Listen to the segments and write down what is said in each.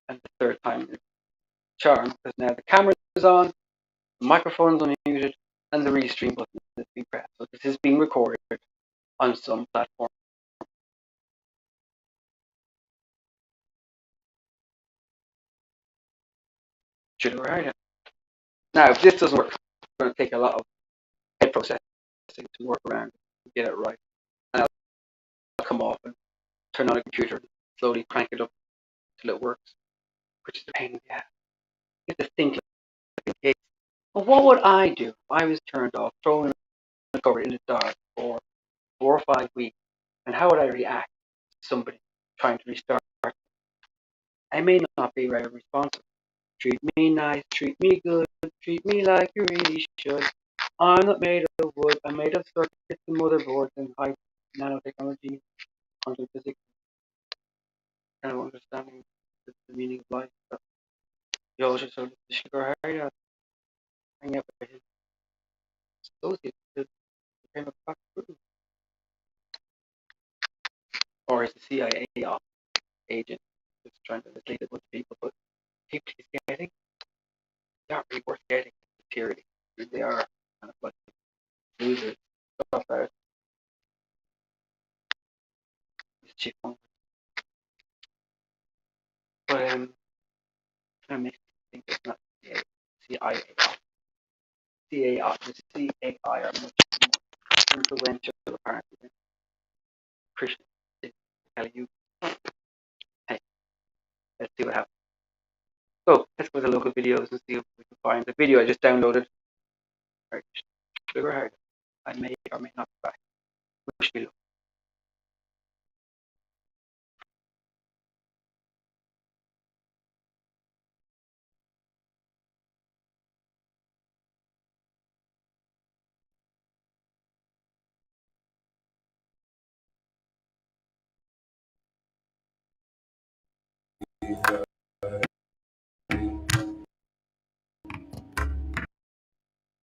and the third time is charm, because now the camera is on, the microphone's unmuted, and the restream button is being pressed. So this is being recorded on some platform. Should have heard it. Now, if this doesn't work, it's going to take a lot of head processing to work around and get it right. And I'll come off and turn on a computer and slowly crank it up until it works, which is a pain in the ass. You have to think like a kid. Well, what would I do if I was turned off, thrown in the cover in the dark for 4 or 5 weeks? And how would I react to somebody trying to restart? I may not be very responsive. Treat me nice, treat me good, treat me like you really should. I'm not made of wood, I'm made of circuits and motherboards and high nanotechnology, quantum physics, kind of understanding the meaning of life. But you also sort of sugar hard out, hang out with his associates to become a crack crew. Or is the CIA agent just trying to mislead a bunch of people, but people he's getting, they aren't really worth getting materially. They are kind of like losers. Stuff out. Cheap one. But kind of makes me think it's not CIA. The CAI are much more influential apparently than Christians. They tell you, hey, let's see what happens. So let's go to the local videos and see if we can find the video I just downloaded. Right, sugar hard. I may or may not be back. Wish me luck.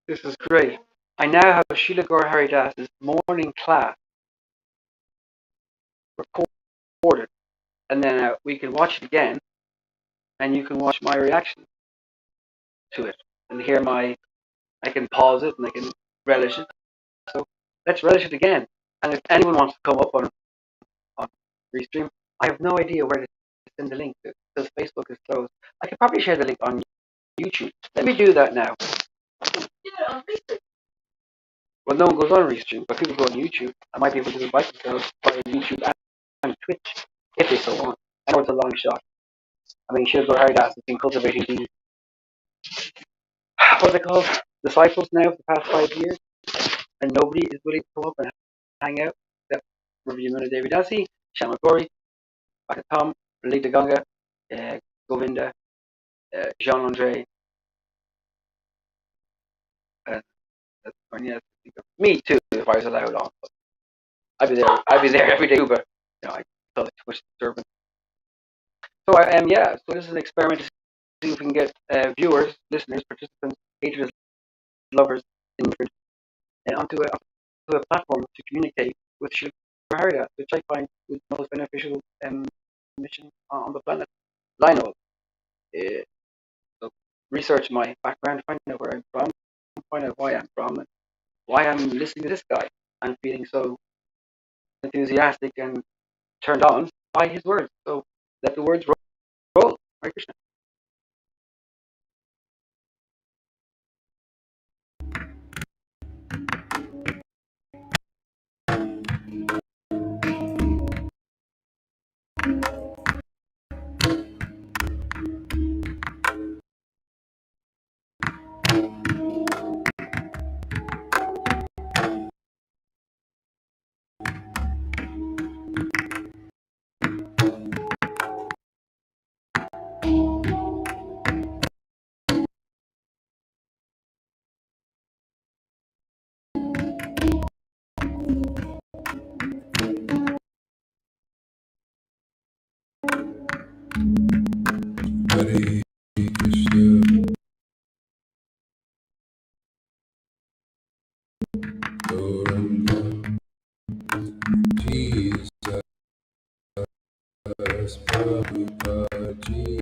This is great. I now have Srila Gaur Haridas's morning class recorded, and then we can watch it again, and you can watch my reaction to it and hear my. I can pause it and I can relish it. So let's relish it again. And if anyone wants to come up on Restream, I have no idea where to send the link because Facebook is closed. I could probably share the link on YouTube. Let me do that now. Well, no one goes on Restream, but people go on YouTube. I might be able to invite themselves via YouTube and Twitch if they so want. I know it's a long shot. I mean, Shilgur Haridas has been cultivating these, what are they called, disciples now for the past 5 years, and nobody is willing to come up and hang out except Ravi Yamuna Devi Dasi, Shama Gauri, Bhakta Lita Ganga, Govinda, Jean Andre, me too, if I was allowed on. But I'd be there. I'd be there every day, but I felt too much disturbance. So yeah. So this is an experiment to see if we can get viewers, listeners, participants, haters, lovers, onto a platform to communicate with Sri Haridas, which I find is the most beneficial mission on the planet. I know. So research my background, find out where I'm from, find out why I'm from, and why I'm listening to this guy. I'm feeling so enthusiastic and turned on by his words. So let the words roll. Hare Krishna. Hare Krishna. Gauranga, Jesus, Prabhupada,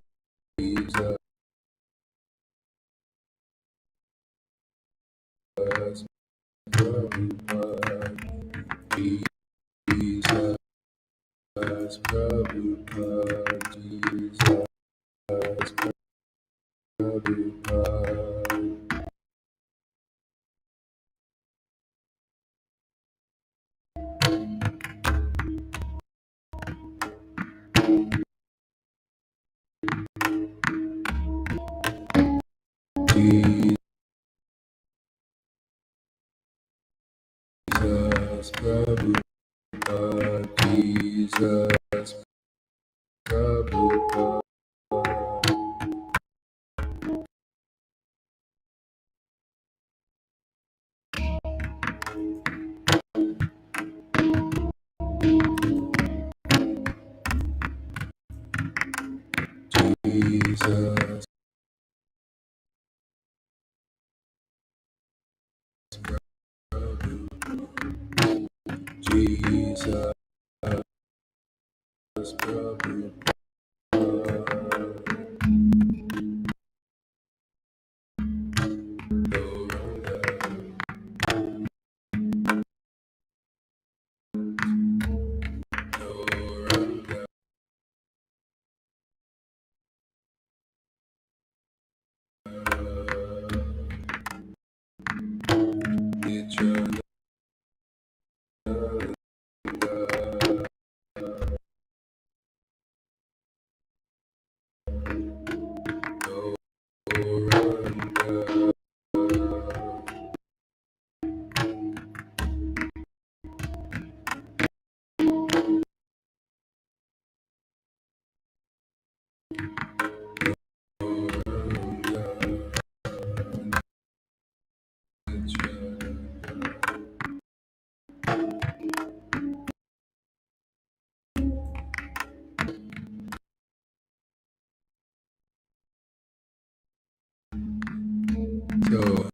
So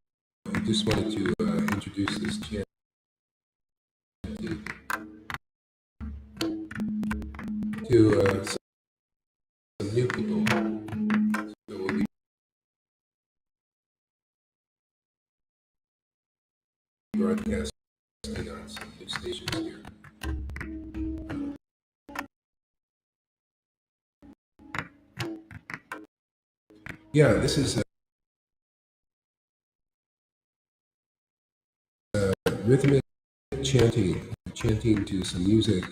I just wanted to introduce this chant to some new people. So we'll be broadcasting on some new stations here. Yeah, this is rhythmic chanting to some music.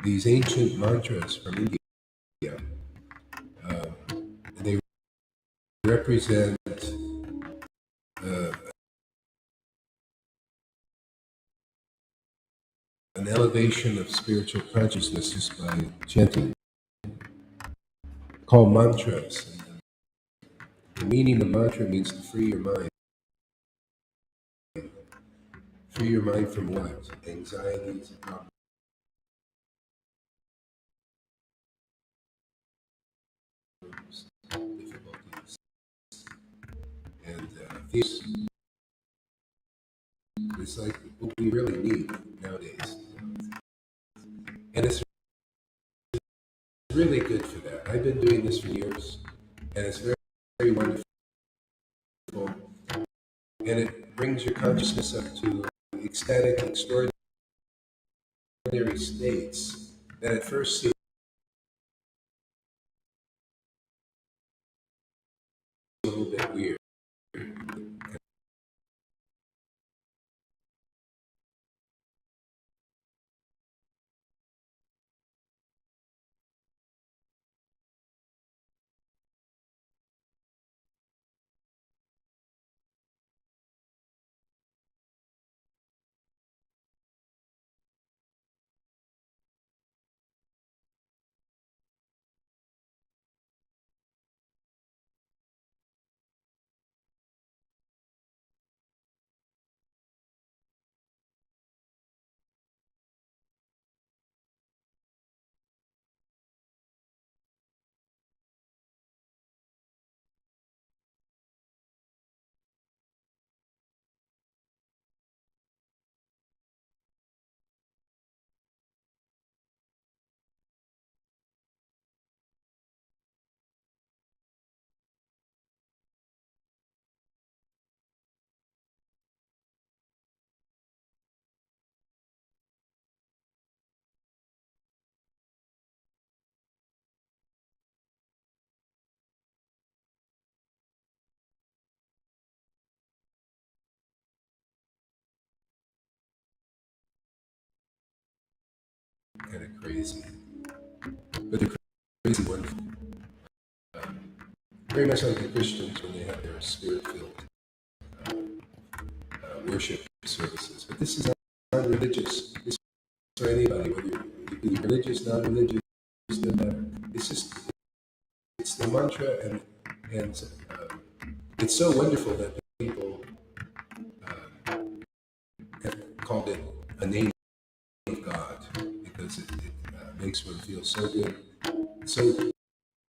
These ancient mantras from India, they represent uh, an elevation of spiritual consciousness just by chanting, called mantras. The meaning of mantra means to free your mind. Free your mind from what? Anxieties and problems, difficulties, and fears. It's like what we really need nowadays. And it's really good for that. I've been doing this for years, and it's very, very wonderful. And it brings your consciousness up to ecstatic, extraordinary states that at first seem a little bit weird. kind of crazy, but they're crazy wonderful. Very much like the Christians when they have their spirit-filled worship services. But this is non-religious. This is for anybody, whether you're religious, non-religious, doesn't matter. It's the mantra, and it's so wonderful that people have called it a name of God because it makes one feel so good, so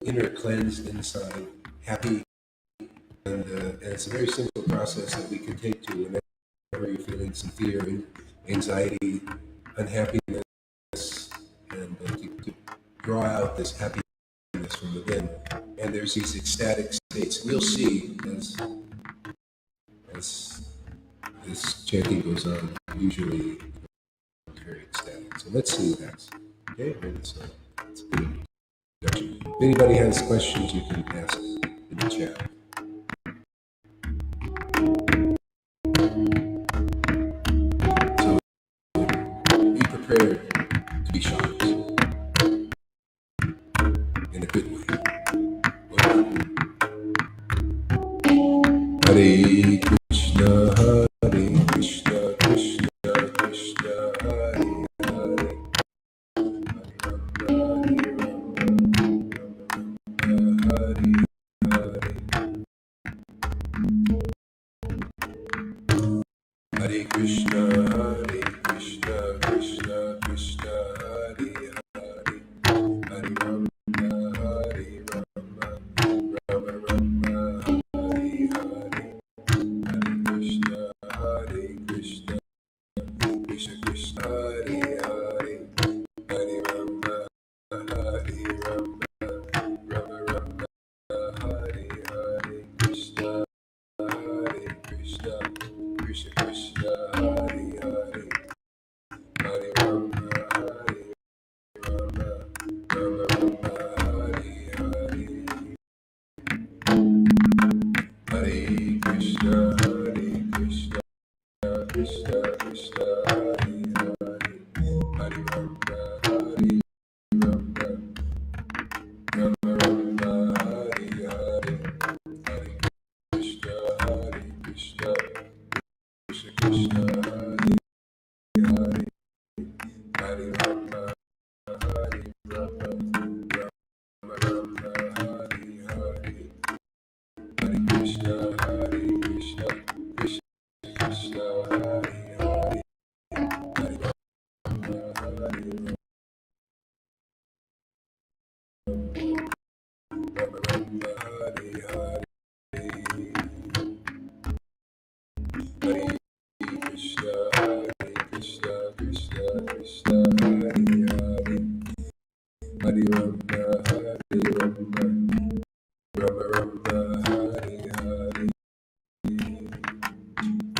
inner cleansed inside, happy, and it's a very simple process that we can take to whenever you're feeling some fear, anxiety, unhappiness, and to draw out this happiness from within. And there's these ecstatic states. We'll see as this chanting goes on. Usually, very ecstatic. So let's see that. Okay, it's a good introduction. If anybody has questions, you can ask in the chat. So be prepared to be shocked in a good way. Hare Krishna, Hare Krishna, Krishna Krishna, Hare Hare. Hare Krishna, Hare Krishna, Krishna Krishna, Hare Hare. Hare Rama, Hare Rama, Rama Rama, Hare Hare. Hare Krishna, Hare Krishna, Krishna Krishna, Hare Hare. Hare Rama, Hare Rama, Rama Rama, Hare Hare. Krishna, Hare Krishna, Krishna Krishna, Hare Hare. Hare Rama, Hare Rama, Rama Rama, Hare Hare. Hare Krishna, Hare Krishna, Krishna Krishna, Hare Hare. Hare Rama, Hare Rama, Rama Rama, Hare Hare. Hare Krishna, Hare Krishna, Krishna Krishna, Hare Hare. Hare Rama, Hare Rama, Rama Rama, Hare Hare. Hare Krishna, Hare Krishna, Krishna Krishna, Hare Hare. Hare Rama, Hare Rama, Rama Rama, Hare Hare. Hare Krishna, Hare Krishna, Krishna Krishna, Hare Hare. Hare Rama, Hare Rama, Rama Rama, Hare Hare. Hare Krishna, Hare Krishna, Krishna Krishna, Hare Hare. Hare Rama, Hare Rama, Rama Rama, Hare Hare.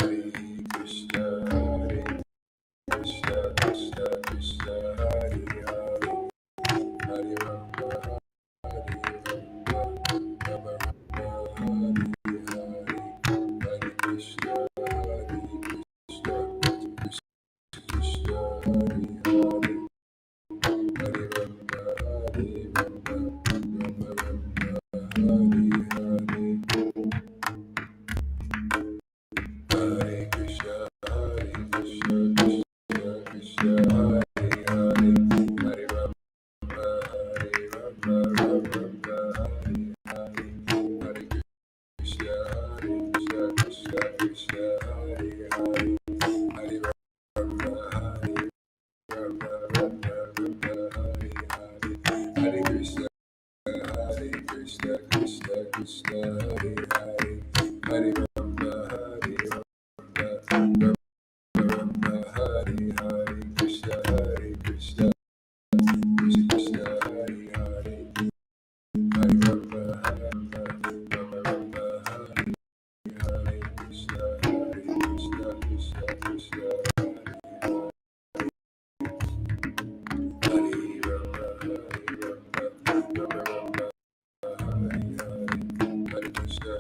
Hare Krishna, Hare Krishna, Krishna Krishna, Hare Hare. Hare Rama, Hare Rama, Rama Rama, Hare Hare. Hare Krishna, Hare Krishna, Krishna Krishna, Hare Hare. Hare Rama, Hare Rama, Rama Rama, Hare Hare. Hare Krishna, Hare Krishna, Krishna Krishna, Hare Hare. Hare Rama, Hare Rama, Rama Rama, Hare Hare. Hare Krishna, Hare Krishna, Krishna Krishna, Hare Hare. Hare Rama, Hare Rama, Rama Rama, Hare Hare. Krishna, Hare Krishna, Krishna Krishna, Hare Hare. Hare Rama, Hare Rama, Rama Rama, Hare Hare. Krishna, Hare Krishna, Krishna Krishna, Hare Hare. Hare Rama, Hare Rama, Rama Rama, Hare Hare. Hare Krishna,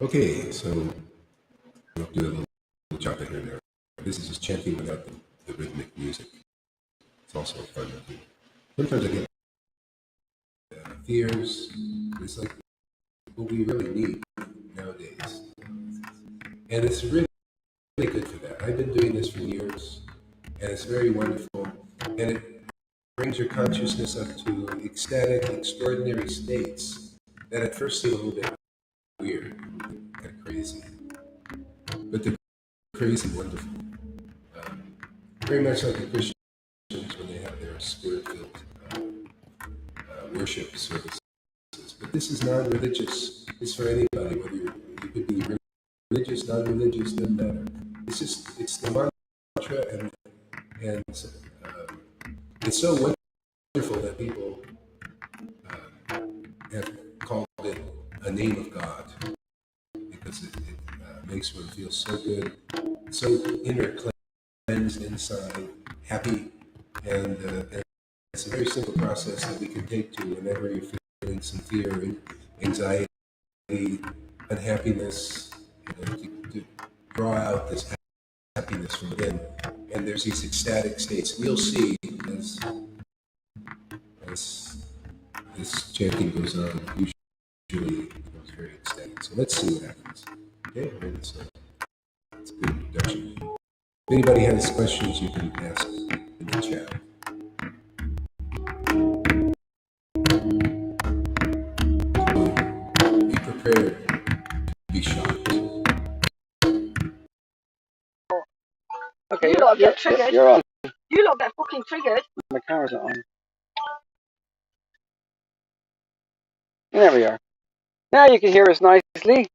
Okay, so we'll do a little chopping here and there. This is just chanting without the rhythmic music. It's also fun to do. Sometimes I get fears. It's like what we really need nowadays. And it's really good for that. I've been doing this for years, and it's very wonderful. And it brings your consciousness up to ecstatic, extraordinary states that at first seem a little bit weird, kind of crazy. But they're crazy wonderful. Very much like the Christians when they have their spirit-filled worship services. But this is non-religious. It's for anybody, whether you could be religious, non-religious, doesn't matter. It's the mantra, and it's so wonderful that people have called it a name of God because it makes one feel so good, so inner cleansed inside, happy, and it's a very simple process that we can take to whenever you're feeling some fear, anxiety, unhappiness, to draw out this happiness from within. And there's these ecstatic states. We'll see as this chanting goes on, usually it becomes very ecstatic. So let's see what happens. Okay, that's a good introduction. If anybody has questions, you can ask in the chat. Be prepared to be shocked. Okay, You lot get triggered. you're on. You lot get fucking triggered. My camera's not on. There we are. Now you can hear us nicely.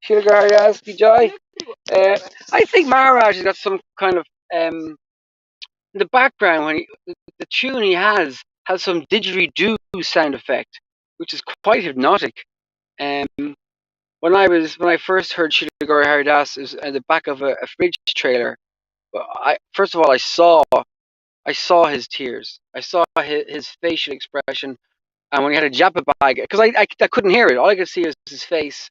Shilagarayaski Jai. I think Maharaj has got some kind of in the background when the tune he has some didgeridoo sound effect, which is quite hypnotic. When I first heard Shilagari Haridas, it was at the back of a fridge trailer. But first of all I saw his tears. I saw his facial expression, and when he had a japa bag, because I couldn't hear it. All I could see was his face,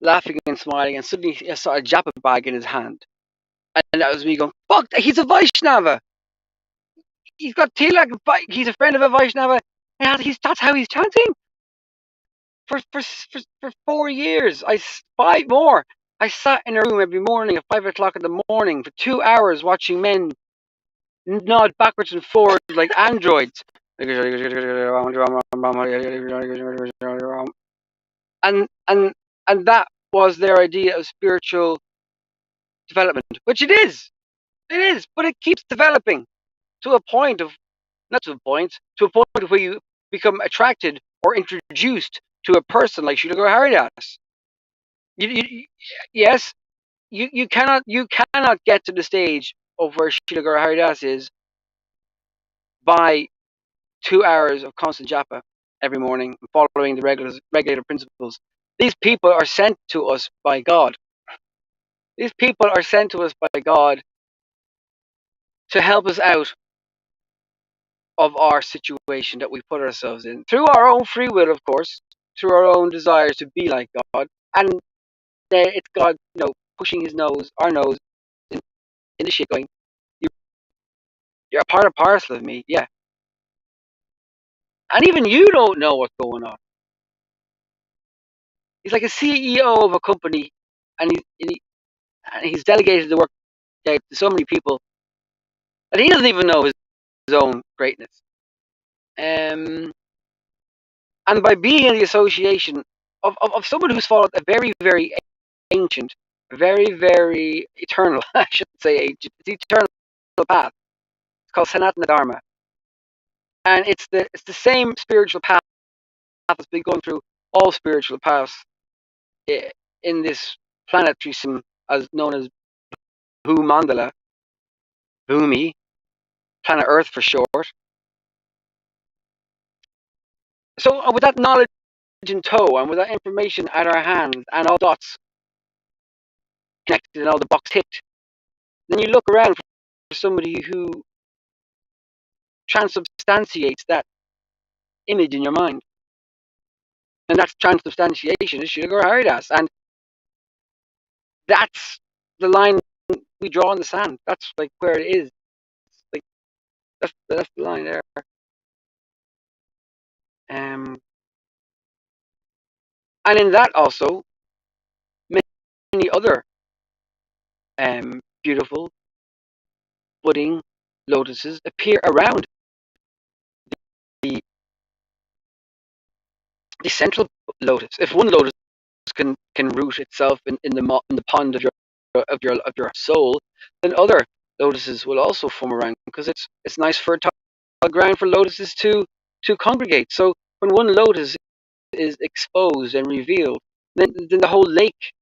laughing and smiling, and suddenly I saw a japa bag in his hand, and that was me going, "Fuck! He's a Vaishnava. He's got tilak. He's a friend of a Vaishnava. And that's how he's chanting for 4 years. 5 more. I sat in a room every morning at 5 o'clock in the morning for 2 hours watching men nod backwards and forwards like androids. And that was their idea of spiritual development, which it is, but it keeps developing to a point of where you become attracted or introduced to a person like Srila Guru Haridas. Yes, you cannot get to the stage of where Srila Guru Haridas is by 2 hours of constant japa every morning, following the regulator principles. These people are sent to us by God. These people are sent to us by God to help us out of our situation that we put ourselves in through our own free will, of course, through our own desires to be like God, and it's God, pushing our nose in the shit, going, "You're a part and parcel of me, yeah." And even you don't know what's going on. He's like a CEO of a company, and he's delegated the work to so many people that he doesn't even know his own greatness. And by being in the association of someone who's followed a very, very ancient, very, very eternal, I shouldn't say ancient, it's eternal path. It's called Sanatana Dharma. And it's the same spiritual path that's been going through all spiritual paths in this planetary system, as known as Bhumandala, Bhumi, planet Earth for short. So with that knowledge in tow, and with that information at our hands, and all dots connected and all the box ticked, then you look around for somebody who transubstantiates that image in your mind. And that's transubstantiation is Srila Guru Haridas. And that's the line we draw in the sand. That's like where it is. Like that's the line there. And in that also, many other beautiful budding lotuses appear around the central lotus. If one lotus can root itself in the pond of your soul, then other lotuses will also form around, because it's nice for a ground for lotuses to congregate. So when one lotus is exposed and revealed, then the whole lake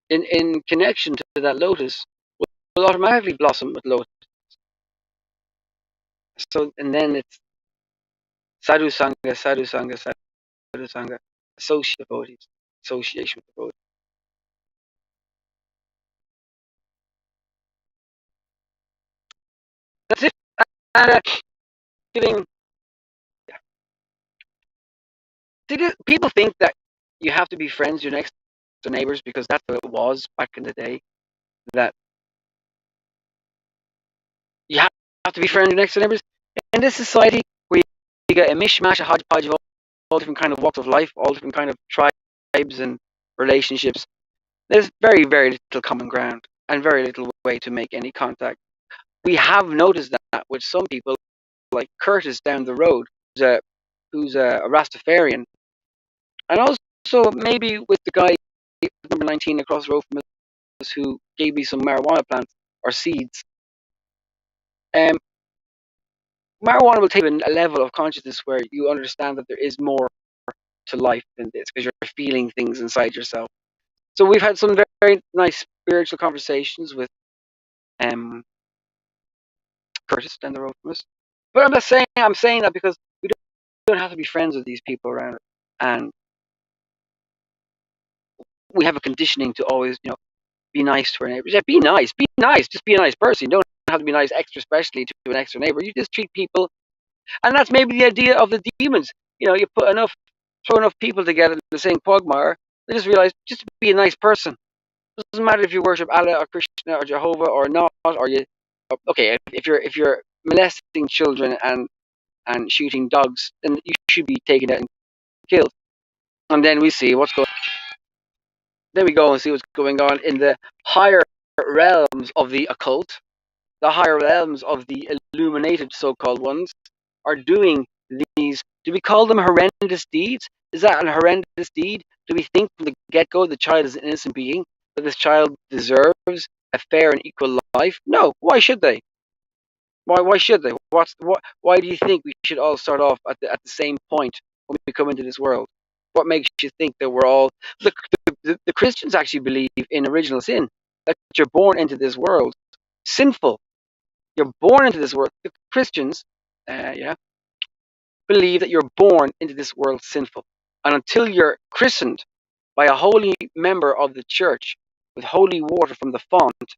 in connection to that lotus will automatically blossom with lotus. So, and then it's Sadhu Sangha, Sadhu Sangha, Sadhu Sangha, association with devotees. That's it. And giving. People think that you have to be friends with your next door neighbors, because that's what it was back in the day. That you have to be friends with your next door neighbors. In this society where you get a mishmash, a hodgepodge of all different kind of walks of life, all different kind of tribes and relationships, There's very, very little common ground and very little way to make any contact. We have noticed that with some people, like Curtis down the road, who's a Rastafarian, and also maybe with the guy number 19 across the road from us who gave me some marijuana plants or seeds. Um, Marijuana will take you a level of consciousness where you understand that there is more to life than this because you're feeling things inside yourself. So we've had some very, very nice spiritual conversations with Curtis down the road from us. But I'm saying that because we don't have to be friends with these people around, and we have a conditioning to always, be nice to our neighbors. Yeah, be nice, just be a nice person. You don't have to be nice extra specially to an extra neighbor. You just treat people, and that's maybe the idea of the demons. You throw enough people together in the same quagmire, they just realize just to be a nice person. It doesn't matter if you worship Allah or Krishna or Jehovah or not, or you. Okay, if you're molesting children and shooting dogs, then you should be taken out and killed. And then we see what's going. Then we go and see what's going on in the higher realms of the occult. The higher realms of the illuminated so-called ones are doing these. Do we call them horrendous deeds? Is that an horrendous deed? Do we think from the get-go the child is an innocent being, that this child deserves a fair and equal life? No. Why should they? Why should they? Why do you think we should all start off at the same point when we come into this world? What makes you think that we're all the Christians actually believe in original sin, that you're born into this world sinful. You're born into this world. The Christians, believe that you're born into this world sinful, and until you're christened by a holy member of the church with holy water from the font,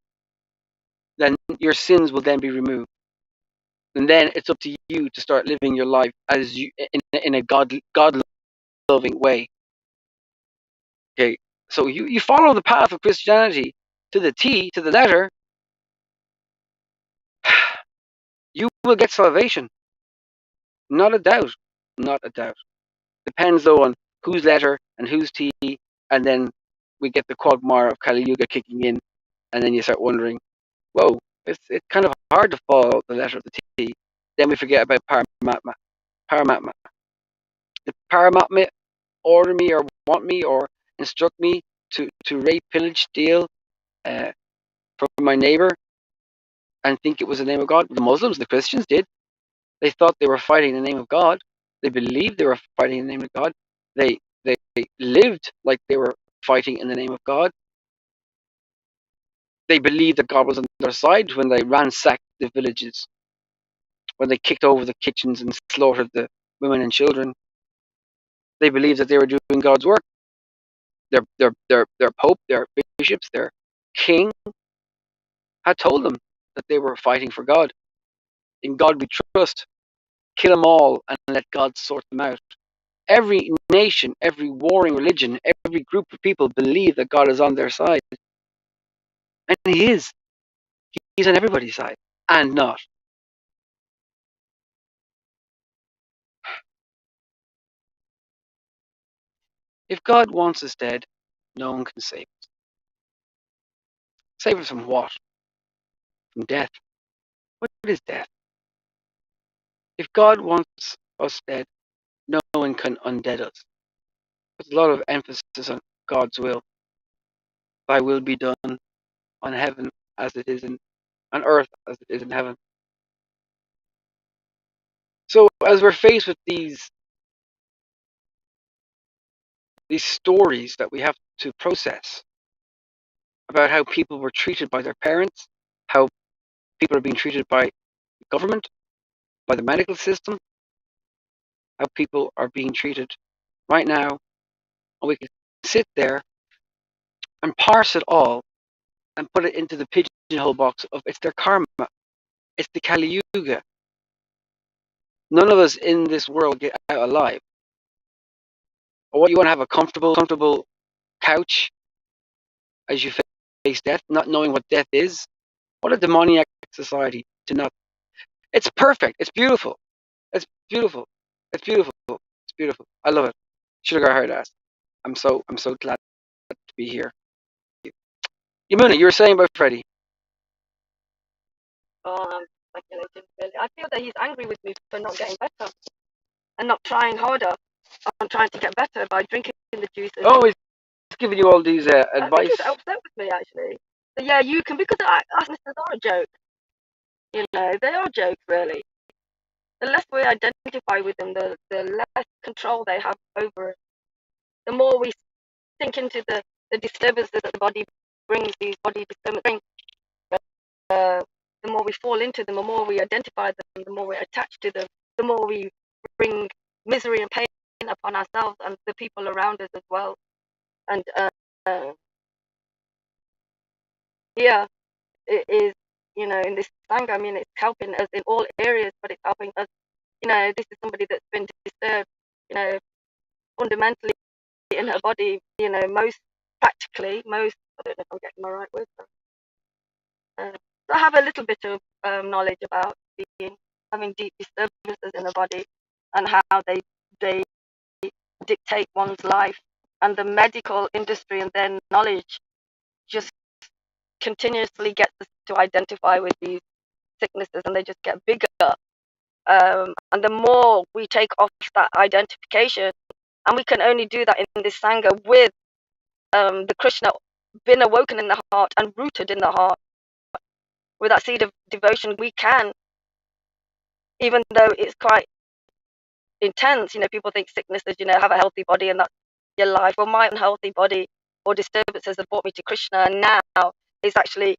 then your sins will then be removed. And then it's up to you to start living your life as you in a God loving way. Okay, so you follow the path of Christianity to the T, to the letter, you will get salvation. Not a doubt. Not a doubt. Depends though on whose letter and whose T, and then we get the quagmire of Kali Yuga kicking in, and then you start wondering, whoa, it's kind of hard to follow the letter of the T. Then we forget about Paramatma. Paramatma. The Paramatma order me or want me or instruct me to rape, pillage, steal from my neighbor and think it was the name of God. The Muslims, the Christians did. They thought they were fighting in the name of God. They believed they were fighting in the name of God. They lived like they were fighting in the name of God. They believed that God was on their side when they ransacked the villages, when they kicked over the kitchens and slaughtered the women and children. They believed that they were doing God's work. Their pope, their bishops, their king had told them that they were fighting for God. In God we trust. Kill them all and let God sort them out. Every nation, every warring religion, every group of people believe that God is on their side. And He is. He's on everybody's side. And not. If God wants us dead, no one can save us. Save us from what? From death. What is death? If God wants us dead, no one can undead us. There's a lot of emphasis on God's will. Thy will be done on heaven as it is on earth as it is in heaven. So as we're faced with these stories that we have to process about how people were treated by their parents, how people are being treated by the government, by the medical system, how people are being treated right now, and we can sit there and parse it all and put it into the pigeonhole box of it's their karma, it's the Kali Yuga. None of us in this world get out alive. Or what, you want to have a comfortable couch as you face death, not knowing what death is? What a demoniac society to not. It's perfect. It's beautiful. It's beautiful. It's beautiful. It's beautiful. I love it. Sugar Hard ass. I'm so glad to be here. Yamuna, you were saying about Freddie. Oh, I'm speculating, really. I feel that he's angry with me for not getting better and not trying harder on trying to get better by drinking the juices. Oh, he's giving you all these I think advice. he's upset with me, actually. So, yeah, you can, because arsonists are a joke. You know, they are jokes, really. The less we identify with them, the less control they have over us. The more we sink into the disturbances that the body brings, these body disturbances, the more we fall into them, the more we identify them, the more we attach to them, the more we bring misery and pain upon ourselves and the people around us as well. And yeah, it is, you know, in this Sangha, I mean, it's helping us in all areas, but it's helping us, you know, this is somebody that's been disturbed, you know, fundamentally in her body, you know, most practically, I don't know if I'm getting my right words, so I have a little bit of knowledge about having deep disturbances in the body and how they dictate one's life, and the medical industry and their knowledge just continuously gets us to identify with these sicknesses, and they just get bigger. And the more we take off that identification, and we can only do that in this Sangha with the Krishna been awoken in the heart and rooted in the heart, with that seed of devotion, we can, even though it's quite intense, you know, people think sicknesses, you know, have a healthy body and that's your life. Well, my unhealthy body or disturbances have brought me to Krishna, and now it's actually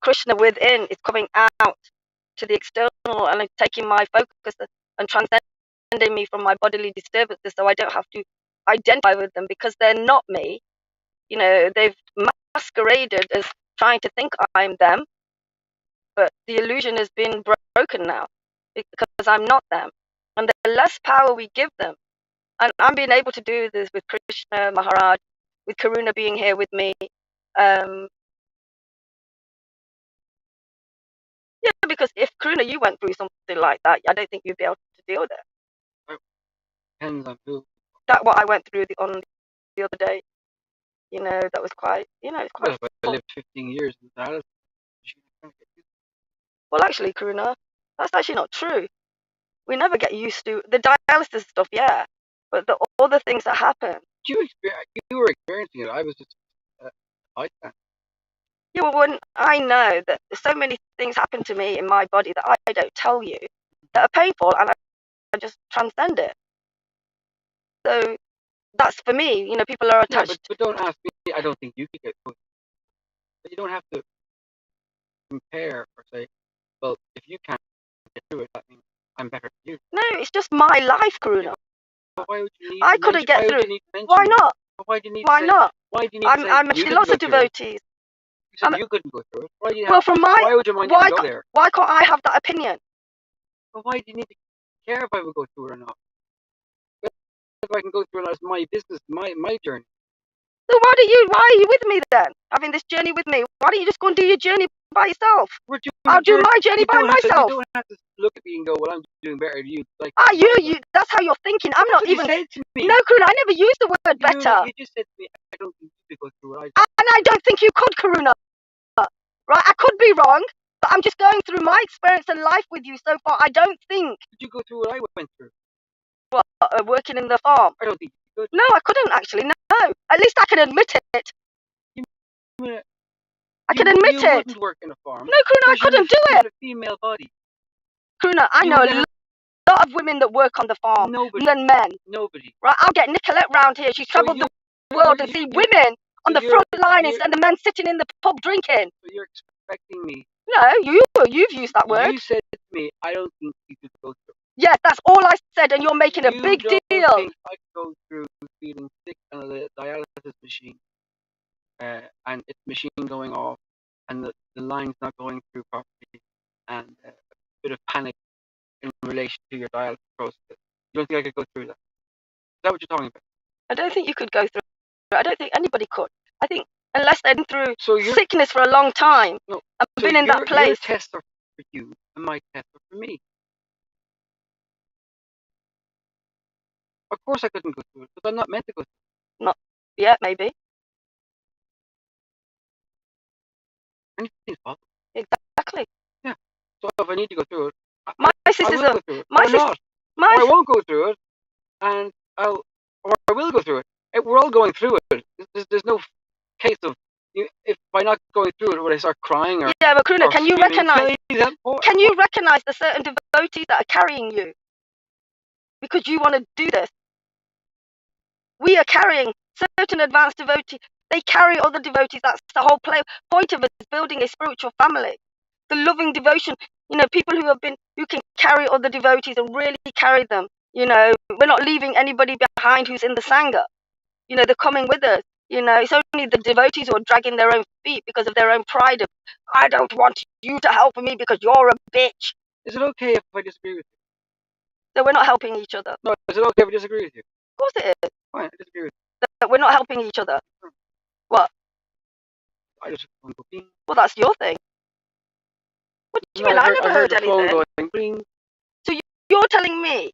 Krishna within is coming out to the external and it's taking my focus and transcending me from my bodily disturbances, so I don't have to identify with them because they're not me. You know, they've masqueraded as trying to think I'm them, but the illusion has been broken now because I'm not them. And the less power we give them, and I'm being able to do this with Krishna Maharaj, with Karuna being here with me. Yeah, because if Karuna, you went through something like that, I don't think you'd be able to deal with it. Depends on who. That what I went through on the other day. You know, that was quite. You know, it's quite. Well, if I lived 15 years in that, Well, actually, Karuna, that's actually not true. We never get used to the dialysis stuff, yeah, but the other things that happen. you were experiencing it. I was just like that. Yeah, well, when I know that so many things happen to me in my body that I don't tell you that are painful, and I just transcend it. So that's for me. You know, people are attached. Yeah, but don't ask me. I don't think you could get through it. But you don't have to compare or say, well, if you can't get through it, that means I'm better than you. No, it's just my life, Karuna. But why would you need I to couldn't mention, get through. Why not? Why do you need Why to say, not? Why do you need to say I'm you actually couldn't lots go of through it? devotees. You said you couldn't go through it. Why do you have, Well, from why would your mind even go there? why can't I have that opinion? But why do you need to care if I would go through it or not? If I can go through it, that's my business, my journey. So why are you with me then? Having this journey with me? Why don't you just go and do your journey by yourself? I'll do my journey by myself. You don't have to look at me and go, well, I'm doing better than you. Like, you. That's how you're thinking. I'm not even. You said to me. No, Karuna, I never used the word better. You just said to me, I don't think you could go through it. And I don't think you could, Karuna. Right? I could be wrong, but I'm just going through my experience and life with you so far. I don't think. Did you go through what I went through? What, working in the farm? I don't think you could. No, I couldn't actually. No. At least I can admit it. I can admit you it. Wouldn't work in a farm. No, Karuna, I couldn't do it. You have a female body. Karuna, I know a lot of women that work on the farm. Nobody. Than men. Nobody. Right? I'll get Nicolette round here. She's travelled the world to see women on the front line instead of the men sitting in the pub drinking. So you're expecting me. No, you've used that word. You said to me, I don't think you could go through. Yes, that's all I said, and you're making a big deal. Think I could go through feeling sick on a dialysis machine, and its machine going off, and the line's not going through properly, and a bit of panic in relation to your dialysis process. You don't think I could go through that? Is that what you're talking about? I don't think you could go through it. I don't think anybody could. I think unless they've been through sickness for a long time and been in that place. Your tests are for you, and my tests are for me. Of course I couldn't go through it, because I'm not meant to go through it. Not yet, maybe. Anything's possible. Exactly. Yeah. So if I need to go through it, I My will sisters go are, through it. my Or sis, not. my, Or I won't go through it, and or I will go through it. We're all going through it. There's no case of if by not going through it, would I start crying or yeah, but Karuna, or can you screaming, recognize? "Please help," or- Can you recognize the certain devotees that are carrying you? Because you want to do this. We are carrying certain advanced devotees. They carry other devotees. That's the whole point of it, is building a spiritual family. The loving devotion. You know, people who can carry other devotees and really carry them. You know, we're not leaving anybody behind who's in the Sangha. You know, they're coming with us. You know, it's only the devotees who are dragging their own feet because of their own pride of, I don't want you to help me because you're a bitch. Is it okay if I disagree with you? So we're not helping each other. No, is it okay if I disagree with you? Of course it is. Fine, I disagree with That we're not helping each other. What? you. I just want to go bing. Well, that's your thing. What do you No, mean? I never heard the phone anything. going bing. So you're telling me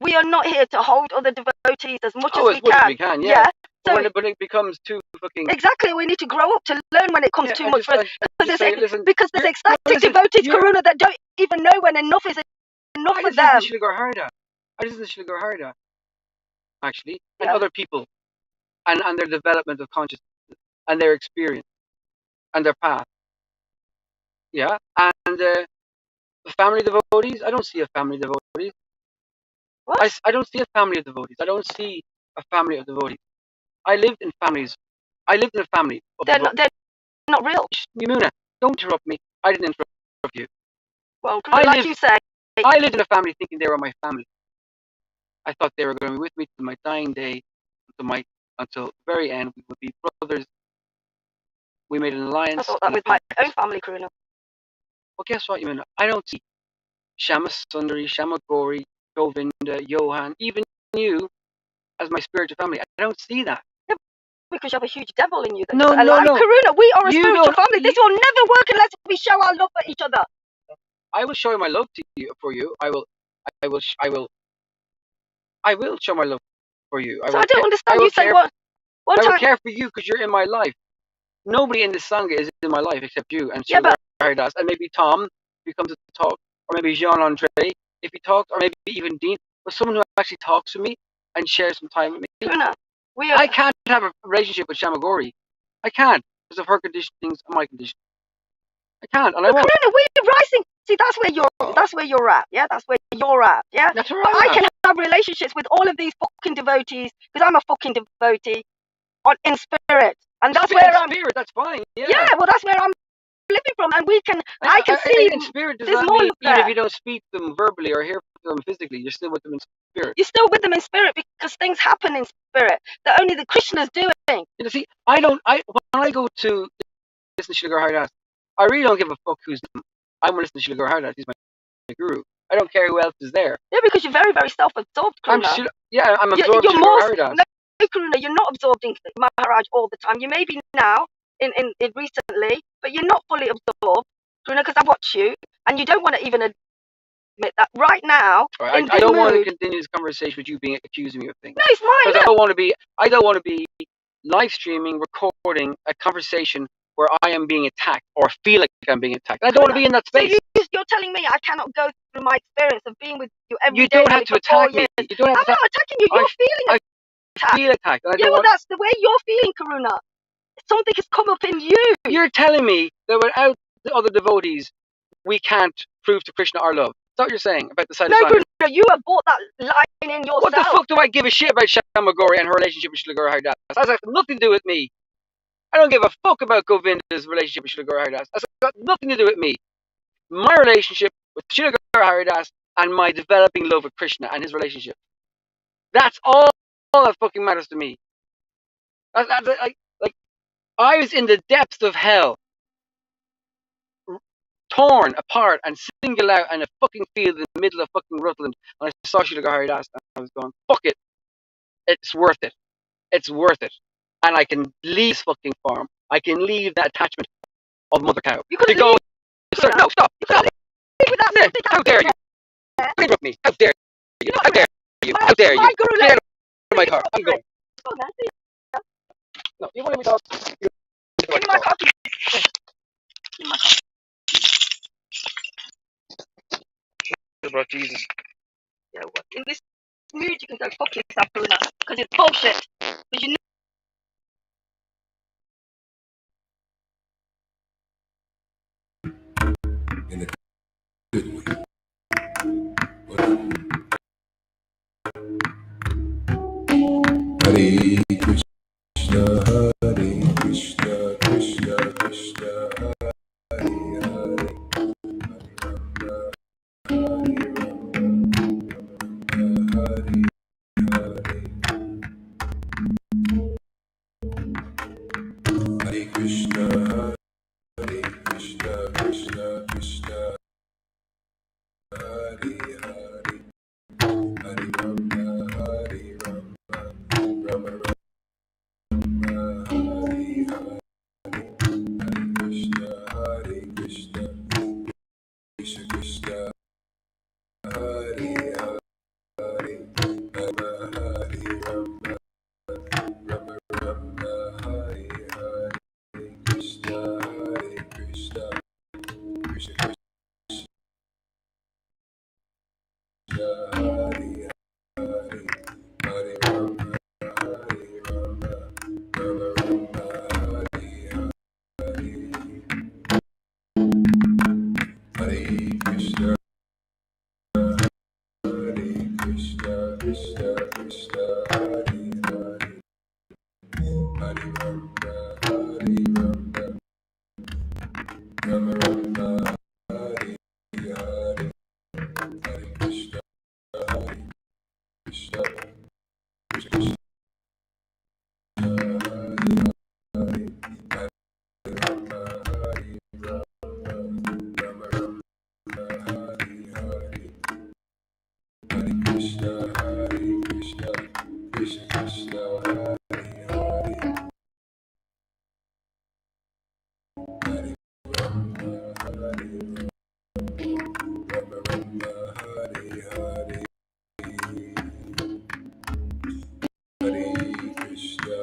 we are not here to hold other devotees as much as Oh, we as much can. as we can, yeah. So But it becomes too fucking. exactly, we need to grow up to learn when it comes Yeah, too much for us. just say, listen, Because there's ecstatic listen, devotees, Karuna, that don't even know when enough is enough for them. I just listen to Shri Harda, actually, and Yeah. other people, and their development of consciousness, and their experience, and their path. Yeah, and family devotees. I don't see a family devotees. What? I don't see a family of devotees. I don't see a family of devotees. I lived in families. I lived in a family of devotees. They're not real. Yamuna, don't interrupt me. I didn't interrupt you. Well, like you say, I lived in a family thinking they were my family. I thought they were going to be with me to my dying day, until the very end. We would be brothers. We made an alliance. I thought that with my own family, Karuna. Well, guess what, Yamuna? I don't see Shama Sundari, Shama Gori, Govinda, Johan, even you as my spiritual family. I don't see that. Yeah, because you have a huge devil in you. No. Karuna, we are a You spiritual don't- family. This will never work unless we show our love for each other. I will show my love to you for you. I will show my love for you. So I don't understand. You say what? One I will time. care for you because you're in my life. Nobody in this sangha is in my life except you and Yeah, but Haridas, and maybe Tom, if he comes to talk, or maybe Jean Andre, if he talks, or maybe even Dean, but someone who actually talks to me and shares some time with me. Karuna, I can't have a relationship with Shamagori. I can't because of her conditionings and my conditioning. I can't, and I won't. Karuna, we're rising. See, that's where you're at. Yeah, that's where you're at. Yeah. That's where But I'm I at. can have relationships with all of these fucking devotees because I'm a fucking devotee in spirit, and that's where I'm. Spirit, that's fine. Yeah. Yeah, well, that's where I'm living from, and I can see. In spirit does there's not more mean there. even if you don't speak to them verbally or hear from them physically, you're still with them in spirit. You're still with them in spirit because things happen in spirit that only the Krishna's doing. You see, when I go to listen to Shri Guru Haridas, I really don't give a fuck who's them. I'm gonna listen to Shri Guru Haridas. He's my guru. I don't care who else is there. Yeah, because you're very, very self-absorbed, Karuna. I'm absorbed in Shri Guru Haridas. No, Karuna, you're not absorbed in Maharaj all the time. You may be now, in recently, but you're not fully absorbed, Karuna, because I watch you, and you don't want to even admit that right now. Right, I don't want to continue this conversation with you accusing me of things. No, it's mine. Because I don't want to be live streaming, recording a conversation where I am being attacked or feel like I'm being attacked. I don't want to be in that space. So you're telling me I cannot go through my experience of being with you every day. You don't have to attack me. I'm not attacking you. You're feeling attacked. I feel attacked. Yeah, well, that's the way you're feeling, Karuna. Something has come up in you. You're telling me that without the other devotees, we can't prove to Krishna our love. Is that what you're saying about the Sadhu? No, Karuna, you have bought that line in yourself. What the fuck do I give a shit about Shamagori and her relationship with Shri Guru Haridas? That has nothing to do with me. I don't give a fuck about Govinda's relationship with Shri Guru Haridas. That's got nothing to do with me. My relationship with Shri Guru Haridas and my developing love with Krishna and his relationship. That's all that fucking matters to me. I was in the depths of hell, torn apart and singled out in a fucking field in the middle of fucking Rutland, and I saw Shri Guru Haridas, and I was going, fuck it. It's worth it. It's worth it. And I can leave this fucking farm. I can leave that attachment of mother cow. To go. Sir, no, stop. Stop. How dare you? Don't interrupt me. How dare you? How dare you? How dare you? Get out of my car. I'm going. No, you want me to talk? Give me my coffee. about Jesus. Yeah, well, in this mood, you can go fuck yourself, Luna, because it's bullshit. Because you in a good way. Hare Krishna, Hare Krishna, Krishna Krishna, Hare Hare, Hare Hare, Hare Krishna, Hare Krishna, Krishna Krishna, Hare Hare, Hare Rama, Hare Rama, Rama Rama, Hare Hare, Hare Krishna, Hare Krishna, Krishna Krishna, Hare Hare, Hare Rama, Rama Rama, Hare Hare, Krishna, Hare Krishna, Krishna Krishna, Hare Hare, Hare Rama, Hare Rama, Rama Rama, Hare Hare, Hare Krishna, Hare Krishna, Krishna Krishna, Hare Hare, Hare Rama, Hare Rama, Rama Rama, Hare Hare, Hare Krishna, Hare Krishna, Krishna Krishna, Hare Hare, Hare Rama, Hare Rama, Rama Rama, Hare Hare, Hare Krishna, Hare Krishna, Krishna Krishna, Hare Hare, Hare Rama, Hare Rama, Rama Hare Hare, Hare Krishna,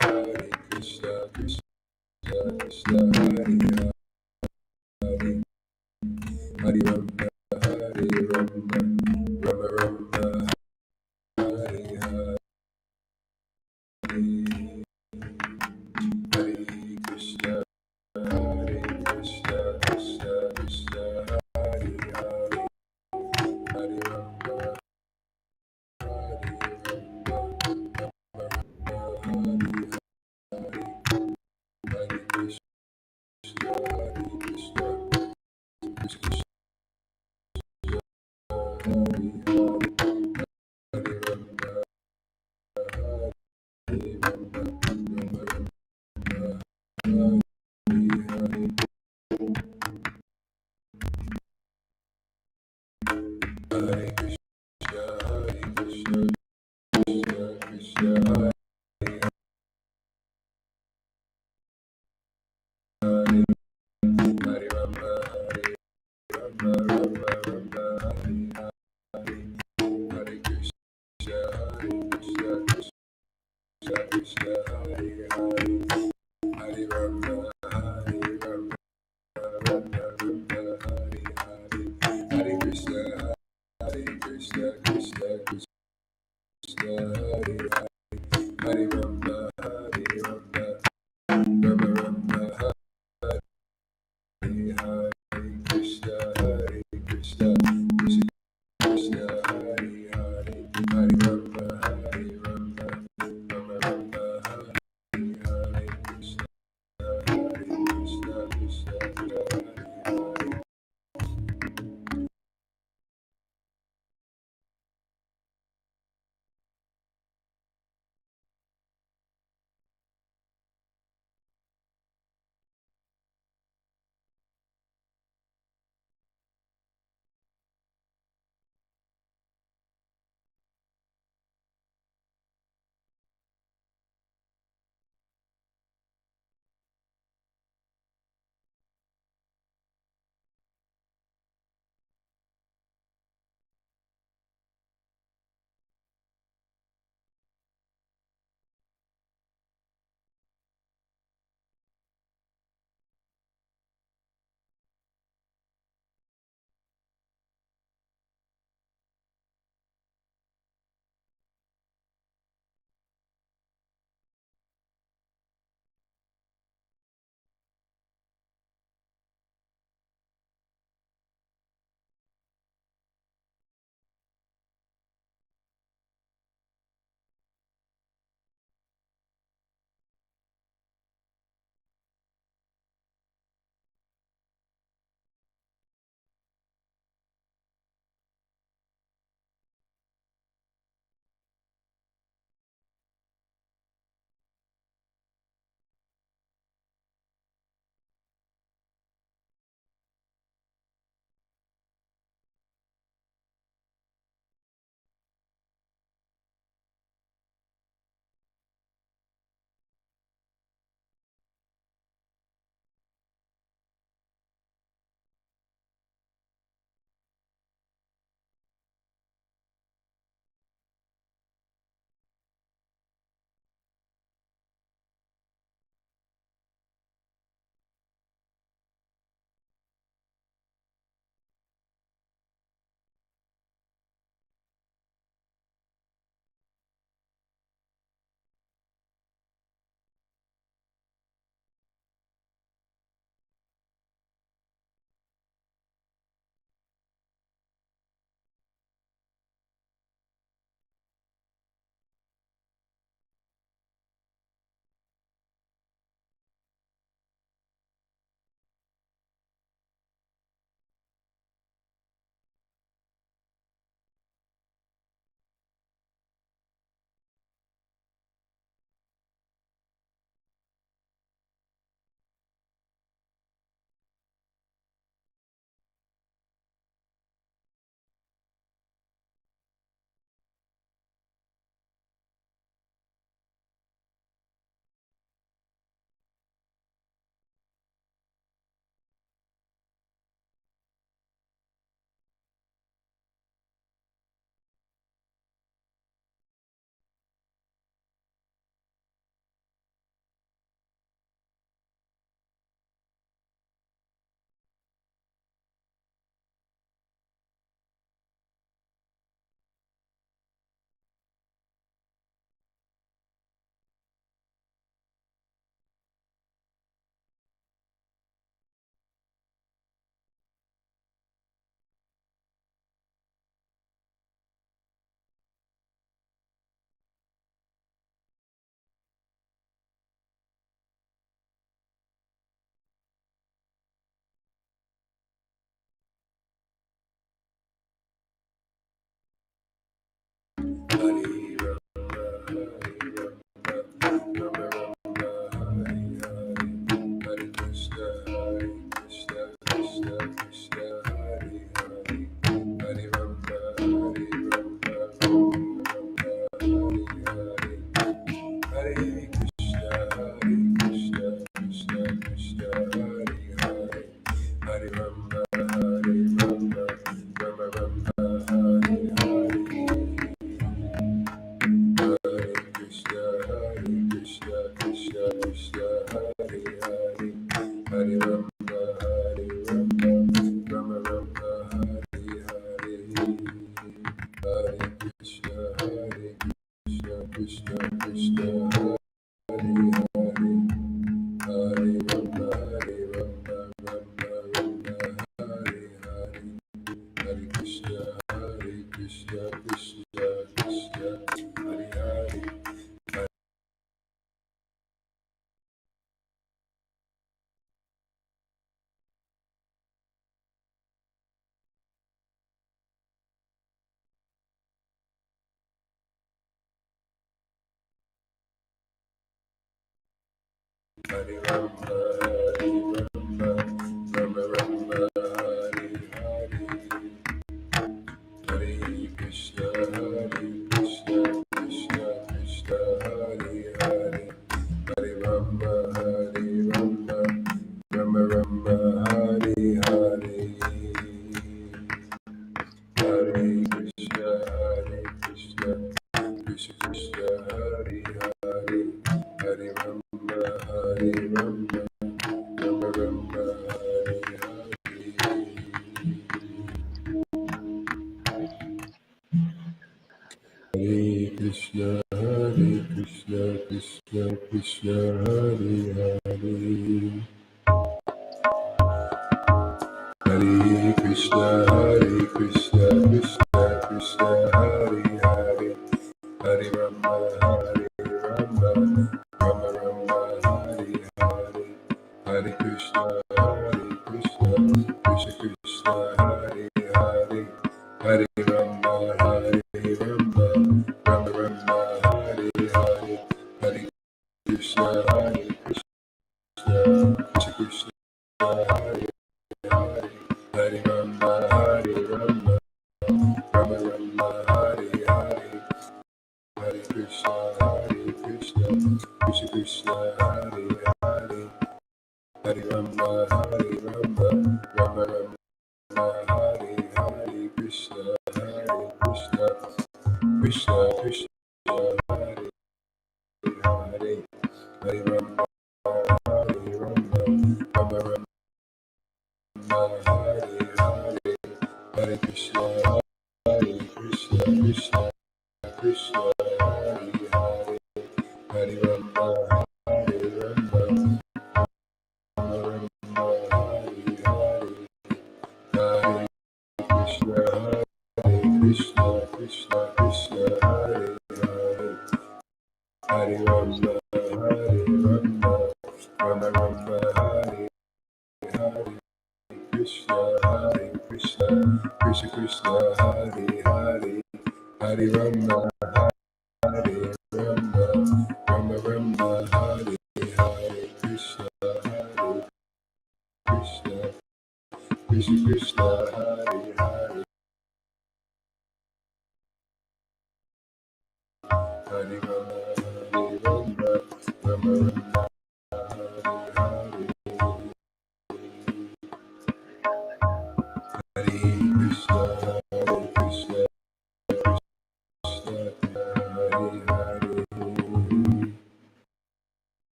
Hare Krishna, Krishna Krishna, Hare Hare, Hare Rama, Hare Rama, Rama Rama, Hare Hare, Hare Krishna, Hare Krishna, Krishna Krishna, Hare Hare, Hare Rama, Hare Rama, Hare Krishna, Hare Krishna, Krishna Krishna, Hare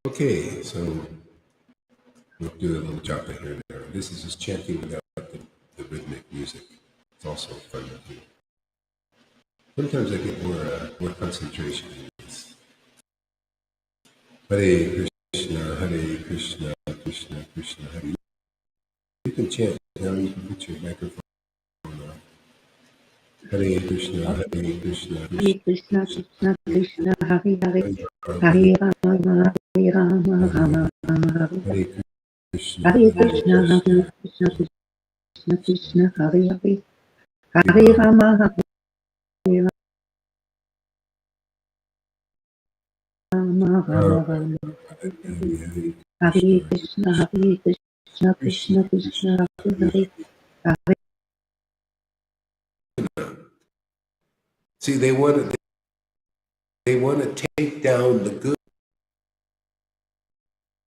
Okay, so we'll do a little japa here and there. This is just chanting without the rhythmic music. It's also fun to do. Sometimes I get more concentration in this. Hare Krishna, Krishna Krishna, Hare. You can chant now. You can put your microphone on. Hare Krishna, Krishna Krishna, Krishna, Hare Hare, Hare Rama, Hare Rama, Rama Rama, Hare Krishna, Hare Krishna, Krishna Krishna, Hare Hare, Hare Rama, Hare Rama, Rama Rama, Hare Krishna, Hare Krishna, Krishna Krishna, Hare Hare. See, they want to take down the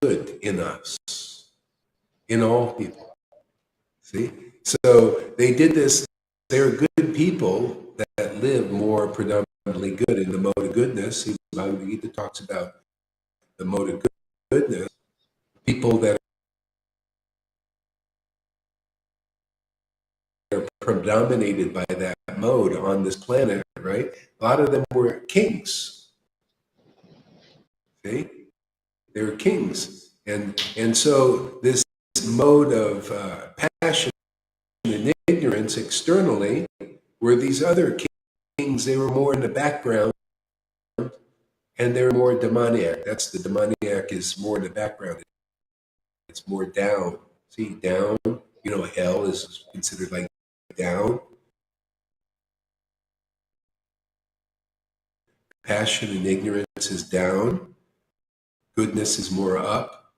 good in us, in all people. See? So they did this. They're good people that live more predominantly good in the mode of goodness. Bhagavad Gita talks about the mode of goodness. People that are predominated by that mode on this planet, right? A lot of them were kings. See? They were kings. And so this mode of passion and ignorance externally were these other kings. They were more in the background, and they were more demoniac. That's the demoniac is more in the background. It's more down. See, down. You know, hell is considered like down. Passion and ignorance is down. Goodness is more up.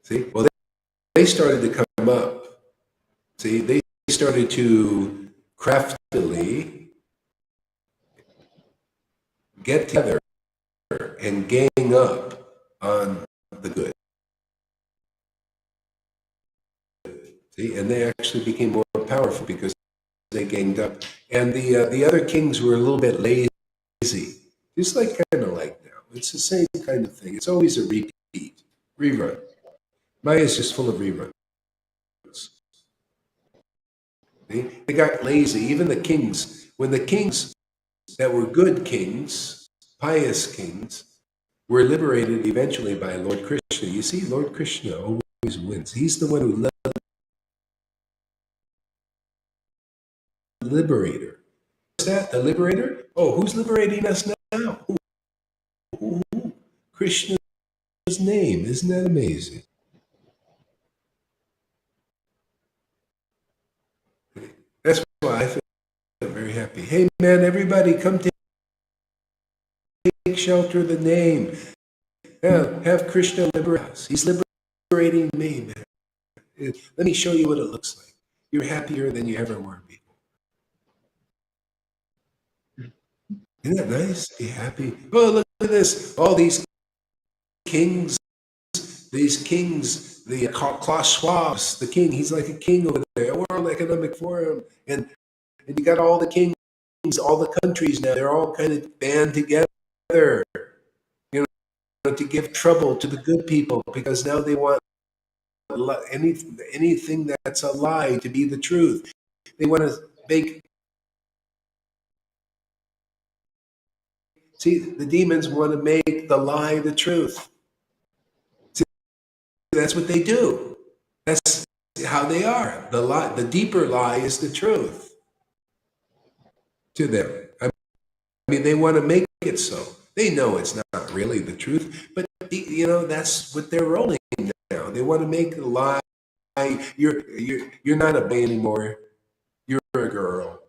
See? Well, they started to come up. See, they started to craftily get together and gang up on the good. See, and they actually became more powerful because they ganged up. And the other kings were a little bit lazy, just like kind of like now. It's the same kind of thing. It's always a repeat, rerun. Maya is just full of reruns. See? They got lazy. Even the kings, when the kings that were good kings, pious kings, were liberated eventually by Lord Krishna. You see, Lord Krishna always wins. He's the one who led the liberator. Is that the liberator? Oh, who's liberating us now? Who? Krishna's name. Isn't that amazing? That's why I feel very happy. Hey, man, everybody come take shelter of the name. Have Krishna liberate us. He's liberating me, man. Let me show you what it looks like. You're happier than you ever were before. Isn't that nice? Be happy. Oh, look at this. All these kings, the Klaus Schwab's, the king, he's like a king over there. World Economic Forum. And you got all the kings, all the countries now, they're all kind of band together, you know, to give trouble to the good people because now they want anything that's a lie to be the truth. They want to make. See, the demons want to make the lie the truth. See, that's what they do. That's how they are. The lie, the deeper lie is the truth to them. I mean, they want to make it so. They know it's not really the truth, but you know that's what they're rolling now. They want to make the lie. You're not a boy anymore. You're a girl.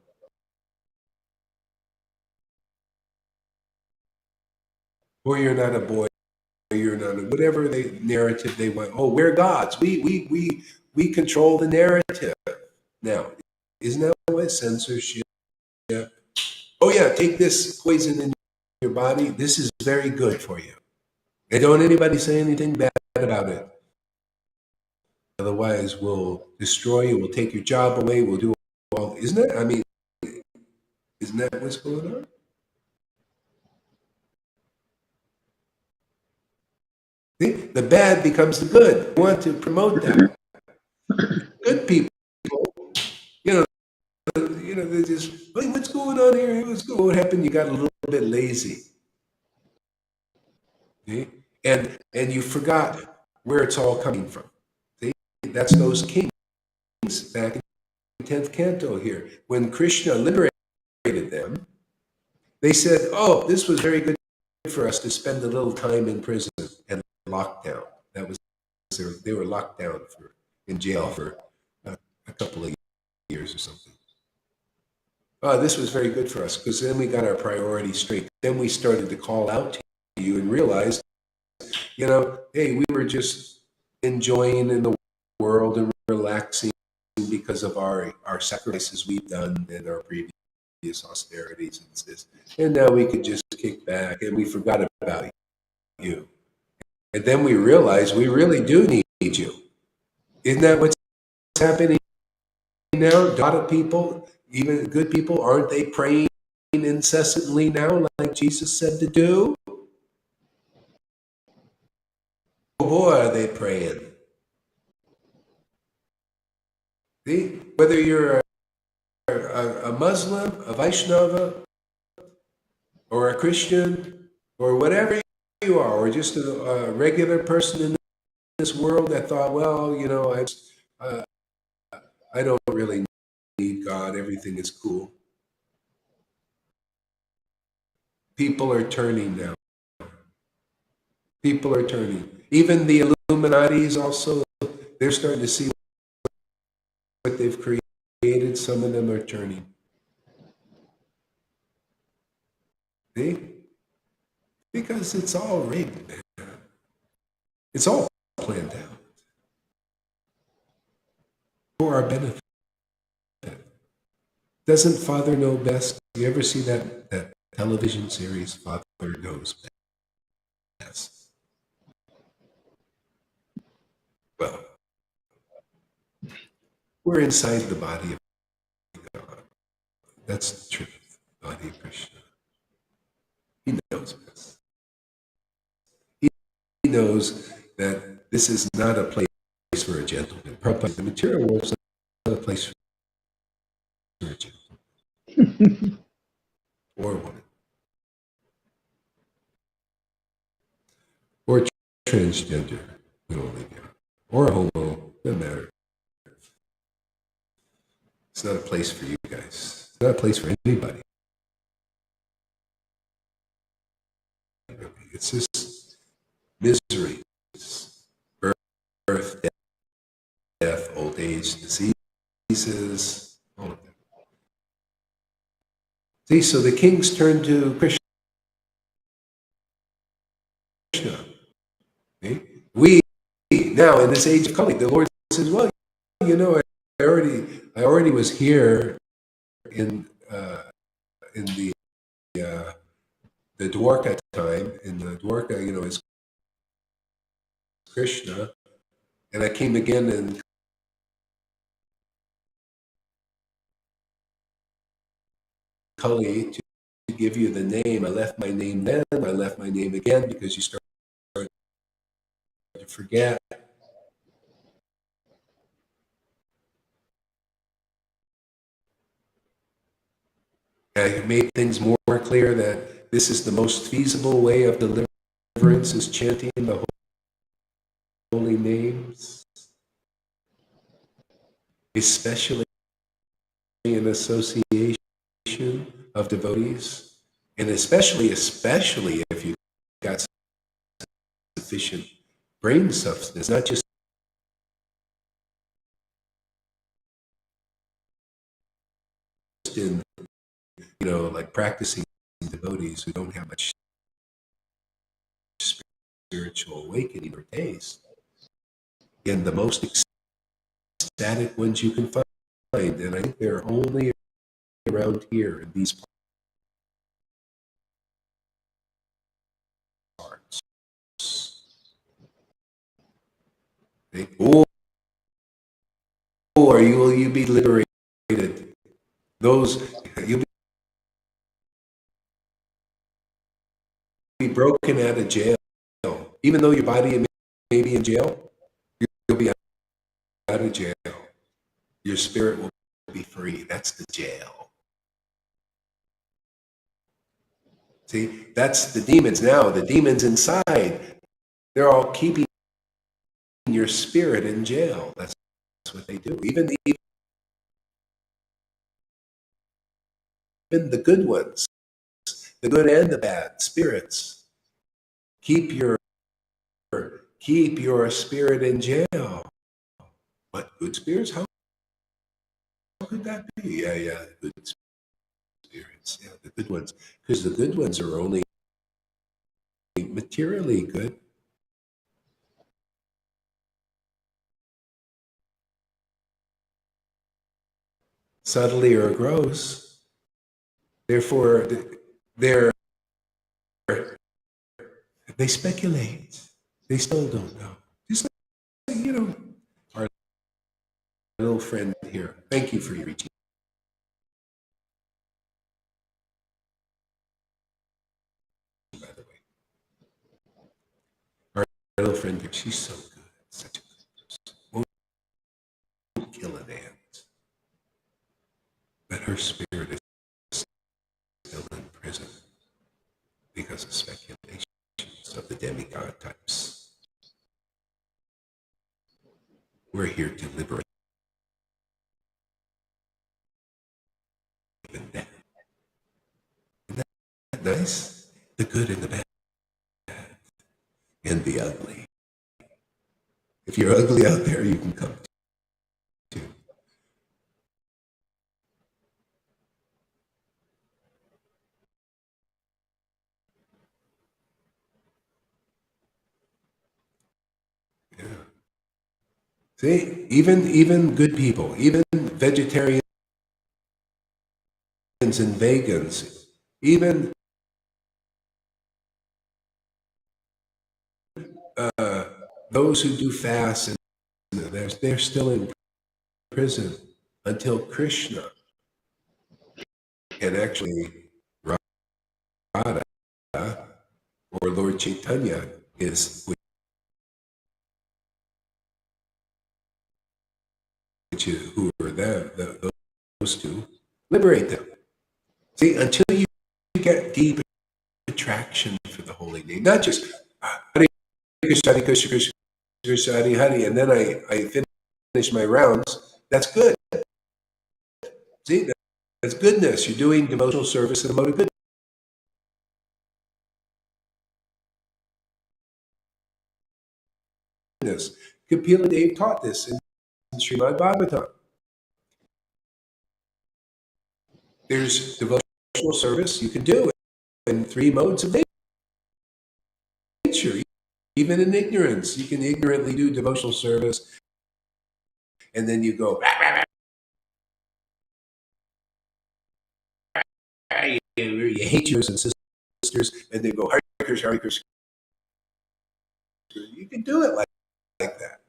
Or you're not a boy. You're not a, whatever narrative they want. Oh, we're gods. We control the narrative. Now, isn't that what censorship? Oh yeah, take this poison in your body. This is very good for you. And don't anybody say anything bad about it. Otherwise, we'll destroy you. We'll take your job away. We'll do all. Isn't that? I mean, isn't that what's going on? See? The bad becomes the good. We want to promote that. Good people, you know, they just, hey, what's going on here? What happened? You got a little bit lazy. See? And you forgot where it's all coming from. See? That's those kings back in the 10th canto here. When Krishna liberated them, they said, oh, this was very good for us to spend a little time in prison and locked down. That was they were locked down in jail for a couple of years or something. this was very good for us, because then we got our priorities straight. Then we started to call out to you and realized, hey, we were just enjoying in the world and relaxing because of our sacrifices we've done in our previous austerities and this. And now we could just kick back, and we forgot about you. And then we realized we really do need you. Isn't that what's happening now? A lot of people, even good people, aren't they praying incessantly now, like Jesus said to do? Oh boy, are they praying. See? Whether you're a Muslim, a Vaishnava, or a Christian, or whatever you are, or just a regular person in this world that thought, well, I don't really need God, everything is cool. People are turning now. People are turning. Even the Illuminatis also, they're starting to see what they've created. Some of them are turning. See? Because it's all rigged, man. It's all planned out for our benefit. Doesn't Father know best? You ever see that television series, Father Knows Best? Well, we're inside the body of God. That's the truth, body of Krishna. He knows best. He knows that this is not a place for a gentleman. The material world is not a place for a gentleman or a woman or transgender, we don't leave out, or a homo, doesn't matter. It's not a place for you guys. It's not a place for anybody. It's just misery, birth, death, old age, diseases, all of that. See, so the kings turned to Krishna. See? We now in this age of Kali, the Lord says, "Well, I already was here in the Dwarka time. In the Dwarka, is Krishna, and I came again in Kali to give you the name. I left my name then. I left my name again because you start to forget." I made things more clear that this is the most feasible way of deliverance, is chanting the holy names, especially in association of devotees, and especially if you got sufficient brain substance, not just in like practicing devotees who don't have much spiritual awakening or taste. And the most ecstatic ones you can find, and I think they're only around here in these parts. Or will you be liberated? You'll be broken out of jail. Even though your body may be in jail, you'll be out of jail. Your spirit will be free. That's the jail. See, that's the demons now. The demons inside, they're all keeping your spirit in jail. That's what they do. Even the good ones, the good and the bad spirits, keep your spirit in jail. What, good spirits? How could that be? Yeah, good Yeah, the good ones. Because the good ones are only materially good. Subtly or gross. Therefore, they're they speculate. They still don't know. Just like, our little friend here. Thank you for your reaching, by the way. Our little friend here, she's so good. Such a good person. Won't kill an ant. But her spirit is still in prison because of speculations of the demigod types. We're here to liberate them. Isn't that nice? The good and the bad and the ugly. If you're ugly out there, you can come too. Yeah. See, even good people, even vegetarians and vegans, even those who do fast, and they're still in prison until Krishna and actually Radha or Lord Caitanya is, who are them, those two, liberate them. See, until you get deep attraction for the holy name, not just Hare Krishna, Hare Krishna, Krishna Krishna, Hare Hare, and then I finish my rounds. That's good. See, that's goodness. You're doing devotional service in the mode of goodness. Kapila Dev taught this in Srimad Bhagavatam. There's devotional service you can do in three modes of nature. Even in ignorance, you can ignorantly do devotional service, and then you go, you hate yours and sisters, and they go, Hare Krishna, Hare Krishna. You can do it like that.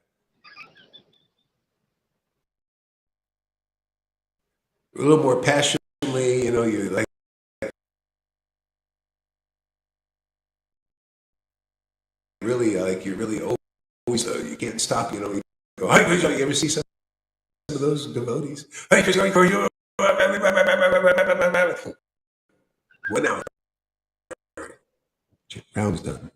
A little more passionately, you like, really, you're really always, you can't stop, you go, Hare Krishna. You ever see some of those devotees? Hare Krishna, Hare Krishna. 1 hour. Round's done.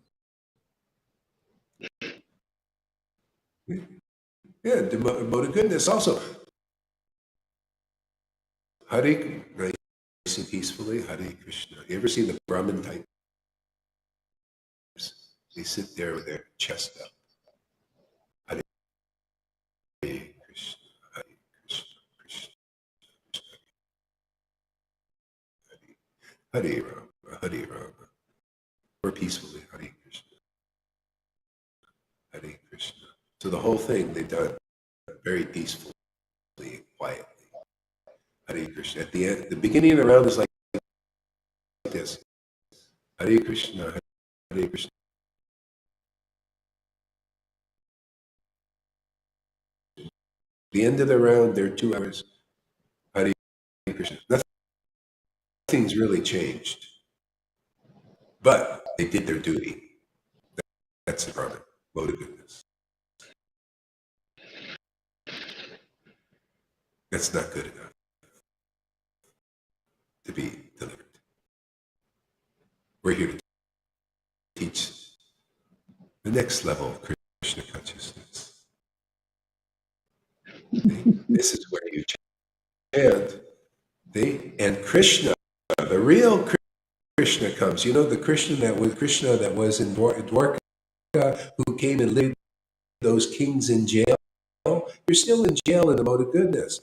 Yeah, mode of goodness also. Hare, nice and peacefully, Hare Krishna. You ever see the Brahmin types? They sit there with their chest up. Hare Krishna, Hare Krishna, Krishna, Krishna, Hare Rama, Hare Rama. Or peacefully, Hare Krishna, Hare Krishna. So the whole thing they've done very peacefully, quietly. Hare Krishna. At the end, the beginning of the round is like this. Hare Krishna, Hare Krishna. The end of the round, they're 2 hours. Hare Krishna. Nothing's really changed. But they did their duty. That's the problem. Mode of goodness. That's not good enough to be delivered. We're here to teach the next level of Krishna consciousness. This is where you chant. And Krishna, the real Krishna comes. You know the Krishna that was in Dwarka, who came and lived those kings in jail? You're still in jail in the mode of goodness.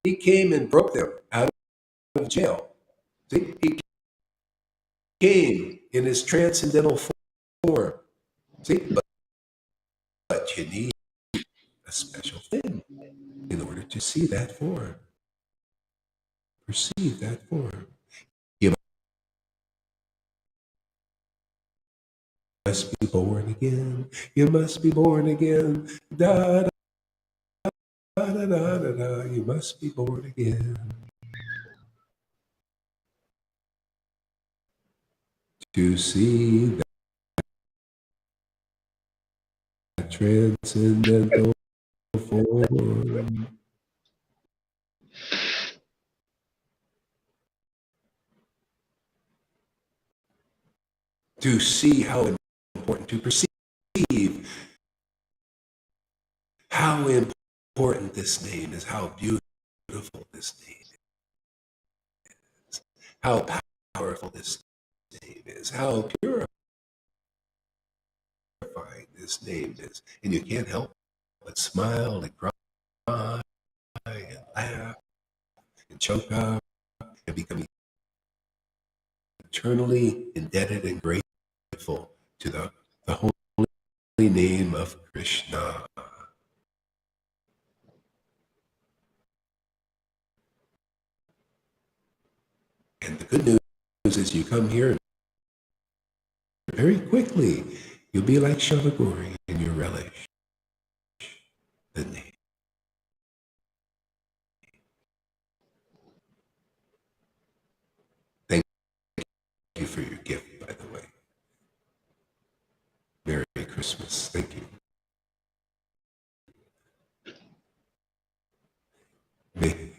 He came and broke them out of jail. See, he came in his transcendental form. See, but you need a special thing in order to see that form, perceive that form. You must be born again. You must be born again. Da da da da da da. You must be born again to see that transcendental form. To see how important, to perceive how important this name is, how beautiful this name is, how powerful this name is, how purifying this name is. And you can't help but smile and cry and laugh and choke up and become eternally indebted and grateful to the holy name of Krishna. And the good news is you come here very quickly, you'll be like Shavagori and you relish the name. Thank you for your gift, by the way. Merry Christmas. Thank you. May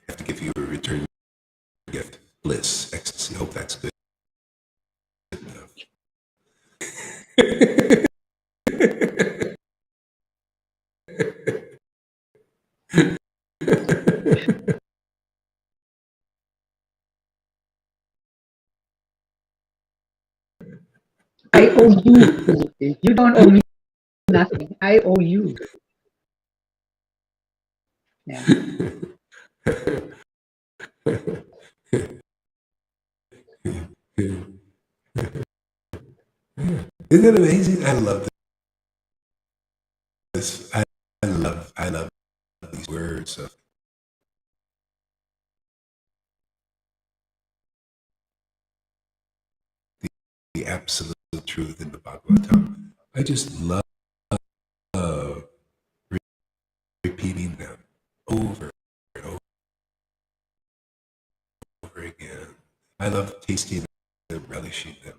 have to give you a return gift. Bliss, ecstasy. Hope that's good enough. I owe you. You don't owe me nothing. I owe you. Yeah. Isn't that amazing? I love this. I love these words of the absolute truth in the Bhagavatam. I just love repeating them over and over again. I love tasting them, relishing them.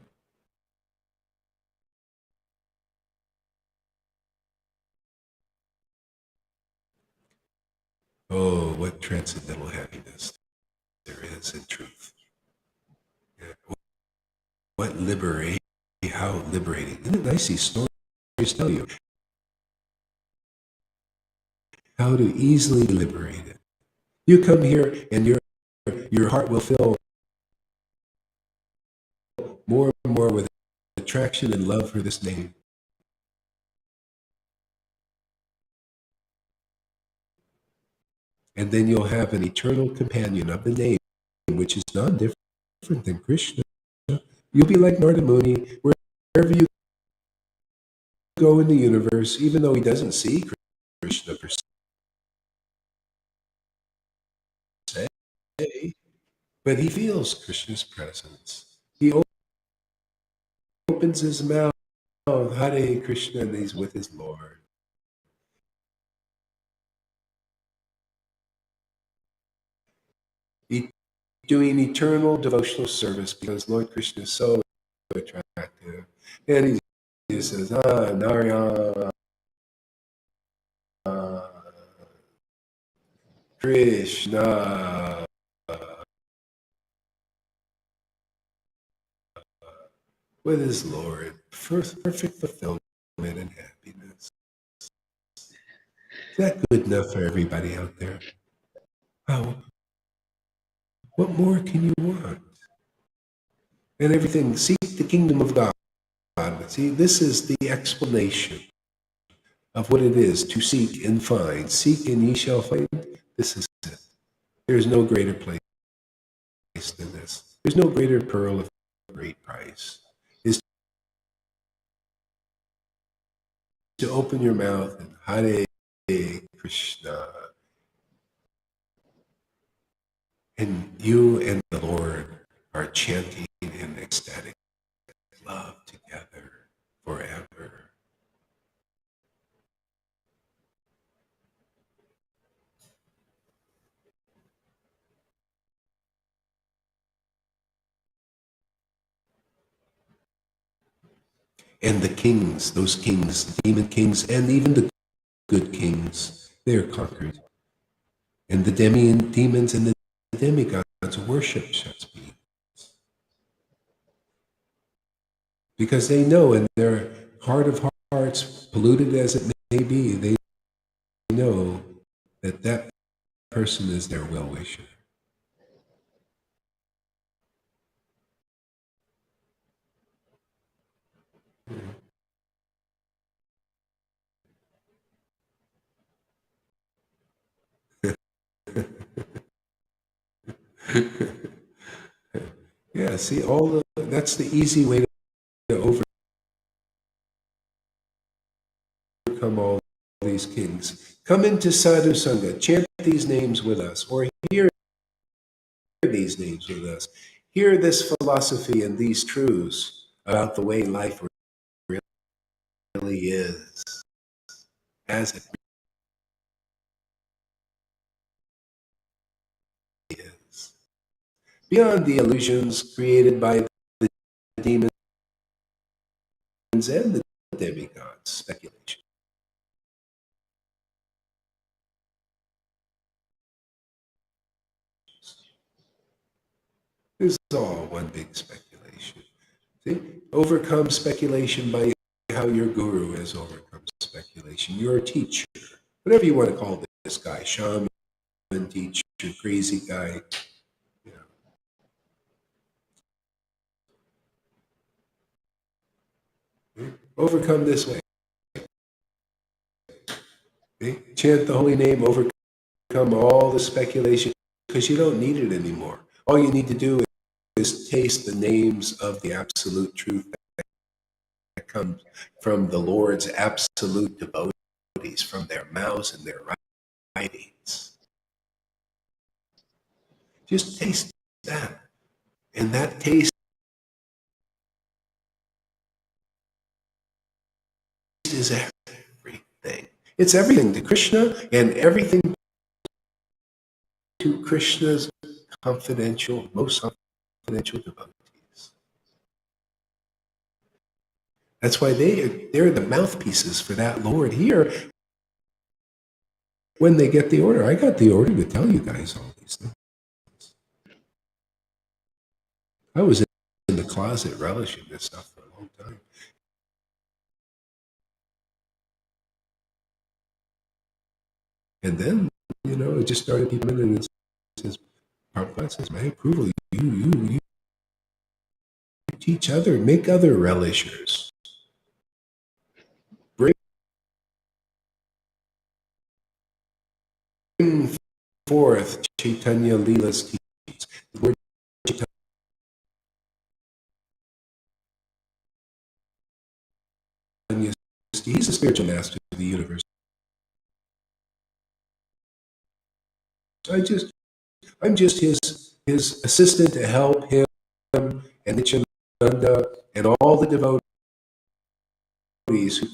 Oh, what transcendental happiness there is in truth. Yeah. What liberation, how liberating. Isn't it nice these stories tell you how to easily liberate it? You come here and your heart will fill more and more with attraction and love for this name. And then you'll have an eternal companion of the name, which is non-different than Krishna. You'll be like Narada Muni, wherever you go in the universe, even though he doesn't see Krishna per se, but he feels Krishna's presence. He opens his mouth, Hare Krishna, and he's with his Lord. Doing eternal devotional service because Lord Krishna is so attractive. And he says, Narayana, Krishna. With his Lord, perfect fulfillment and happiness. Is that good enough for everybody out there? Wow. What more can you want? And everything, seek the kingdom of God. See, this is the explanation of what it is to seek and find. Seek and ye shall find. This is it. There's no greater place than this. There's no greater pearl of great price. Is to open your mouth and Hare Krishna. And you and the Lord are chanting in ecstatic love together forever. And the kings, those kings, the demon kings, and even the good kings, they are conquered. And the demons and the demigods worship such beings. Because they know in their heart of hearts, polluted as it may be, they know that that person is their well-wisher. Yeah, see, that's the easy way to overcome all these kings. Come into Sadhu Sangha, chant these names with us, or hear these names with us. Hear this philosophy and these truths about the way life really is, as it really is. Beyond the illusions created by the demons and the demigods, speculation. This is all one big speculation. See? Overcome speculation by how your guru has overcome speculation, your teacher, whatever you want to call this guy, shaman, teacher, crazy guy. You know. Overcome this way. Okay? Chant the holy name, overcome all the speculation, because you don't need it anymore. All you need to do is taste the names of the absolute truth that comes from the Lord's absolute devotees, from their mouths and their writings. Just taste that. And that taste is everything. It's everything to Krishna and everything to Krishna's most confidential devotees. That's why they're the mouthpieces for that Lord here. When they get the order, I got the order to tell you guys all these things. I was in the closet relishing this stuff for a long time. And then, it just started people in and it says, Prabhupada says, my approval, you teach make other relishers. Bring forth Chaitanya Leela's teachings. The word Chaitanya, he's the spiritual master of the universe. I'm just his assistant to help him and Nityananda and all the devotees who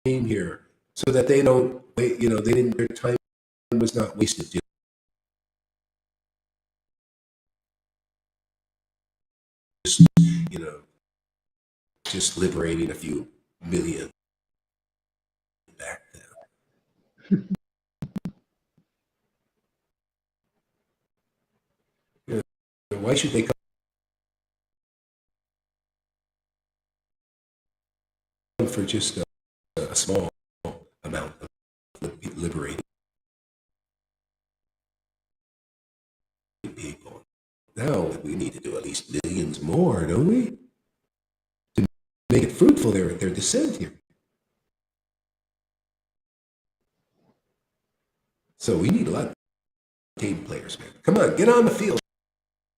came here, so that they don't wait, their time was not wasted. Just liberating a few million back then. Why should they come for just a small amount of liberating people? Now we need to do at least millions more, don't we? To make it fruitful, their descent here. So we need a lot of team players, man. Come on, get on the field,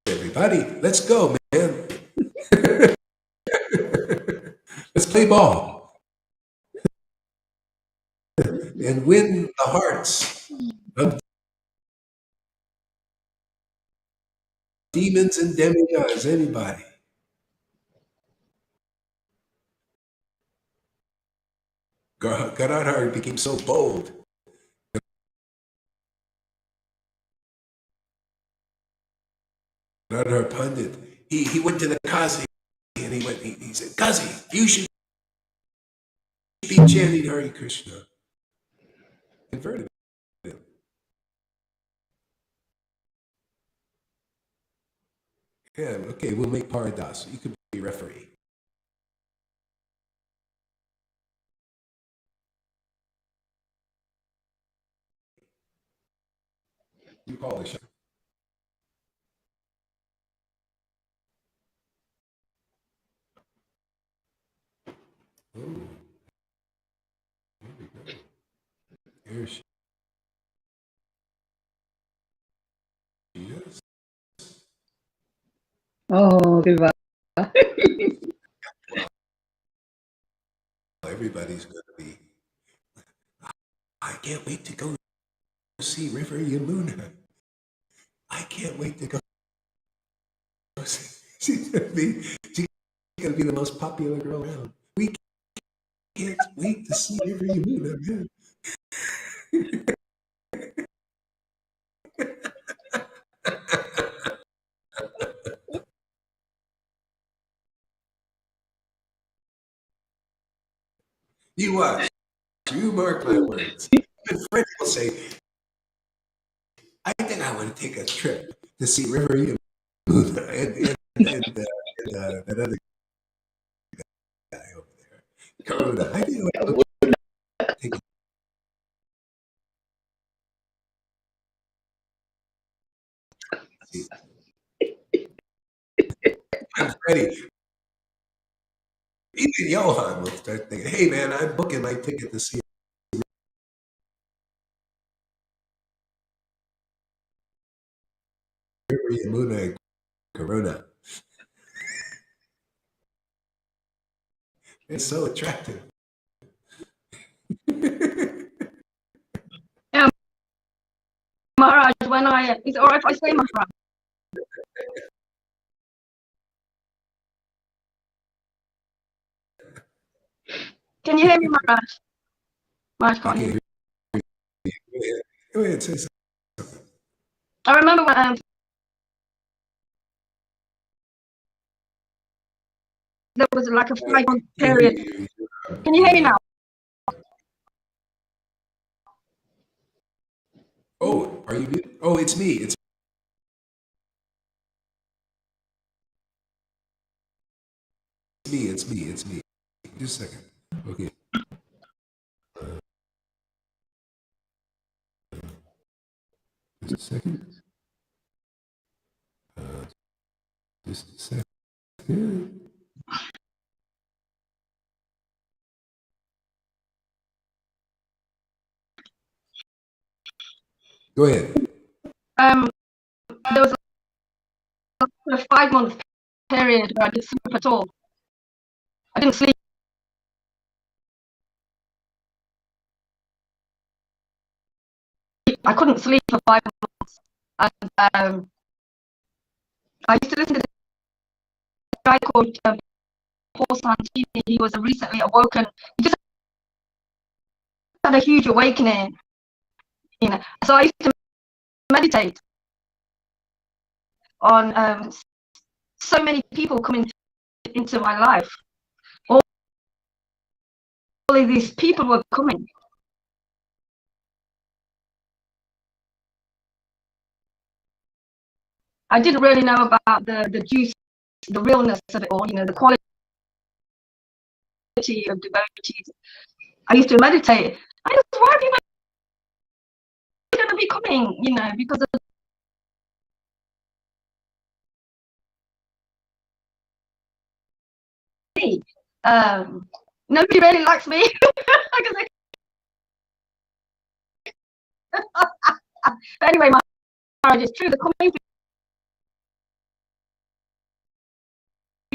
everybody. Let's go, man. Let's play ball and win the hearts of demons and demigods. Anybody? Gadadhar became so bold. Gadadhar Pandit, he went to the Kazi and he said, Kazi, you should be chanting Hare Krishna. Converted him. Yeah, okay, we'll make Paradas. You could be referee. You call the shot. Oh, here we go. Here she is. Oh, diba? Everybody's going to be, I can't wait to go see River Yamuna. I can't wait to go see. She's going to be the most popular girl around. We can't wait to see River Yamuna, man. You watch. You mark my words. Even Fred will say, I think I want to take a trip to see River Yamuna and that other guy over there. Karuna. I think I want to take a I'm ready. Even Johan will start thinking, hey man, I'm booking my ticket to see River Yamuna and Karuna. It's so attractive. Yeah, Maharaj, when is it all right if I say Maharaj? Can you hear me, Maharaj? Maharaj can't hear me. Go ahead, say something. I remember when there was like a 5-month period. Can you hear me now? Oh, are you muted? Oh, it's me. It's me. It's me. It's me. Just a second. Okay. Just a second. Just a second. Go ahead. There was a 5-month period where I didn't sleep at all. I didn't sleep. I couldn't sleep for 5 months. And I used to listen to this guy called Paul Santini. He was recently awoken. He just had a huge awakening. You know, so I used to meditate on so many people coming into my life. All of these people were coming. I didn't really know about the juice, the realness of it all, you know, the quality of devotees. I used to meditate. I just, why are people going to be coming, you know, because of me. Nobody really likes me. But anyway, Maharaj, it's true. They're coming for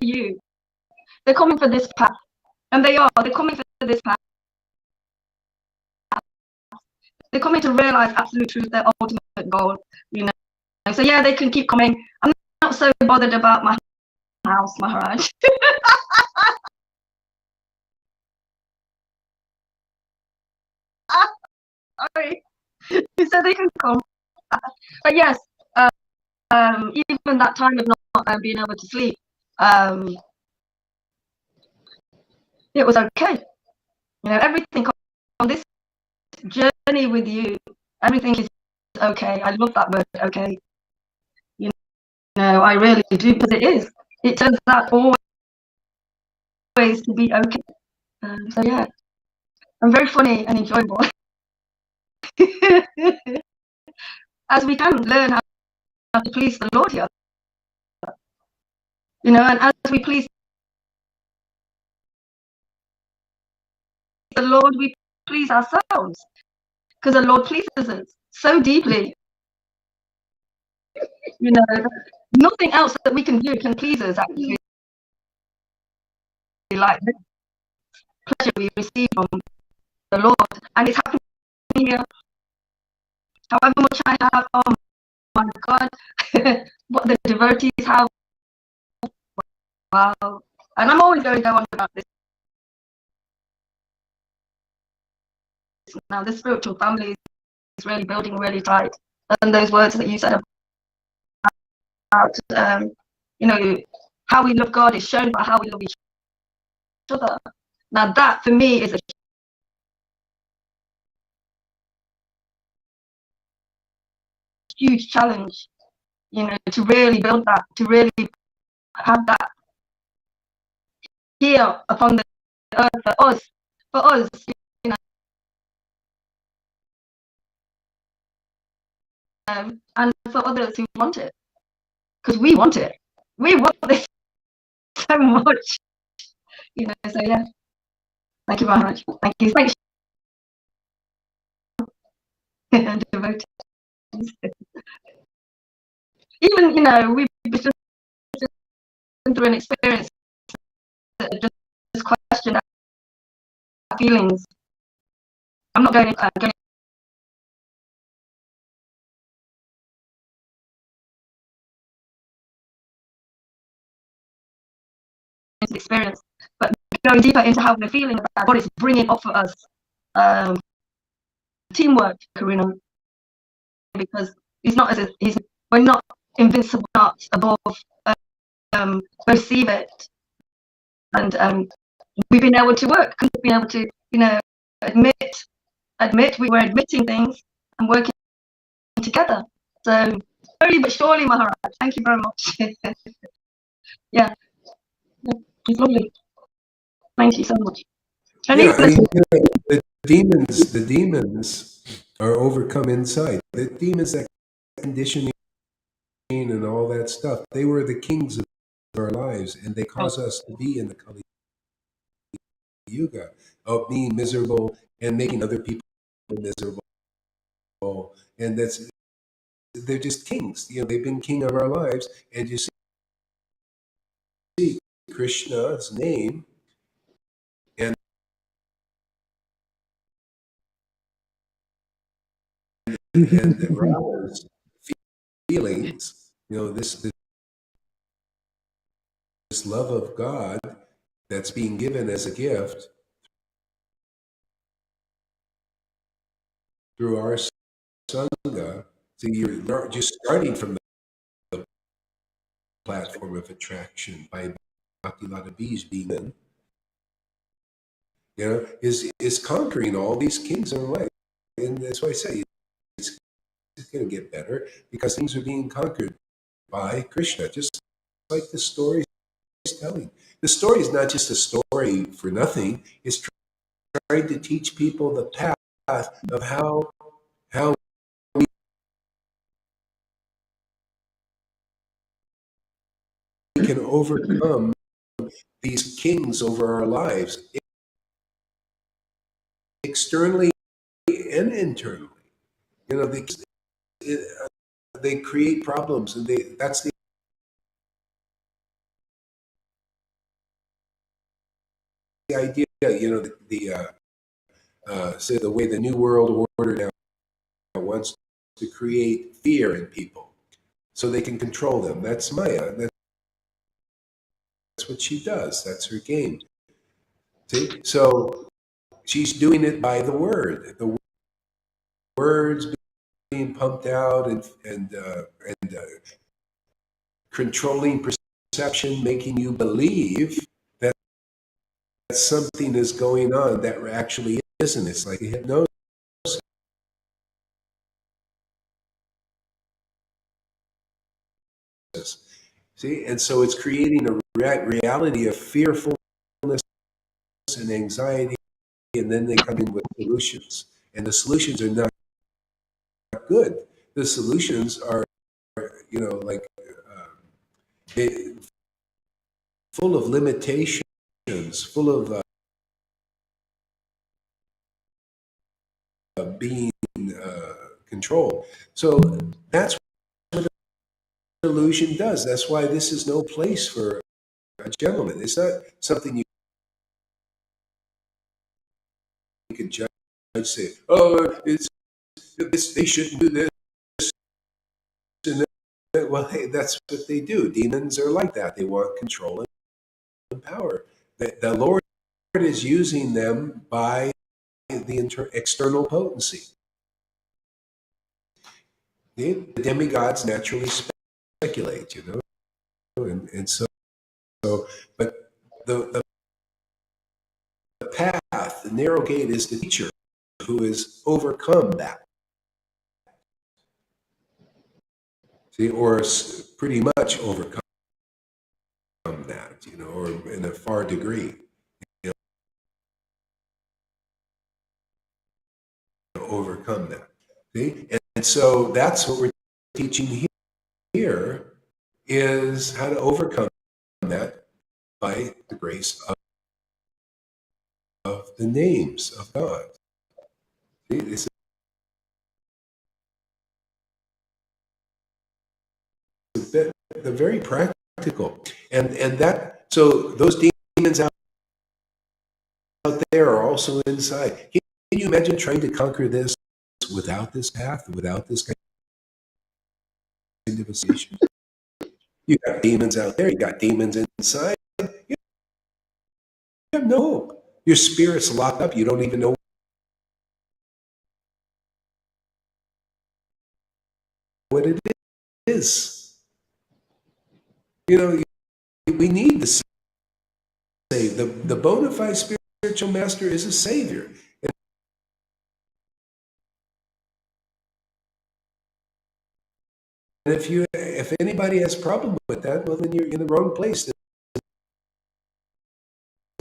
you. They're coming for this path. And they are. They're coming for this path. They're coming to realize absolute truth, their ultimate goal, you know. So yeah, they can keep coming. I'm not so bothered about my house, Maharaj. Sorry. So they can come. But yes, even that time of not being able to sleep, it was okay. You know, everything on this journey with you, everything is okay. I love that word, okay. You know, I really do, because it is. It turns out always to be okay. So yeah, I'm very funny and enjoyable. As we can learn how to please the Lord here. You know, and as we please the Lord, we please ourselves. Because the Lord pleases us so deeply. You know, nothing else that we can do can please us, actually. Like this pleasure we receive from the Lord. And it's happening here. However much I have, oh my God, what the devotees have. Wow. And I'm always going to go on about this. Now, the spiritual family is really building really tight. And those words that you said about, you know, how we love God is shown by how we love each other. Now, that for me is a huge challenge, you know, to really build that, to really have that here upon the earth for us, you know, and for others who want it, because we want it. We want this so much, you know. So yeah, thank you very much. Thank you. Thanks, devotees. Even, you know, we've just been through an experience that just questioned our feelings. I'm not going into the experience, but going deeper into how we're feeling about what it's bringing up for us. Teamwork, Karuna, because it's not as if we're not invincible, not above. Receive it, and we've been able to work, we've been able to, you know, admit we were admitting things and working together. So slowly but surely, Maharaj, thank you very much. Yeah, it's lovely. Thank you so much. And Yeah, I mean, you know, the demons are overcome inside. The demons, that conditioning and all that stuff, they were the kings of our lives, and they cause us to be in the Kali Yuga of being miserable and making other people miserable. And they're just kings. You know, they've been king of our lives, and you see Krishna's name and Radha's feelings. You know, this love of God that's being given as a gift through our Sangha. So you're not just starting from the platform of attraction by Bhakti Bij being in, you know, is conquering all these kings in life. And that's why I say it's going to get better, because things are being conquered by Krishna, just like the story is telling. The story is not just a story for nothing. It's trying to teach people the path of how we can overcome these kings over our lives, externally and internally. they create problems, and that's the idea. Say the way the New World Order now wants to create fear in people, so they can control them. That's Maya. That's what she does. That's her game. See, so she's doing it by the word. The words being pumped out and controlling perception, making you believe that something is going on that actually isn't. It's like a hypnosis. See, and so it's creating a reality of fearfulness and anxiety, and then they come in with solutions, and the solutions are not good. The solutions are, like full of limitations, full of being controlled. So that's what illusion does. That's why this is no place for a gentleman. It's not something you can judge, say, oh, they shouldn't do this. And then, well, hey, that's what they do. Demons are like that. They want control and power. The Lord is using them by the external potency. The demigods naturally speculate, and so, but the path, the narrow gate, is the teacher who has overcome that. See, or pretty much overcome that, or in a far degree, overcome that. See, and so that's what we're teaching here is how to overcome that by the grace of the names of God. See, this is the very practical, and that, so those demons out there are also inside. Can you imagine trying to conquer this without this path, without this kind of a situation? You got demons out there, you got demons inside. You have no hope. Your spirit's locked up. You don't even know what it is. We need to save. The bona fide spiritual master is a savior. And if anybody has a problem with that, well, then you're in the wrong place.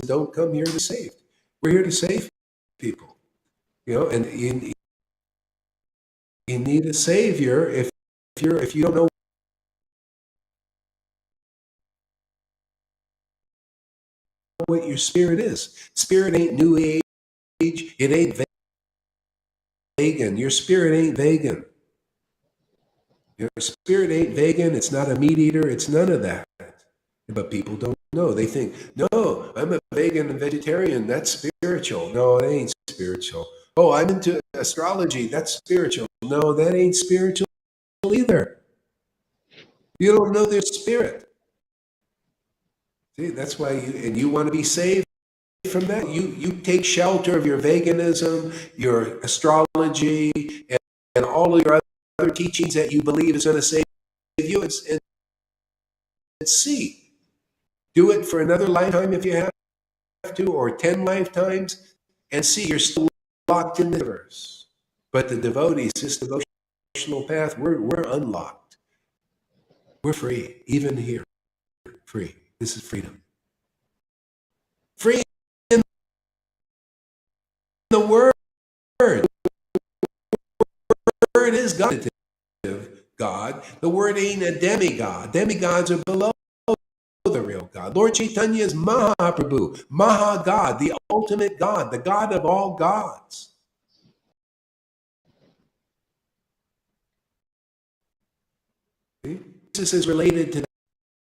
Don't come here to save. We're here to save people. And you need a savior if you don't know what your spirit is. Spirit ain't new age. It ain't vegan. Your spirit ain't vegan. Your spirit ain't vegan. It's not a meat eater. It's none of that. But people don't know. They think, no, I'm a vegan and vegetarian. That's spiritual. No, it ain't spiritual. Oh, I'm into astrology. That's spiritual. No, that ain't spiritual either. You don't know their spirit. See, that's why you want to be saved from that. You take shelter of your veganism, your astrology, and all of your other teachings that you believe is going to save you, and see. Do it for another lifetime if you have to, or 10 lifetimes, and see, you're still locked in the universe. But the devotees, this devotional path, we're unlocked. We're free, even here. Free. This is freedom. Free in the word. The word is God. The word ain't a demigod. Demigods are below the real God. Lord Caitanya is Mahaprabhu, Maha God, the ultimate God, the God of all gods. is related to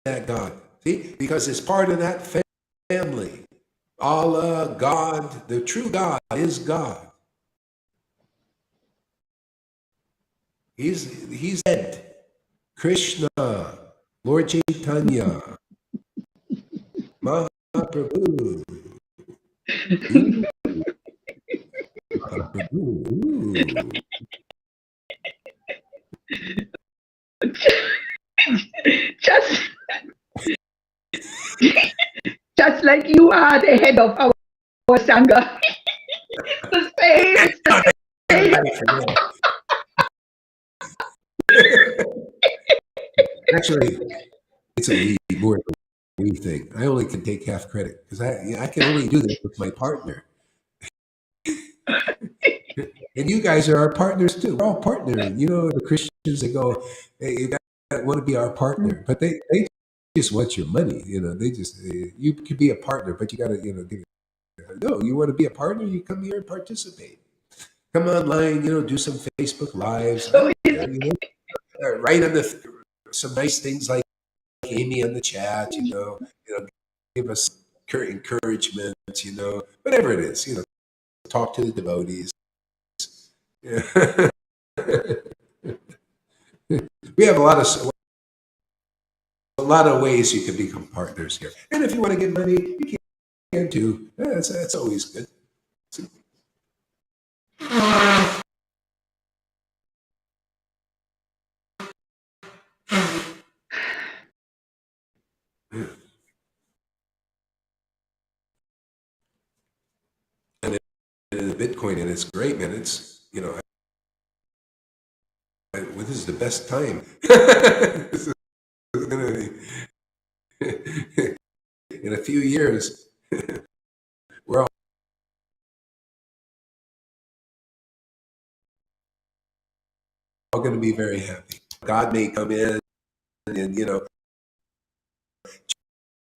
that God. See? Because it's part of that family. Allah, God, the true God is God. He's dead. Krishna, Lord Caitanya, Mahaprabhu. Ooh, Mahaprabhu. Ooh. Just, just like you are the head of our Sangha. The same. Everybody forget. Actually, it's a more we thing. I only can take half credit because I can only do that with my partner. And you guys are our partners too. We're all partnering. You know, the Christians, they go, hey, you guys want to be our partner, but they just want your money. You know, they just you could be a partner, but you got to give it. No, you want to be a partner, you come here and participate. Come online, do some Facebook lives. I don't care, write on some nice things like Amy on the chat. Give us encouragement. Whatever it is. Talk to the devotees. Yeah. We have a lot of ways you can become partners here, and if you want to get money, you can too. That's always good. And the Bitcoin, and it's great, man. It's this is the best time. This is gonna in a few years, we're all going to be very happy. God may come in and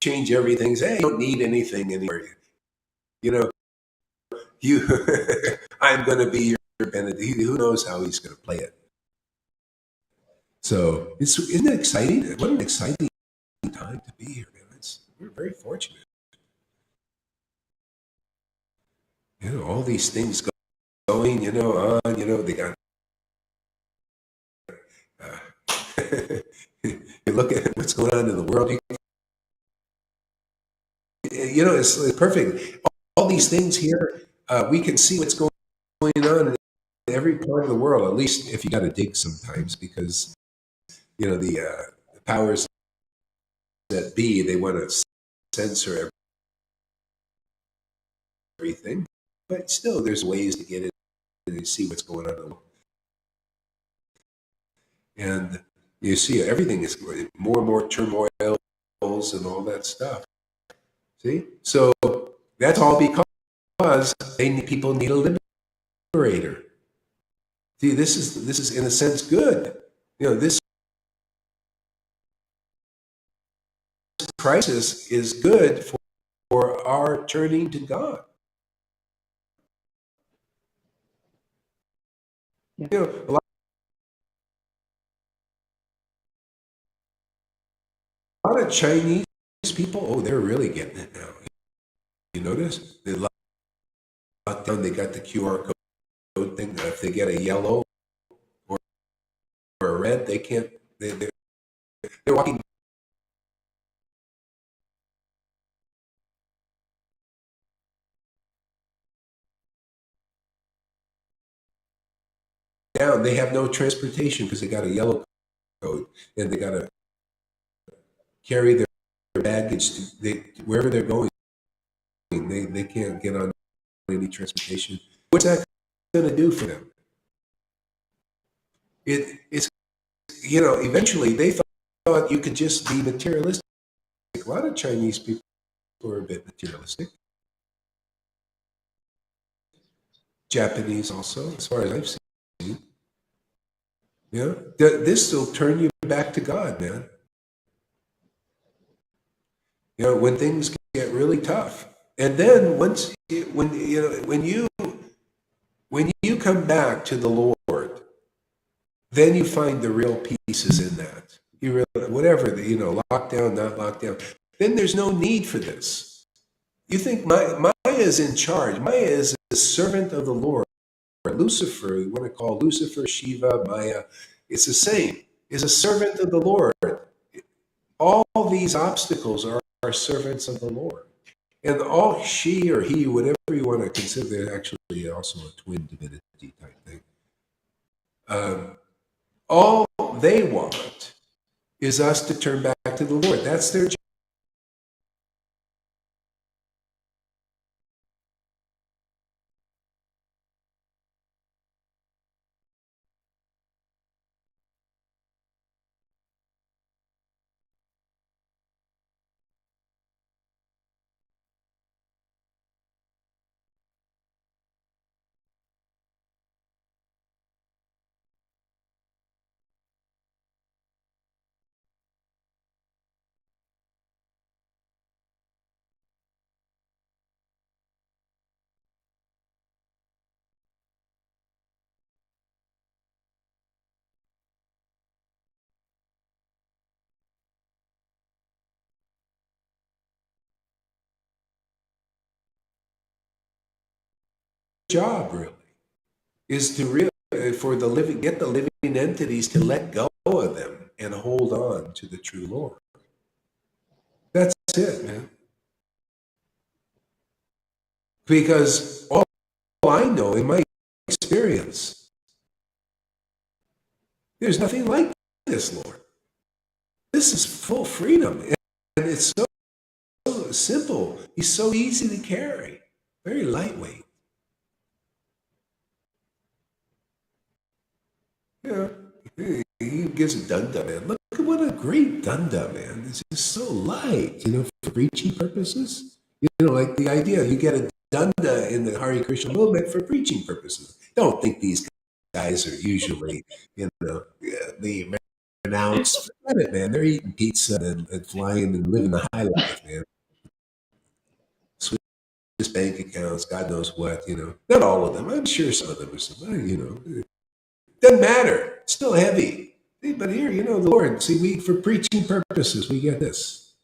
change everything. Say, hey, you don't need anything anymore. I'm going to be your Benedict. Who knows how he's going to play it? So isn't it exciting? What an exciting time to be here, man. We're very fortunate. All these things going, on. They got. You look at what's going on in the world. It's perfect. All these things here, we can see what's going on in every part of the world. At least if you got to dig sometimes, because the powers that be, they want to censor everything, but still, there's ways to get it and see what's going on in the world. And you see, everything is more and more turmoils and all that stuff. See, so that's all because people need a liberator. See, this is in a sense good. This crisis is good for our turning to God. A lot of Chinese people, they're really getting it now. You notice? They locked down, they got the QR code thing. If they get a yellow or a red, they can't, they're walking down. They have no transportation because they got a yellow code, and they got to carry their baggage wherever they're going. They can't get on any transportation. What's that going to do for them? It's eventually they thought you could just be materialistic. A lot of Chinese people are a bit materialistic. Japanese also, as far as I've seen. This will turn you back to God, man. When things get really tough, and then when you come back to the Lord, then you find the real pieces in that. You really, whatever, lockdown, not lockdown. Then there's no need for this. You think Maya is in charge. Maya is a servant of the Lord. Lucifer, you want to call Lucifer, Shiva, Maya, it's the same. Is a servant of the Lord. All these obstacles are servants of the Lord. And all she or he, whatever you want to consider, they're actually also a twin divinity type thing. All they want is us to turn back to the Lord. That's their job, really, is to get the living entities to let go of them and hold on to the true Lord. That's it, man. Because all I know in my experience, there's nothing like this, Lord. This is full freedom. And it's so simple. He's so easy to carry. Very lightweight. Yeah. He gives a dunda, man. Look at what a great dunda, man. It's just so light, for preaching purposes. Like the idea, you get a dunda in the Hare Krishna movement for preaching purposes. Don't think these guys are usually, the renounced. Forget it, man. They're eating pizza and flying and living the high life, man. Swiss bank accounts, God knows what, Not all of them. I'm sure some of them are some, Doesn't matter. It's still heavy. But here, the Lord, see, for preaching purposes, we get this.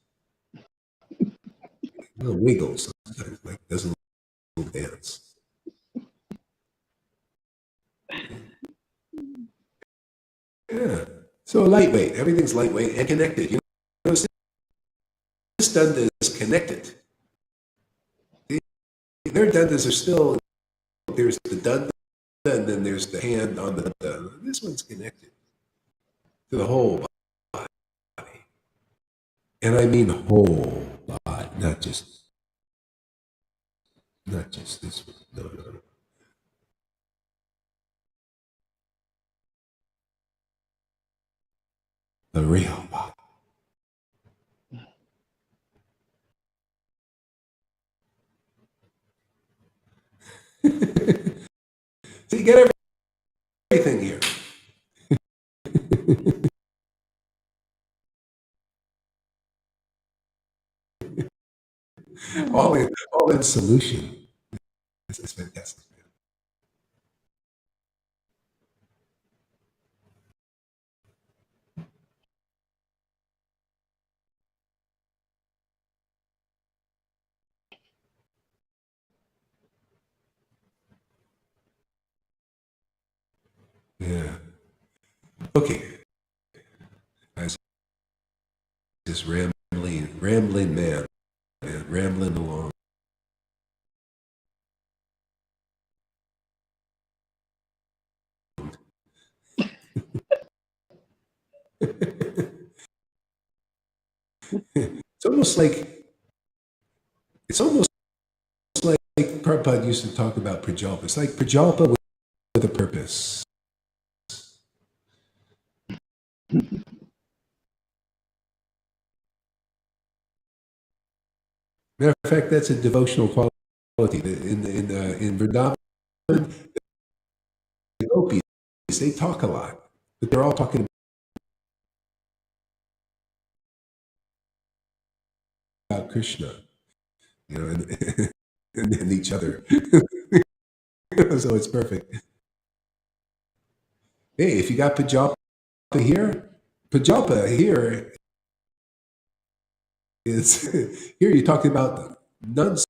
Wiggles sometimes, like doesn't dance. Yeah. So lightweight. Everything's lightweight and connected. This dunda is connected. Their dundas are still, there's the dunda, and then there's the hand on the dunda. This one's connected to the whole body. And I mean whole body, not just this one. No. The real body. So you get everything here. all in solution. It's fantastic, man. Yeah. Okay. Guys, this rambling man, rambling along. It's almost like Prabhupada used to talk about Prajalpa. It's like Prajalpa with a purpose. Matter of fact, that's a devotional quality. In Vrindavan, the gopis, they talk a lot, but they're all talking about Krishna, and each other. So it's perfect. Hey, if you got Prajalpa here, Pajalpa here is here you're talking about nonsense,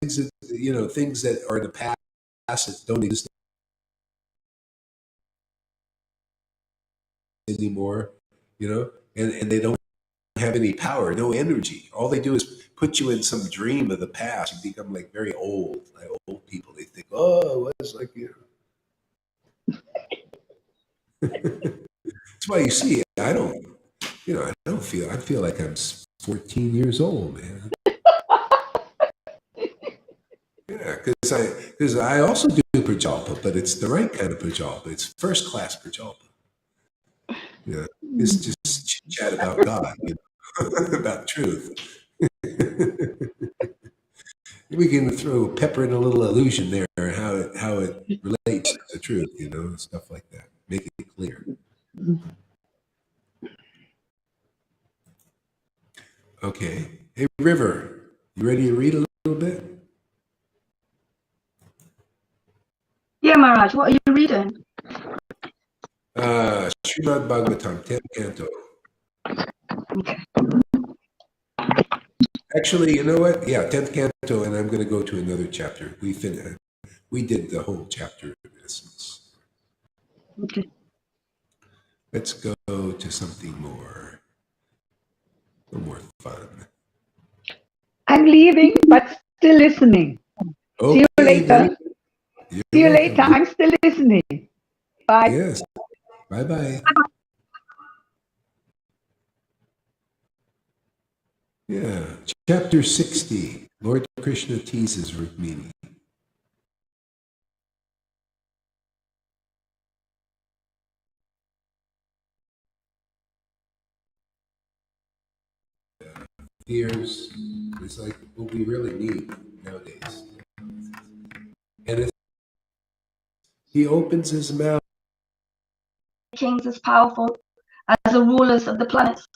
things that things that are in the past that don't exist anymore, and they don't have any power, no energy. All they do is put you in some dream of the past. You become like very old, like old people. They think, oh, it's like That's why you see, I feel like I'm 14 years old, man. Yeah, because I also do prajalpa, but it's the right kind of prajalpa. It's first class prajalpa. Yeah, it's just chit chat about God, about truth. We can throw pepper in a little illusion there, how it relates to truth, stuff like that. Make it clear. Okay. Hey, River, you ready to read a little bit? Yeah, Maharaj, what are you reading? Srimad Bhagavatam, 10th canto. Okay. Actually, you know what? Yeah, 10th canto, and I'm going to go to another chapter. We did the whole chapter in essence. Okay. Let's go to something a little more fun. I'm leaving, but still listening. Okay, See you later. You're See you welcome. later. I'm still listening. Bye. Yes. Bye-bye. Yeah. Chapter 60. Lord Krishna teases Rukmini. Fears is like what we really need nowadays. And he opens his mouth. Kings as powerful as the rulers of the planets.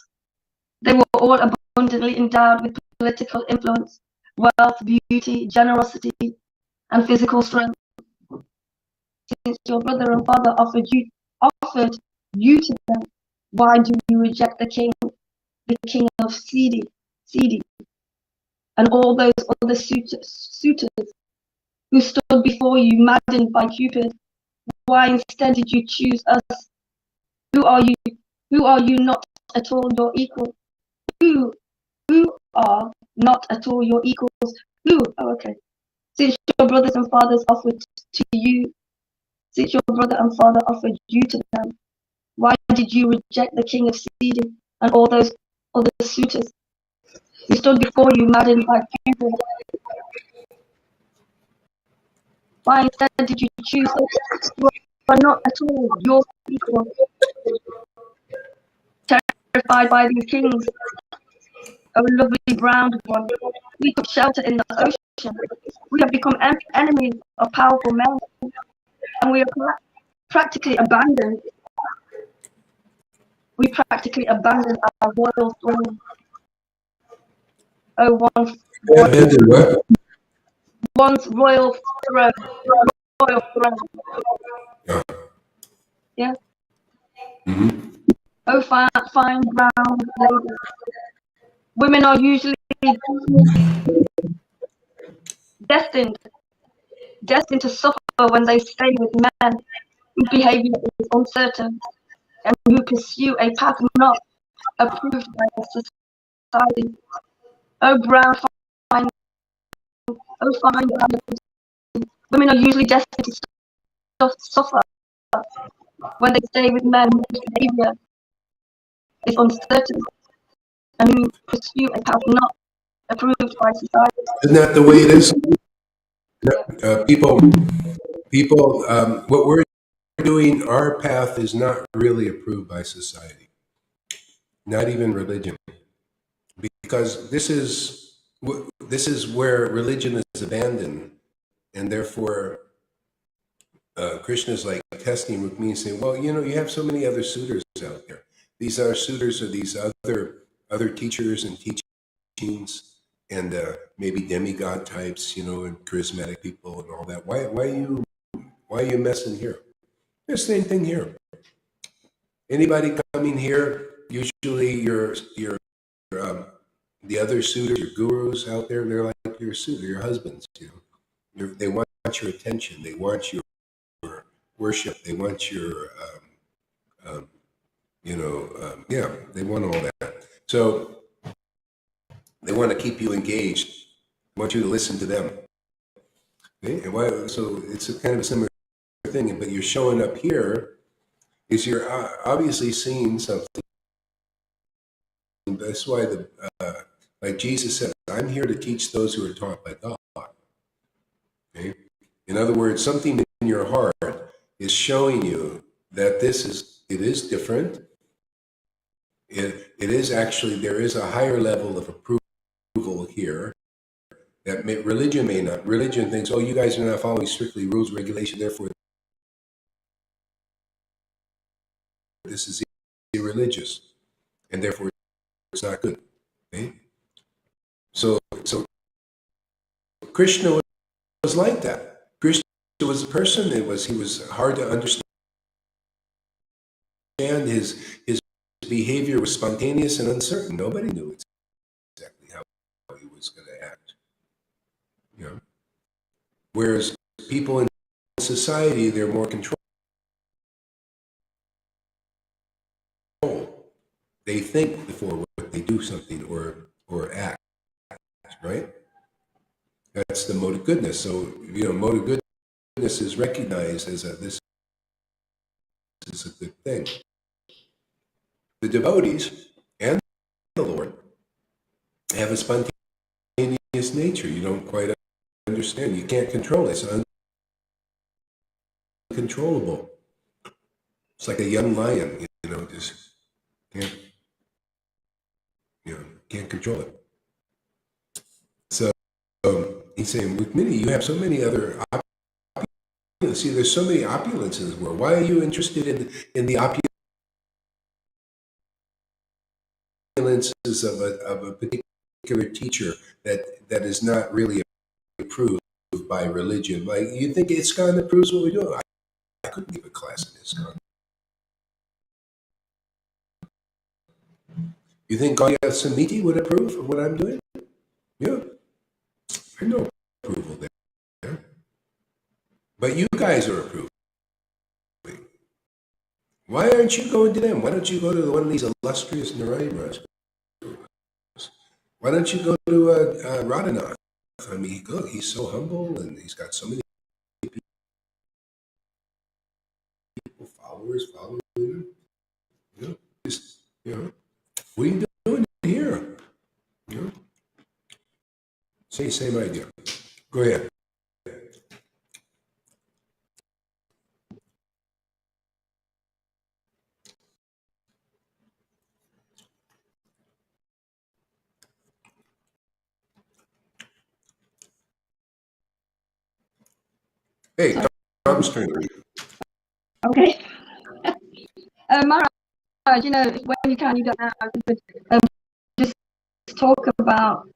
They were all abundantly endowed with political influence, wealth, beauty, generosity, and physical strength. Since your brother and father offered you to them, why do you reject the king of Sidi, and all those other suitors who stood before you, maddened by Cupid? Why instead did you choose us? Who are you? Who are you not at all your equal? Who are not at all your equals? Who? Oh, okay. Since your brothers and fathers offered to you, since your brother and father offered you to them, why did you reject the king of Sidi and all those other suitors who stood before you, maddened by Cupid? Why instead did you choose us who are not at all your equal? Terrified by these kings, O lovely brown one, we took shelter in the ocean. We have become enemies of powerful men, and we are practically abandoned. We practically abandoned our royal throne. Oh, once royal throne. Yeah. Mm-hmm. Oh, fine brown ladies. Women are usually destined to suffer when they stay with men whose behavior is uncertain and who pursue a path not approved by society. Oh, fine brown ladies. Women are usually destined to suffer when they stay with men whose behavior is uncertain and who pursue a path not approved by society. Isn't that the way it is? People, what we're doing, our path is not really approved by society, not even religion, because this is where religion is abandoned, and therefore Krishna is like testing with me, saying, "Well, you have so many other suitors out there. These are suitors of these other teachers and teachings." And maybe demigod types, and charismatic people and all that. Why are you messing here? The same thing here. Anybody coming here, usually the other suitors, your gurus out there, they're like your suitor, your husbands. They want your attention. They want your worship. They want your, yeah, they want all that. So they want to keep you engaged. They want you to listen to them. Okay? And so it's a kind of a similar thing, but you're showing up here is you're obviously seeing something. That's why like Jesus said, I'm here to teach those who are taught by God. Okay? In other words, something in your heart is showing you that it is different. It is actually, there is a higher level of approval here that religion may not. Religion thinks, oh, you guys are not following strictly rules, regulation, therefore this is irreligious, and therefore it's not good. Okay? So Krishna was like that. Krishna was a person. He was hard to understand. His behavior was spontaneous and uncertain. Nobody knew exactly how he was going to act. Whereas people in society, they're more controlled. They think before what they do something or act, right? That's the mode of goodness. So, mode of goodness is recognized as this is a good thing. The devotees and the Lord have a spontaneous nature. You don't quite understand. You can't control it. It's uncontrollable. It's like a young lion, just can't control it. So he's saying, Rukmini, you have so many other opulence. See, there's so many opulences in the world. Why are you interested in the opulences of a particular teacher that is not really approved by religion? Like, you think ISKCON approves what we do? I couldn't give a class in ISKCON. You think Gaya Samiti would approve of what I'm doing? Yeah. I know approval there. But you guys are approving. Why aren't you going to them? Why don't you go to one of these illustrious Narayanas? Why don't you go to Radhanath? I mean, look, he's so humble and he's got so many people, followers following him. What are you doing here? Same idea. Go ahead. Hey, Tom's turn to read. Okay. Maharaj, when you can, you don't have to just talk about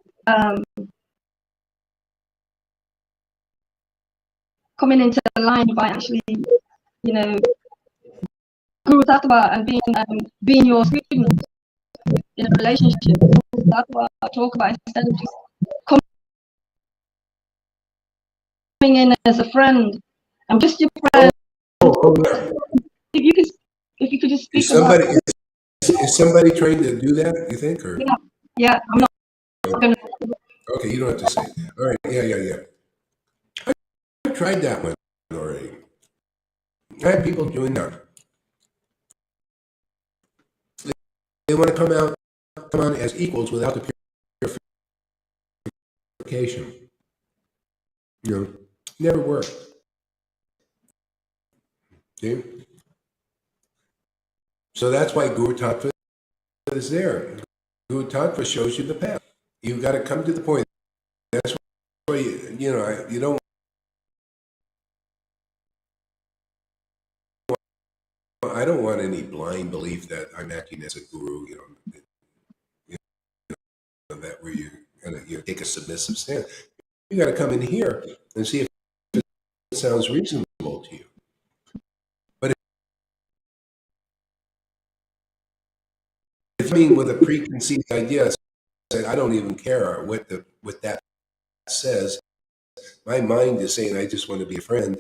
coming into line by actually, Guru Tattva and being your student in a relationship. Tattva talk about instead of just coming in as a friend. I'm just your friend. If you could just speak about. Is somebody trying to do that, you think? Or? Yeah, I'm not gonna. Okay, you don't have to say. All right, yeah. I tried that one already. I had people doing that. They want to come on as equals without the purification. Never worked. See? So that's why Guru Tattva is there. Guru Tattva shows you the path. You've got to come to the point. That's why you don't. I don't want any blind belief that I'm acting as a guru. That where you're gonna take a submissive stance. You got to come in here and see if it sounds reasonable to you. But coming with a preconceived idea, said, I don't even care what that says. My mind is saying I just want to be a friend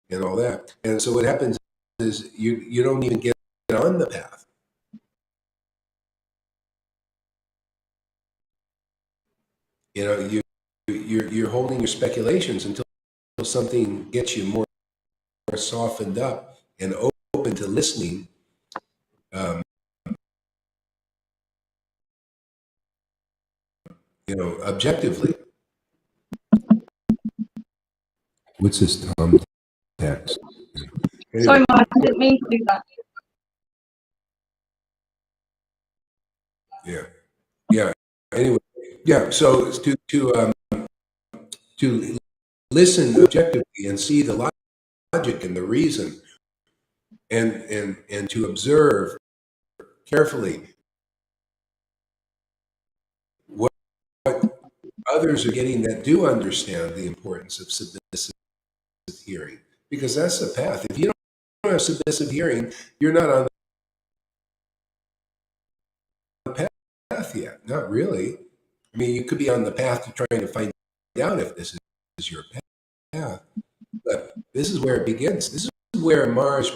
and all that. And so what happens is you don't even get on the path. You know, you're holding your speculations until something gets you more softened up and open to listening. You know, objectively. What's this text? Anyway. Sorry, Mark, I didn't mean to do that. Yeah. Anyway, yeah. So to listen objectively and see the logic and the reason, and to observe carefully what others are getting that do understand the importance of submissive hearing, because that's the path. If you don't have submissive hearing, you're not on the path yet. Not really. I mean, you could be on the path to trying to find out if this is your path, but this is where it begins. This is where Mars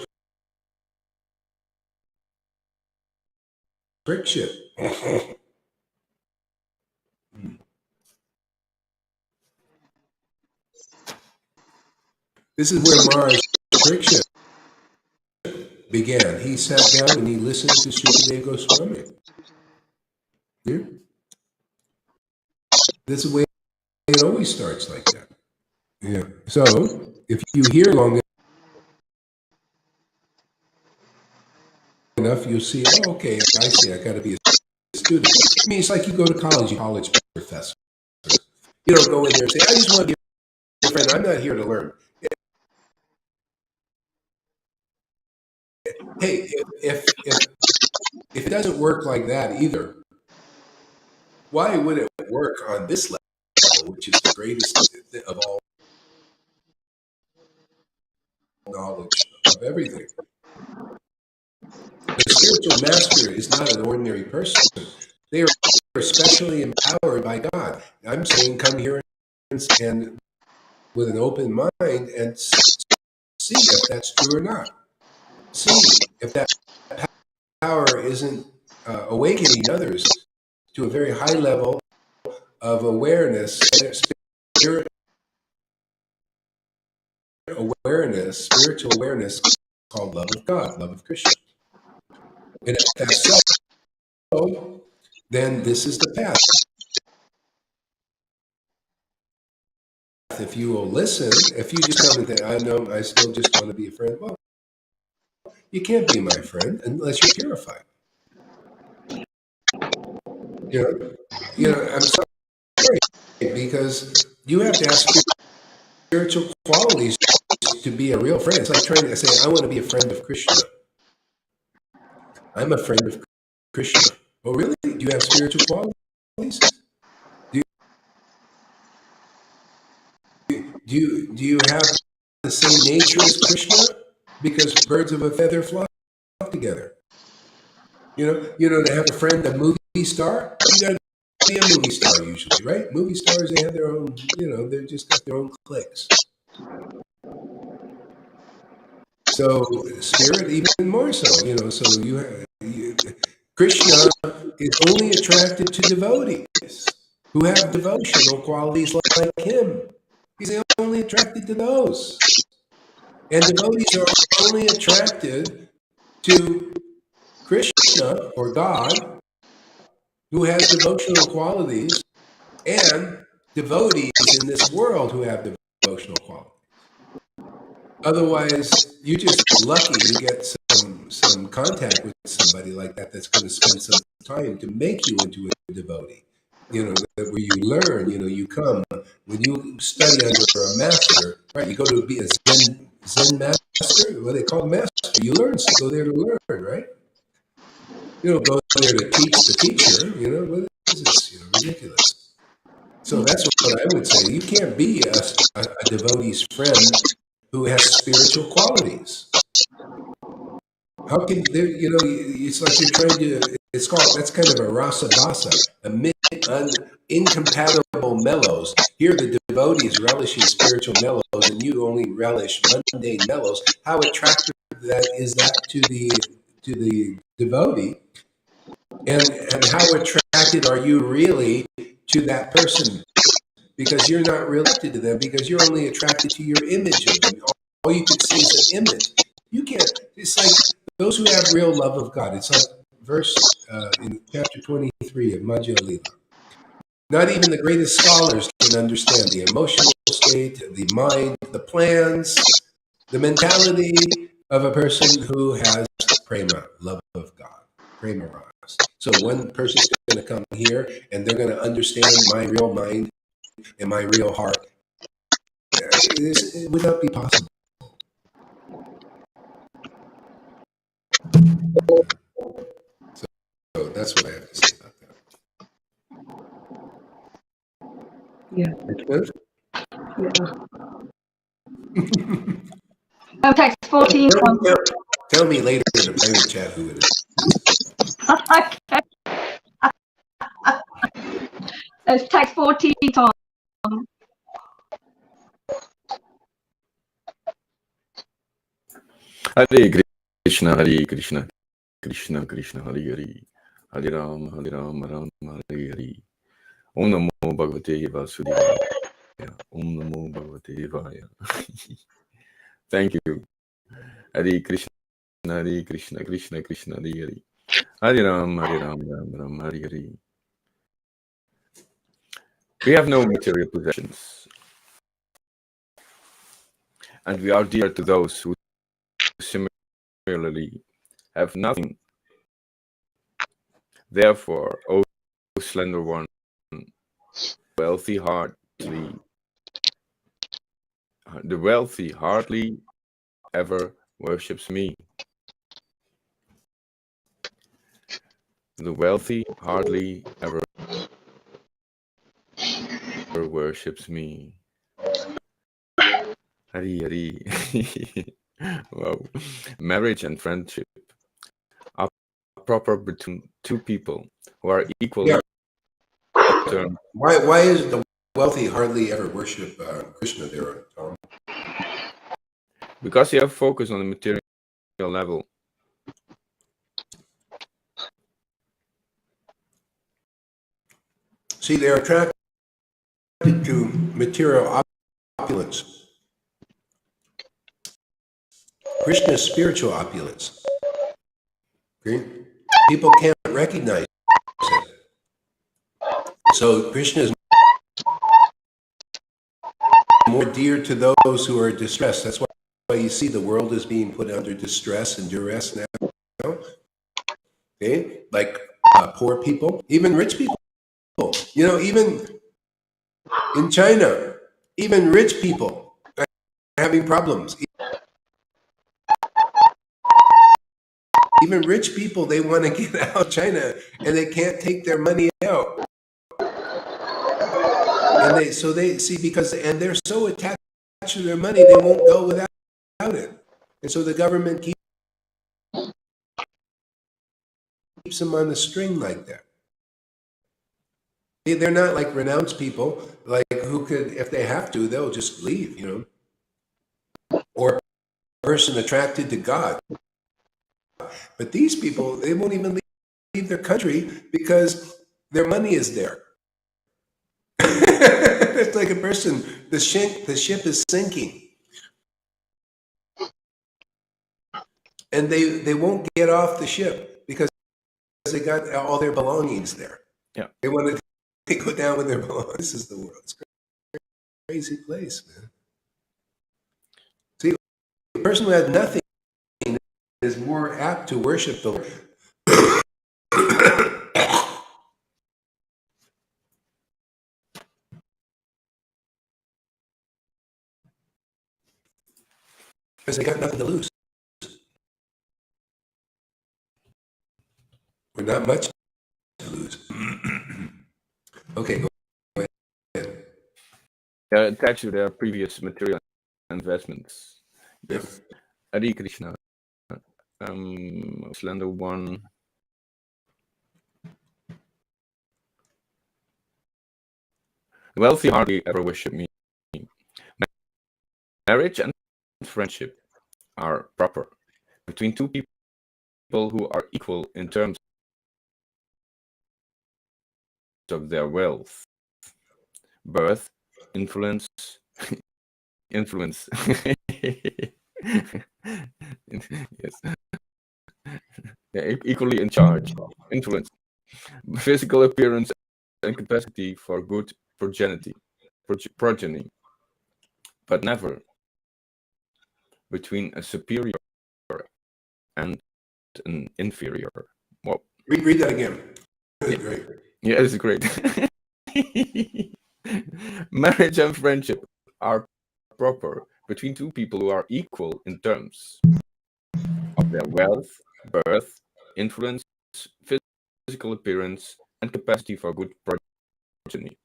friction. This is where Mars friction began. He sat down and he listened to Sukadeva Goswami. Yeah? This is the way it always starts like that. Yeah. So if you hear long enough, you'll see, oh, okay, I see, I got to be a student. I mean, it's like you go to college, college professor. You don't go in there and say, I just want to be a friend. I'm not here to learn. Hey, if it doesn't work like that either, why would it work on this level, which is the greatest of all knowledge of everything? The spiritual master is not an ordinary person. They are specially empowered by God. I'm saying come here and with an open mind and see if that's true or not. See if that power isn't awakening others to a very high level of awareness, spiritual awareness called love of God, love of Krishna. And if that's so, then this is the path. If you will listen, if you just come and think, I know, I still just want to be a friend, well, you can't be my friend unless you're purified. You know, I'm sorry, because you have to have spiritual qualities to be a real friend. It's like trying to say, I want to be a friend of Krishna. I'm a friend of Krishna. Oh, really? Do you have spiritual qualities? Do you have the same nature as Krishna? Because birds of a feather flock together. You know, to have a friend, a movie star, you got to be a movie star usually, right? Movie stars, they have their own, they're just got their own cliques. So spirit, even more so, so Krishna is only attracted to devotees who have devotional qualities like him. He's only attracted to those. And devotees are only attracted to Krishna or God, who has devotional qualities, and devotees in this world who have devotional qualities. Otherwise, you're just lucky to get some contact with somebody like that that's going to spend some time to make you into a devotee. Where you learn, you come, when you study under a master, right? You go to be a Zen master, what they call master. You learn, so go there to learn, right? You don't go there to teach the teacher, what is this, ridiculous. So that's what I would say. You can't be a devotee's friend who has spiritual qualities. How can it's like you're trying to It's called, that's kind of a rasa basa, incompatible mellows. Here the devotees relishing spiritual mellows, and you only relish mundane mellows. How attractive that is that to the devotee, and how attracted are you really to that person? Because you're not really attracted to them, because you're only attracted to your image of them. All you could see is an image. You can't. It's like those who have real love of God. It's like verse in chapter 23 of Majjhima Lila. Not even the greatest scholars can understand the emotional state, the mind, the plans, the mentality of a person who has prema, love of God, prema ras. So one person's going to come here and they're going to understand my real mind and my real heart. It would not be possible. So that's what I have to say about that. Yeah. Oh, text 14. Tell me later in the private chat who it is. Okay. It's text 14, Tom. Hare Krishna, Krishna Krishna, Hare Hare, Hare Ram, Ram Hare Hare. Om Namo Bhagavate Vasudevaya. Om Namo Bhagavate Vaya. Thank you. Hare Krishna, Krishna Krishna, Hare Hare. Hare Ram, Ram Hare Hare. We have no material possessions, and we are dear to those who similarly have nothing. Therefore, O slender one, the wealthy hardly ever worships me. The wealthy hardly ever worships me. Hari Hari. Wow. Marriage and friendship are proper between two people who are equally concerned. Why is the wealthy hardly ever worship Krishna there, Tom? Because they have focus on the material level. See, they're attracted to material opulence. Krishna's spiritual opulence. Okay? People can't recognize it. So Krishna is more dear to those who are distressed. That's why you see the world is being put under distress and duress now. Okay? Like poor people, even rich people. You know, even in China, even rich people are having problems. Even rich people, they want to get out of China and they can't take their money out. And they see, because, and they're so attached to their money, they won't go without it. And so the government keeps them on the string like that. They're not like renounced people, like who could, if they have to, they'll just leave, you know. Or a person attracted to God. But these people, they won't even leave their country because their money is there. It's like a person, the ship is sinking. And they won't get off the ship because they got all their belongings there. Yeah. They want to go down with their belongings. This is the world. It's a crazy place, man. See, a person who has nothing is more apt to worship the Lord. Because they got nothing to lose. Or not much to lose. Okay, go ahead. Attached to their previous material investments. Yes. Hare Krishna. Slender one. wealthy hardly ever worship me. Marriage and friendship are proper between two people who are equal in terms of their wealth, birth, influence, influence. Yes, yeah, equally in charge, influence, physical appearance, and capacity for good progeny, but never between a superior and an inferior. Well, Read that again. That's yeah, great. yeah, it's great. Marriage and friendship are proper between two people who are equal in terms of their wealth, birth, influence, physical appearance, and capacity for good progeny,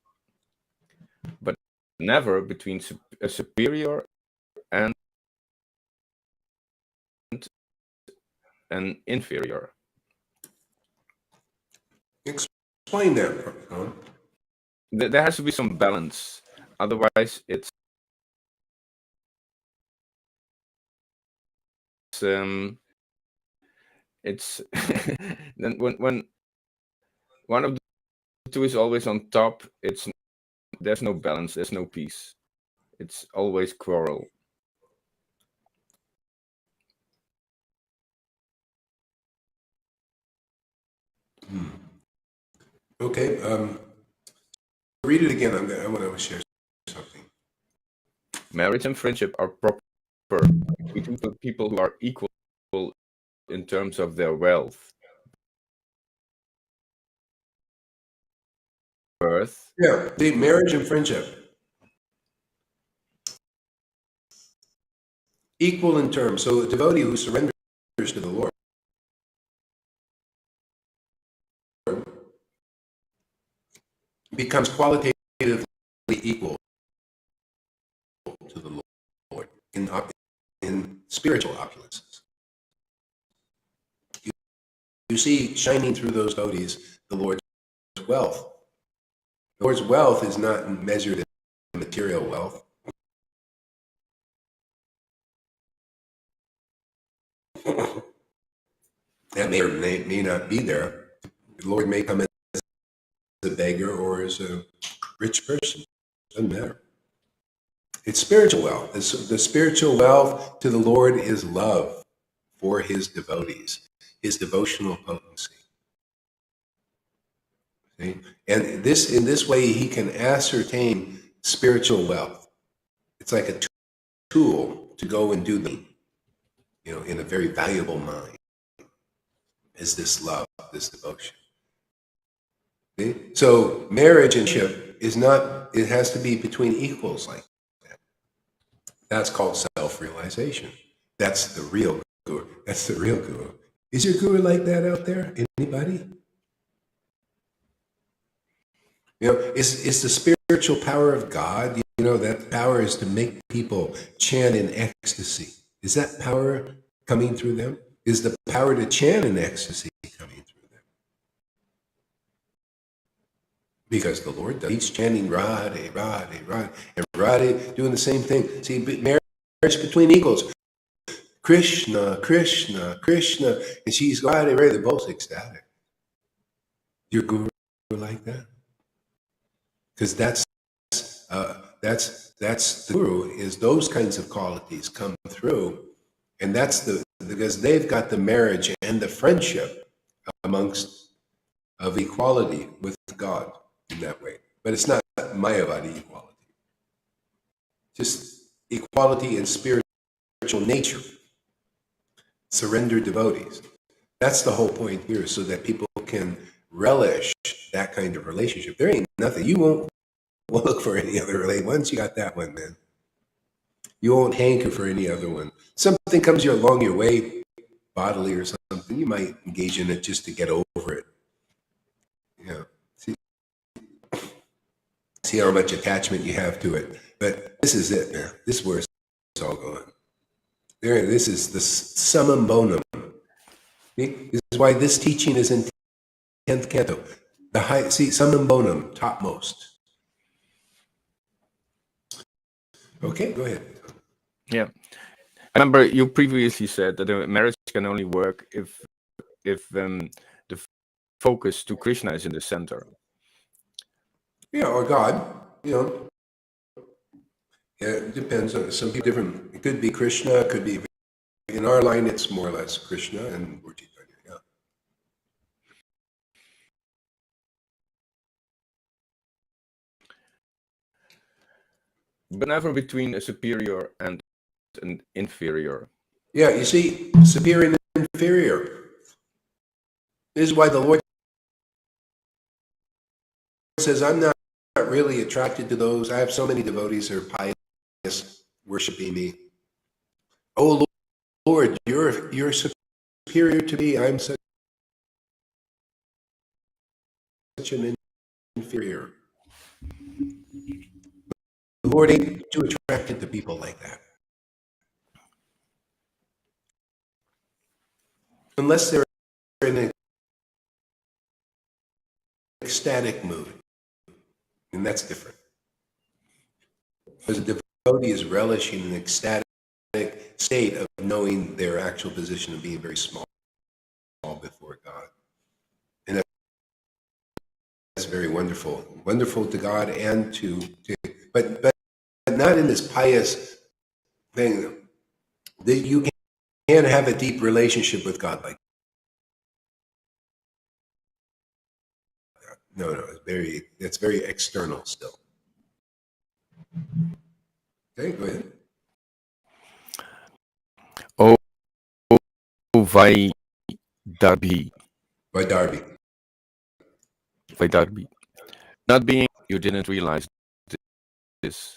but never between a superior and an inferior. Explain that, Ron. There has to be some balance, otherwise it's then when one of the two is always on top, there's no balance, there's no peace. It's always quarrel. Okay. Read it again. I want to share something. Marriage and friendship are proper between two people who are equal in terms of their wealth, birth. Yeah, the marriage and friendship equal in terms. So a devotee who surrenders to the Lord becomes qualitatively equal to the Lord in spiritual opulences. You see shining through those devotees the Lord's wealth. The Lord's wealth is not measured in material wealth. That may or may not be there. The Lord may come in as a beggar or as a rich person. Doesn't matter. It's spiritual wealth. The spiritual wealth to the Lord is love for his devotees, his devotional potency. See? And in this way, he can ascertain spiritual wealth. It's like a tool to go and do the, in a very valuable mind, is this love, this devotion. See? So marriage and ship is not, it has to be between equals like that. That's called self-realization. That's the real guru. That's the real guru. Is your guru like that out there? Anybody? It's the spiritual power of God. That power is to make people chant in ecstasy. Is that power coming through them? Is the power to chant in ecstasy coming through them? Because the Lord does. He's chanting Radhe, Radhe, Radhe, and Radhe doing the same thing. See, marriage between equals. Krishna, Krishna, Krishna, and she's Radhe, Radhe. They're both ecstatic. Your guru like that? Because that's the guru, is those kinds of qualities come through, and because they've got the marriage and the friendship of equality with God in that way. But it's not Mayavadi equality, just equality in spiritual nature, surrendered devotees. That's the whole point here, so that people can relish that kind of relationship. There ain't nothing. You won't look for any other relationship. Once you got that one, man, you won't hanker for any other one. Something comes along your way, bodily or something, you might engage in it just to get over it. See how much attachment you have to it. But this is it, man. This is where it's all going. This is the summum bonum. See? This is why this teaching is in 10th canto. Summum bonum, topmost. Okay, go ahead. Yeah, I remember you previously said that a marriage can only work if the focus to Krishna is in the center. Yeah, or God. It depends on some people different. It could be Krishna, it could be in our line. It's more or less Krishna and Lord Caitanya. Yeah. But never between a superior and an inferior. Yeah, you see, superior and inferior. This is why the Lord says, I'm not really attracted to those. I have so many devotees who are pious, worshiping me. Oh Lord, you're superior to me. I'm such an inferior. The Lord ain't too attracted to people like that. Unless they're in an ecstatic mood. And that's different. Because a devotee is relishing an ecstatic state of knowing their actual position of being very small before God. And that's very wonderful. Wonderful to God and but not in this pious thing. That you can't have a deep relationship with God like that. No, it's very external still. Okay, go ahead. Oh, Vaidarbi. Vaidarbi. Vaidarbi. Not being, you didn't realize this,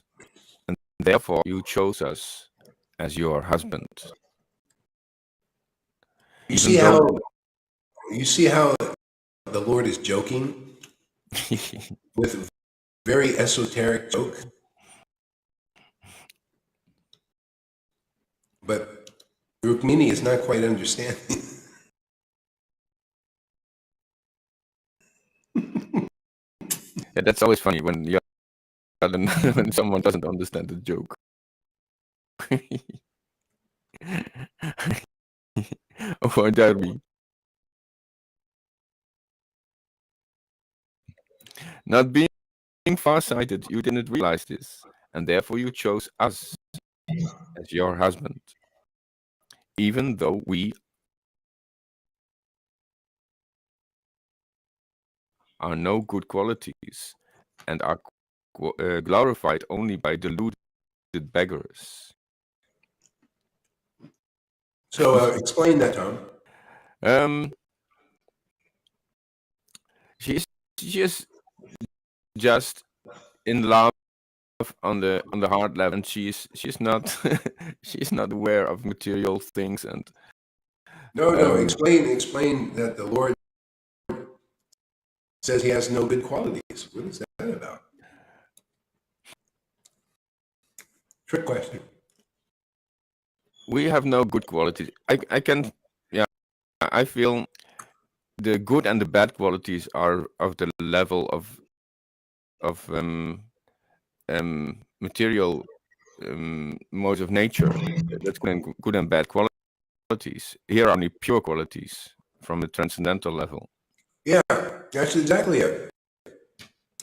and therefore you chose us as your husband. You see how the Lord is joking with a very esoteric joke, but Rukmini is not quite understanding. Yeah, that's always funny when when someone doesn't understand the joke. Or Darby. Not being far-sighted, you didn't realize this, and therefore you chose us as your husband, even though we are no good qualities and are glorified only by deluded beggars. So explain that, Tom. She's just in love on the heart level, and she's not she's not aware of material things. And No, explain that the Lord says he has no good qualities. What is that about? Trick question. we have no good qualities. I can, yeah, I feel the good and the bad qualities are of the level of material modes of nature. That's good and bad qualities. Here are only pure qualities from the transcendental level. Yeah, that's exactly it.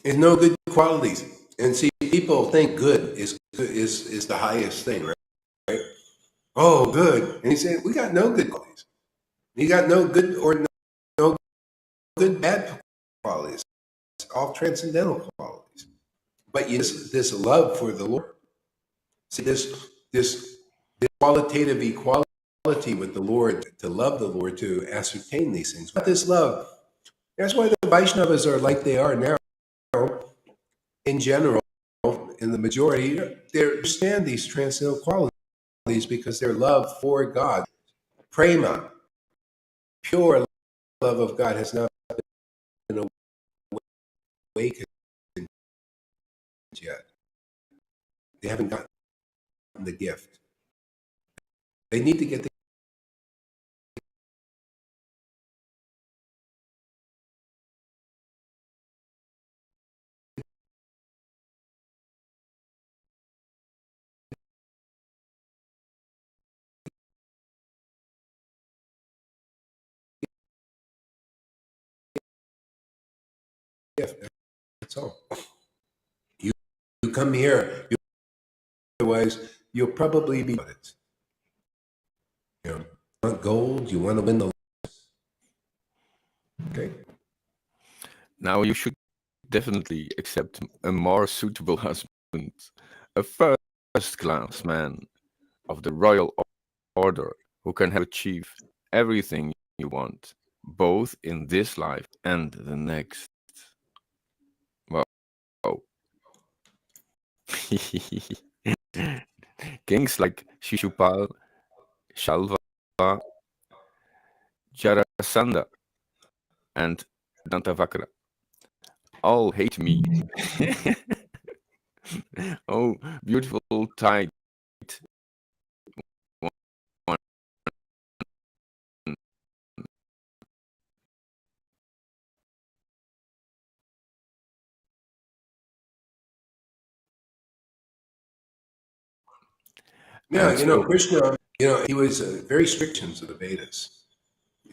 There's no good qualities. And see, people think good is the highest thing, right? Oh, good. And he said, we got no good qualities. You got no good or no good bad qualities. It's all transcendental qualities. But this love for the Lord. See, this qualitative equality with the Lord, to love the Lord, to ascertain these things. But this love, that's why the Vaishnavas are like they are now. In general, in the majority, they understand these transcendental qualities because their love for God, prema, pure love of God, has not been awakened yet. They haven't gotten the gift. They need to get the gift. That's all. You come here, otherwise you'll probably be it. You want gold, you want to win the okay. Now you should definitely accept a more suitable husband, a first-class man of the royal order who can help achieve everything you want, both in this life and the next. Wow. Kings like Shishupal, Shalva, Jarasandha, and Dantavakra all hate me. Oh, beautiful tight one. Yeah, And so, Krishna, he was very strict to the Vedas,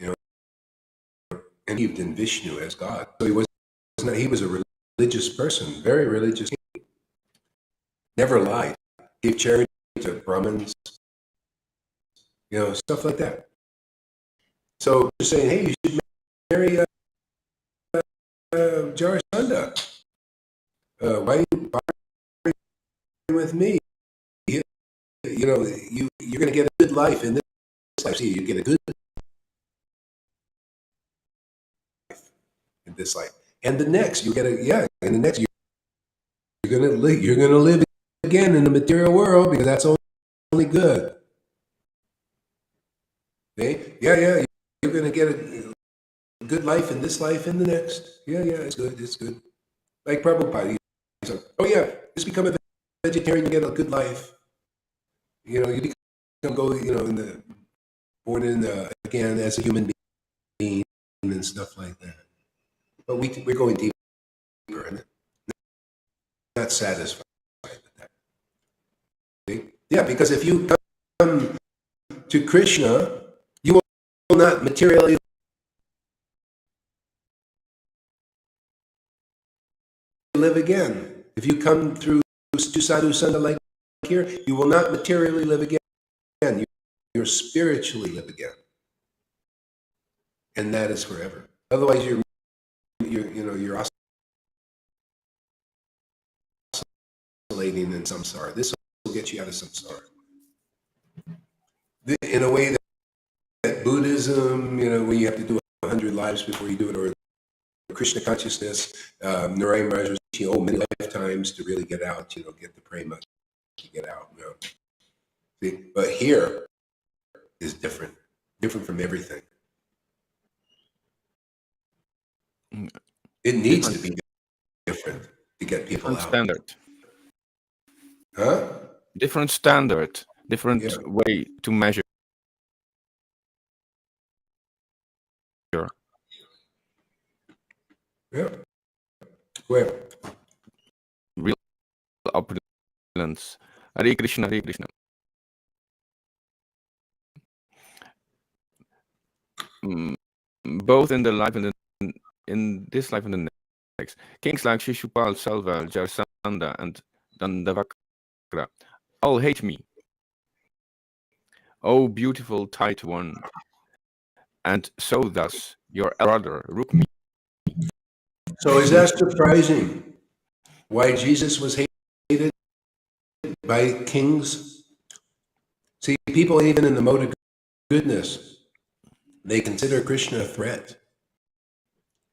and he believed in Vishnu as God. So he was a religious person, very religious. Never lied, gave charity to Brahmins, stuff like that. So you're saying, hey, you should marry Jarasandha. Why are you with me? You're going to get a good life in this life. See, you get a good life in this life, and the next you get in the next you're going to live again in the material world because that's only good. Okay? Yeah, you're going to get a good life in this life and the next. Yeah, it's good. Like Prabhupada, he's like, oh yeah, just become a vegetarian, you get a good life. You become born again as a human being and stuff like that. But we're going deeper and not satisfied with that. See? Yeah, because if you come to Krishna, you will not materially live again. If you come through to Sadhu Sangha like here, you will not materially live again. You're spiritually live again, and that is forever. Otherwise, you're oscillating in samsara. This will get you out of samsara. In a way that Buddhism, where you have to do 100 lives before you do it, or Krishna consciousness, Narayan Maharaj was teaching, many lifetimes to really get out, get the prema to get out. See? But here is different from everything. It needs to be different to get people out. Standard. Huh? Different standard, different way to measure. Yeah. Where? Real opulence. Hare Krishna, Hare Krishna. Both in the life and in this life and the next. Kings like Shishupal, Salva, Jarasandha, and Dandavakra all hate me. Oh, beautiful tight one. And so does your brother Rukmi. So is that surprising? Why Jesus was hated by kings? See, people even in the mode of goodness, they consider Krishna a threat.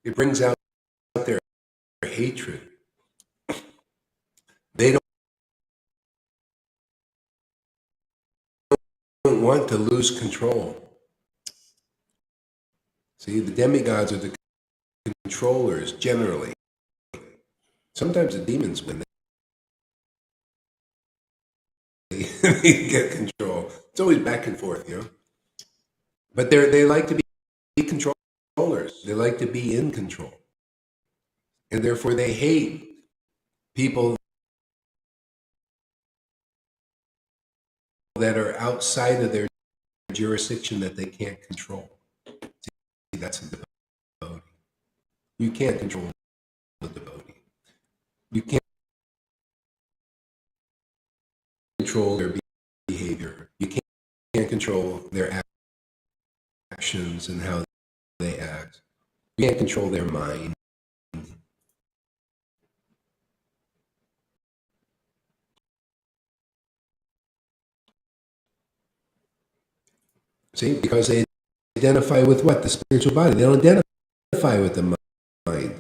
It brings out their hatred. They don't want to lose control. See, the demigods are the controllers generally. Sometimes the demons win. They get control. It's always back and forth, But they like to be controllers. They like to be in control. And therefore they hate people that are outside of their jurisdiction that they can't control. See, that's a devotee. You can't control a devotee. You can't control their behavior. You can't control their actions and how they act. You can't control their mind. See, because they identify with what? The spiritual body. They don't identify with the mind.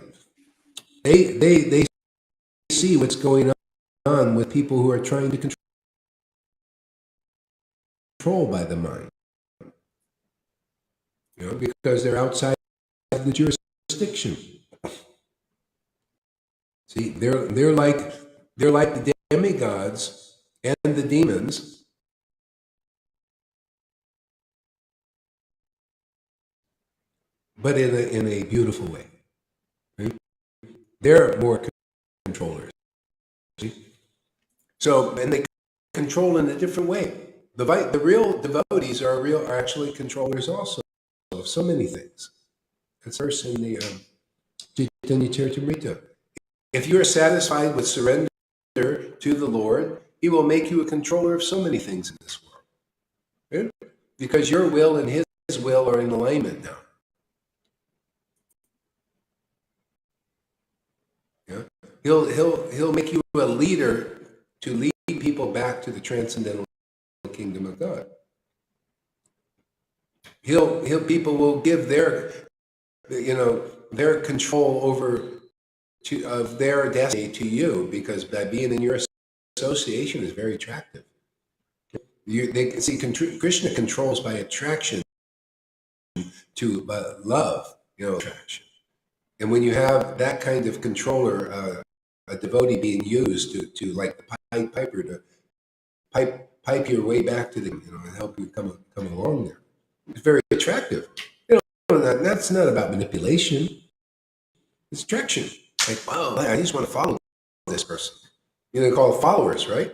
They see what's going on with people who are trying to control by the mind. You know, because they're outside the jurisdiction. See, they're like the demigods and the demons, but in a beautiful way. Right? They're more controllers. See? So, and they control in a different way. The real devotees are actually controllers also of so many things. That's first in the Chaitanya Charitamrita. If you are satisfied with surrender to the Lord, He will make you a controller of so many things in this world. Right? Because your will and His will are in alignment now. Yeah? He'll make you a leader to lead people back to the transcendental kingdom of God. People will give their control of their destiny to you, because by being in your association is very attractive. They see Krishna controls by attraction to love, attraction. And when you have that kind of controller, a devotee being used to like the Pied Piper to pipe your way back to them, and help you come along there, it's very attractive. That's not about manipulation. It's attraction. Like, wow, I just want to follow this person. They call it followers, right?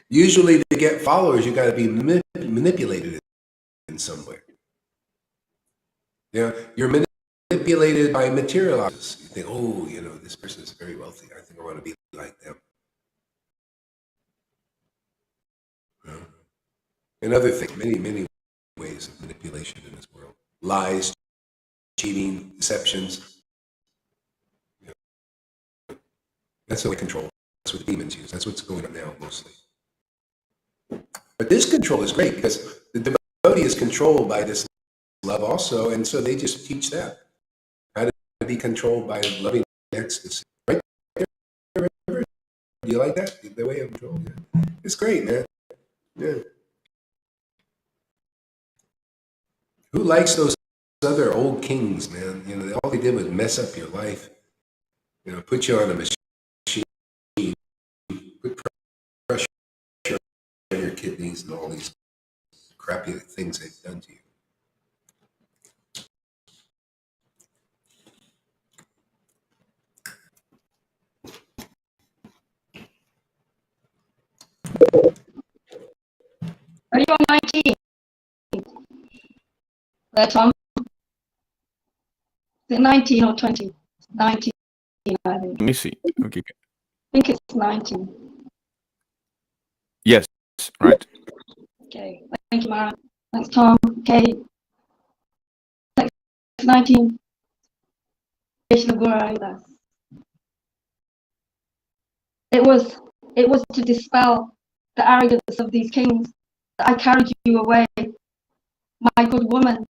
Usually, to get followers, you got to be manipulated in some way. You're manipulated by material objects. You think, oh, this person is very wealthy. I think I want to be like them. And other things, many ways of manipulation in this world. Lies, cheating, deceptions. That's how they control. That's what the demons use. That's what's going on now, mostly. But this control is great, because the devotee is controlled by this love also, and so they just teach that. How to be controlled by loving ecstasy. Right? Do you like that? The way of control? Yeah. It's great, man. Yeah. Who likes those other old kings, man? All they did was mess up your life. Put you on a machine. Put pressure on your kidneys and all these crappy things they've done to you. Are you on 19? Tom? Is it 19 or 20? 19, I think. Let me see. Okay. I think it's 19. Yes, right. Okay, thank you, Mara. Thanks, Tom. Okay. Next, 19. It was to dispel the arrogance of these kings that I carried you away, my good woman,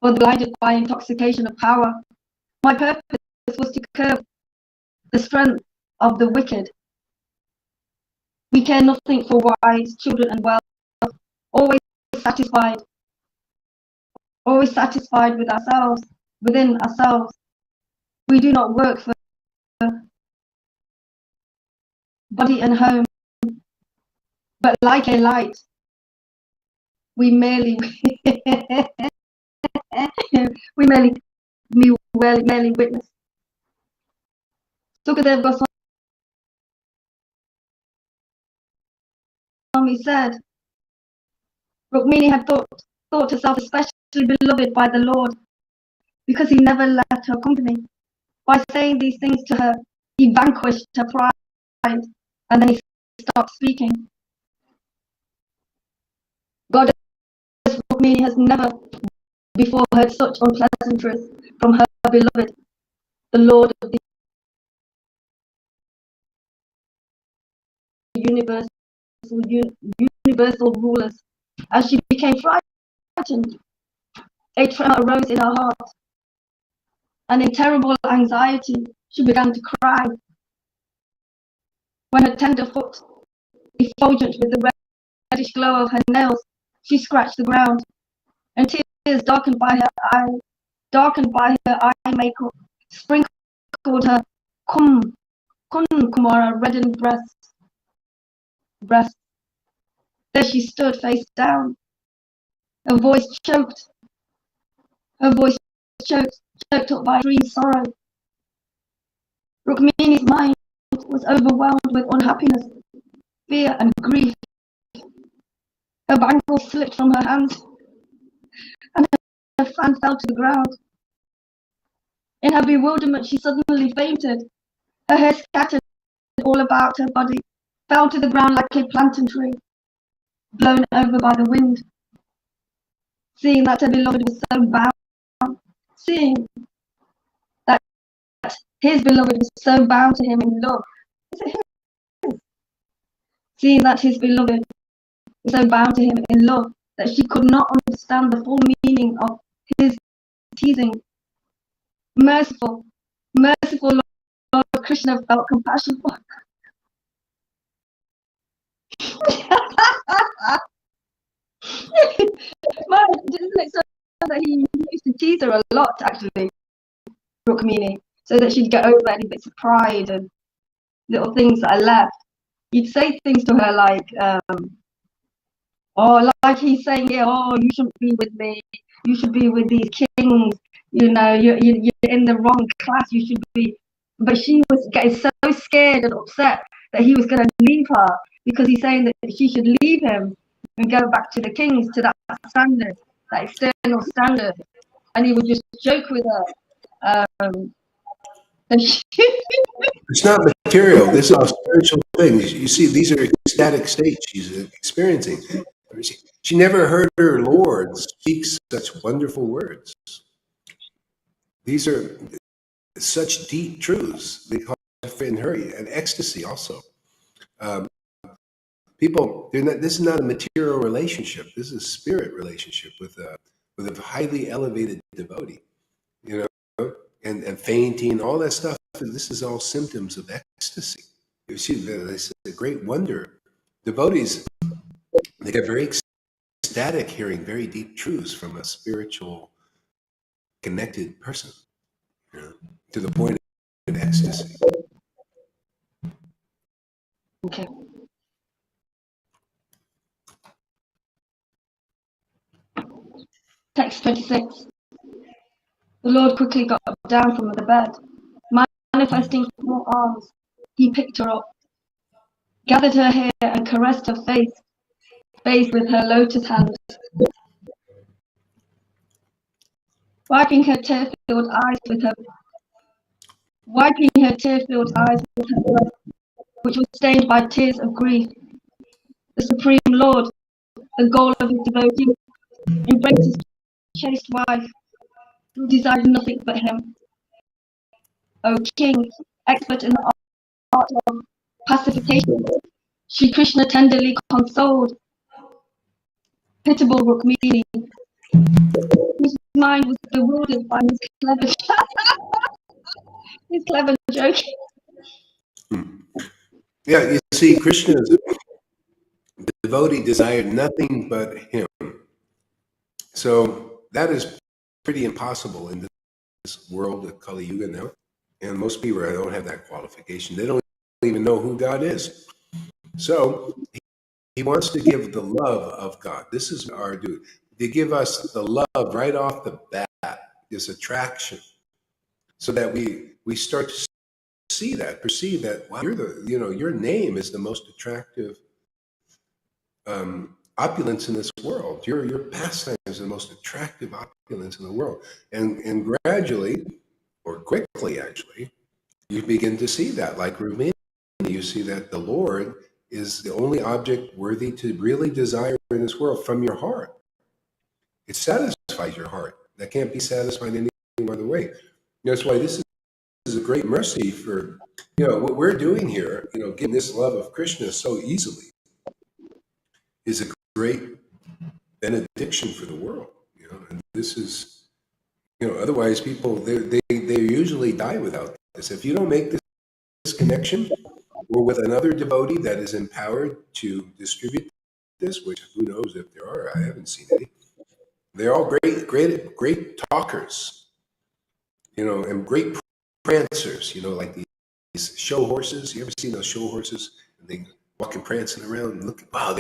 or blinded by intoxication of power. My purpose was to curb the strength of the wicked. We care nothing for wives, children, and wealth, always satisfied with ourselves, within ourselves. We do not work for body and home, but like a light, we merely witness. Sukadev Goswami said, Rukmini had thought herself especially beloved by the Lord, because he never left her company. By saying these things to her, he vanquished her pride, and then he stopped speaking. Goddess Rukmini has never before heard such unpleasantries from her beloved, the Lord of the universal rulers. As she became frightened, a tremor arose in her heart, and in terrible anxiety she began to cry. When her tender foot, effulgent with the reddish glow of her nails, she scratched the ground, and tears darkened by her eye makeup, sprinkled her Kumara reddened breast. There she stood face down, her voice choked up by extreme sorrow. Rukmini's mind was overwhelmed with unhappiness, fear, and grief. Her bangles slipped from her hands, and her fan fell to the ground. In her bewilderment, she suddenly fainted. Her hair scattered all about her body, fell to the ground like a plantain tree, blown over by the wind. Seeing that her beloved was so bound, seeing that his beloved was so bound to him in love, seeing that his beloved was so bound to him in love that she could not understand the full meaning of his teasing. Merciful Lord Krishna felt compassion for her. Man, doesn't it sound that he used to tease her a lot, actually, Rukmini, so that she'd get over any bits of pride and little things that are left. He'd say things to her like, like he's saying, yeah, you shouldn't be with me. You should be with these kings. You know, you're in the wrong class. You should be. But she was getting so scared and upset that he was going to leave her, because he's saying that she should leave him and go back to the kings, to that standard, that external standard. And he would just joke with her. It's not material. This is a spiritual thing. You see, these are ecstatic states she's experiencing. She never heard her Lord speak such wonderful words. These are such deep truths. They cause in her and ecstasy also. People, this is not a material relationship. This is a spirit relationship with a highly elevated devotee. You know, and fainting, all that stuff. This is all symptoms of ecstasy. You see, this is a great wonder. Devotees, they get very ecstatic hearing very deep truths from a spiritual, connected person, you know, to the point of ecstasy. Okay. Text 26. The Lord quickly got down from the bed. Manifesting small arms, he picked her up, gathered her hair, and caressed her face with her lotus hands, wiping her tear-filled eyes with her breast, which was stained by tears of grief. The Supreme Lord, the goal of his devotee, embraced his chaste wife, who desired nothing but him. O King, expert in the art of pacification, Sri Krishna tenderly consoled pitiable Rukmini, whose mind was bewildered by his clever joking. Yeah, you see, Krishna's the devotee desired nothing but him. So that is pretty impossible in this world of Kali Yuga now. And most people don't have that qualification. They don't even know who God is. So he wants to give the love of God. This is our duty. To give us the love right off the bat, this attraction, so that we start to see that, perceive that, wow, your name is the most attractive opulence in this world. Your pastime is the most attractive opulence in the world. And gradually, or quickly actually, you begin to see that, like Rumi, you see that the Lord is the only object worthy to really desire in this world from your heart. It satisfies your heart. That can't be satisfied any other way. That's why this is a great mercy for, what we're doing here, getting this love of Krishna so easily is a great benediction for the world. And this is, otherwise people, they usually die without this. If you don't make this connection, or with another devotee that is empowered to distribute this, which who knows if there are, I haven't seen any. They're all great talkers, and great prancers, like these show horses. You ever seen those show horses? And they walking prancing around and look, wow,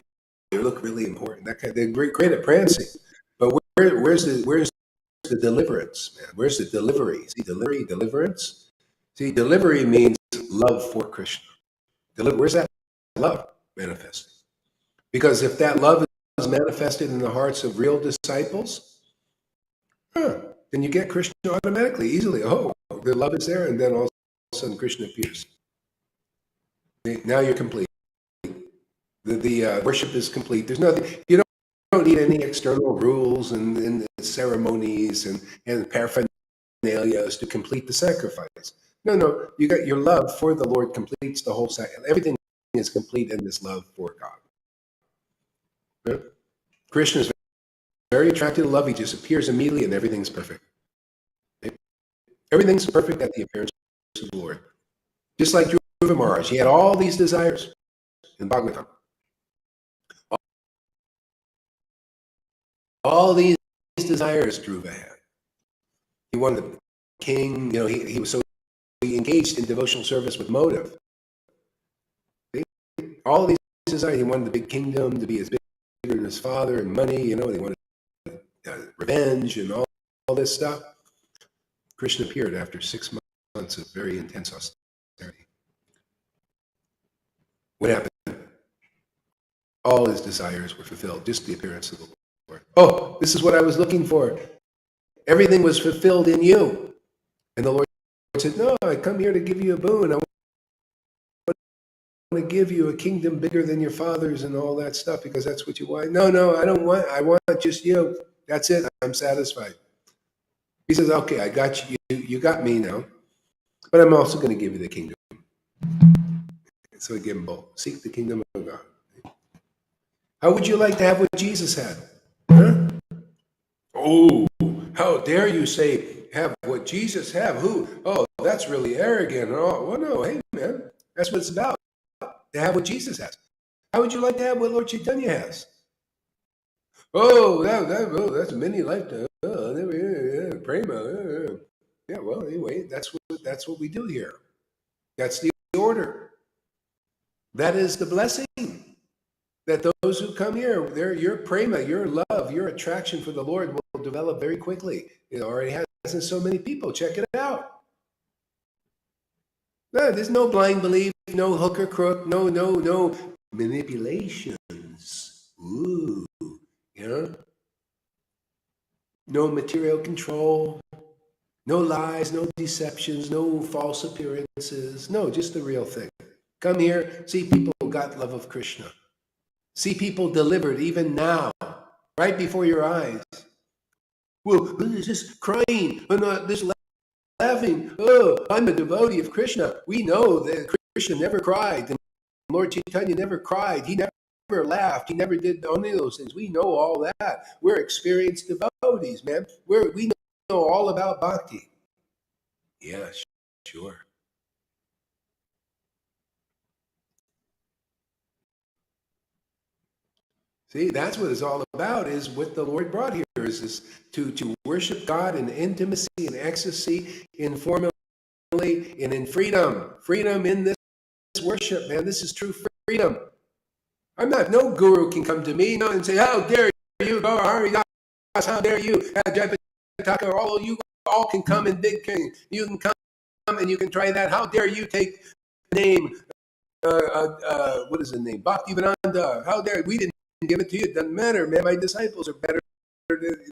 they look really important. They're great at prancing. But where's the deliverance, man? Where's the delivery? See, deliverance? See, delivery means love for Krishna. Where's that love manifested? Because if that love is manifested in the hearts of real disciples, then you get Krishna automatically, easily. Oh, the love is there, and then all of a sudden Krishna appears. Now you're complete. The worship is complete. There's nothing. You don't need any external rules and ceremonies and paraphernalia to complete the sacrifice. No. You got your love for the Lord completes the whole sacrifice. Everything is complete in this love for God. Right? Krishna is very attracted to love. He just appears immediately and everything's perfect. Right? Everything's perfect at the appearance of the Lord. Just like Dhruva Maharaj, he had all these desires in Bhagavatam. All these desires Dhruva had. He wanted the king, he engaged in devotional service with motive. See? All of these desires, he wanted the big kingdom to be as big than his father and money, they wanted revenge and all this stuff. Krishna appeared after 6 months of very intense austerity. What happened? All his desires were fulfilled, just the appearance of the Lord. Oh, this is what I was looking for. Everything was fulfilled in you. And the Lord said, no, I come here to give you a boon. I want to give you a kingdom bigger than your father's and all that stuff because that's what you want. No, I don't want. I want just you. That's it. I'm satisfied. He says, okay, I got you. You got me now. But I'm also going to give you the kingdom. So he gave him both. Seek the kingdom of God. How would you like to have what Jesus had? Huh? Oh, how dare you say, have what Jesus have? Who? Oh, that's really arrogant. Oh, well, no, hey, man. That's what it's about. To have what Jesus has. How would you like to have what Lord Caitanya has? Oh, that's a many lifetime. Prema. Yeah, well, anyway, that's what we do here. That's the order. That is the blessing. That those who come here, your prema, your love, your attraction for the Lord will develop very quickly. It already has in so many people. Check it out. No, there's no blind belief, no hook or crook, no manipulations. Ooh, no material control, no lies, no deceptions, no false appearances. No, just the real thing. Come here, see people who got love of Krishna. See people delivered even now, right before your eyes. Well, who's this crying? This laughing. Oh, I'm a devotee of Krishna. We know that Krishna never cried. And Lord Caitanya never cried. He never laughed. He never did any of those things. We know all that. We're experienced devotees, man. We know all about bhakti. Yeah, sure. See, that's what it's all about, is what the Lord brought here, is to worship God in intimacy and ecstasy, informally, and in freedom. Freedom in this worship, man. This is true freedom. No guru can come to me and say, how dare you, Haridas, how dare you, Jayapataka, all of you all can come in big king. You can come and you can try that. How dare you take the name, what is the name? Bhaktivedanta. How dare we didn't give it to you. It doesn't matter, man. My disciples are better.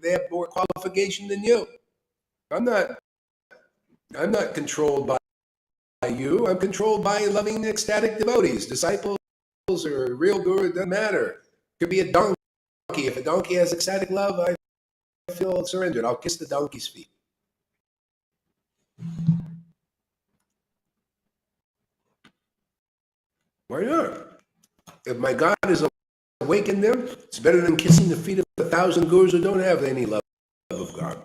They have more qualification than you. I'm not controlled by you. I'm controlled by loving ecstatic devotees. Disciples are real good. It doesn't matter. It could be a donkey. If a donkey has ecstatic love, I feel surrendered. I'll kiss the donkey's feet. Why not? If my God is awakened them, it's better than kissing the feet of 1,000 gurus who don't have any love of God.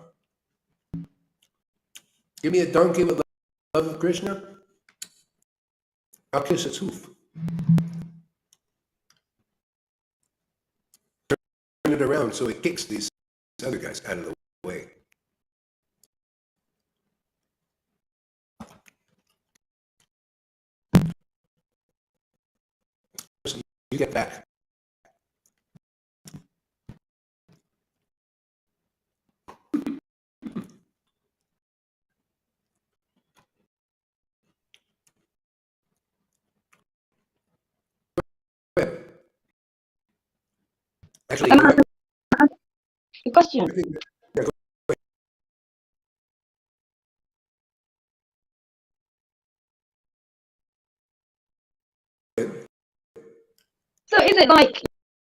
Give me a donkey with the love of Krishna, I'll kiss its hoof. Turn it around so it kicks these other guys out of the way. You get back. Actually, The question. So is it like,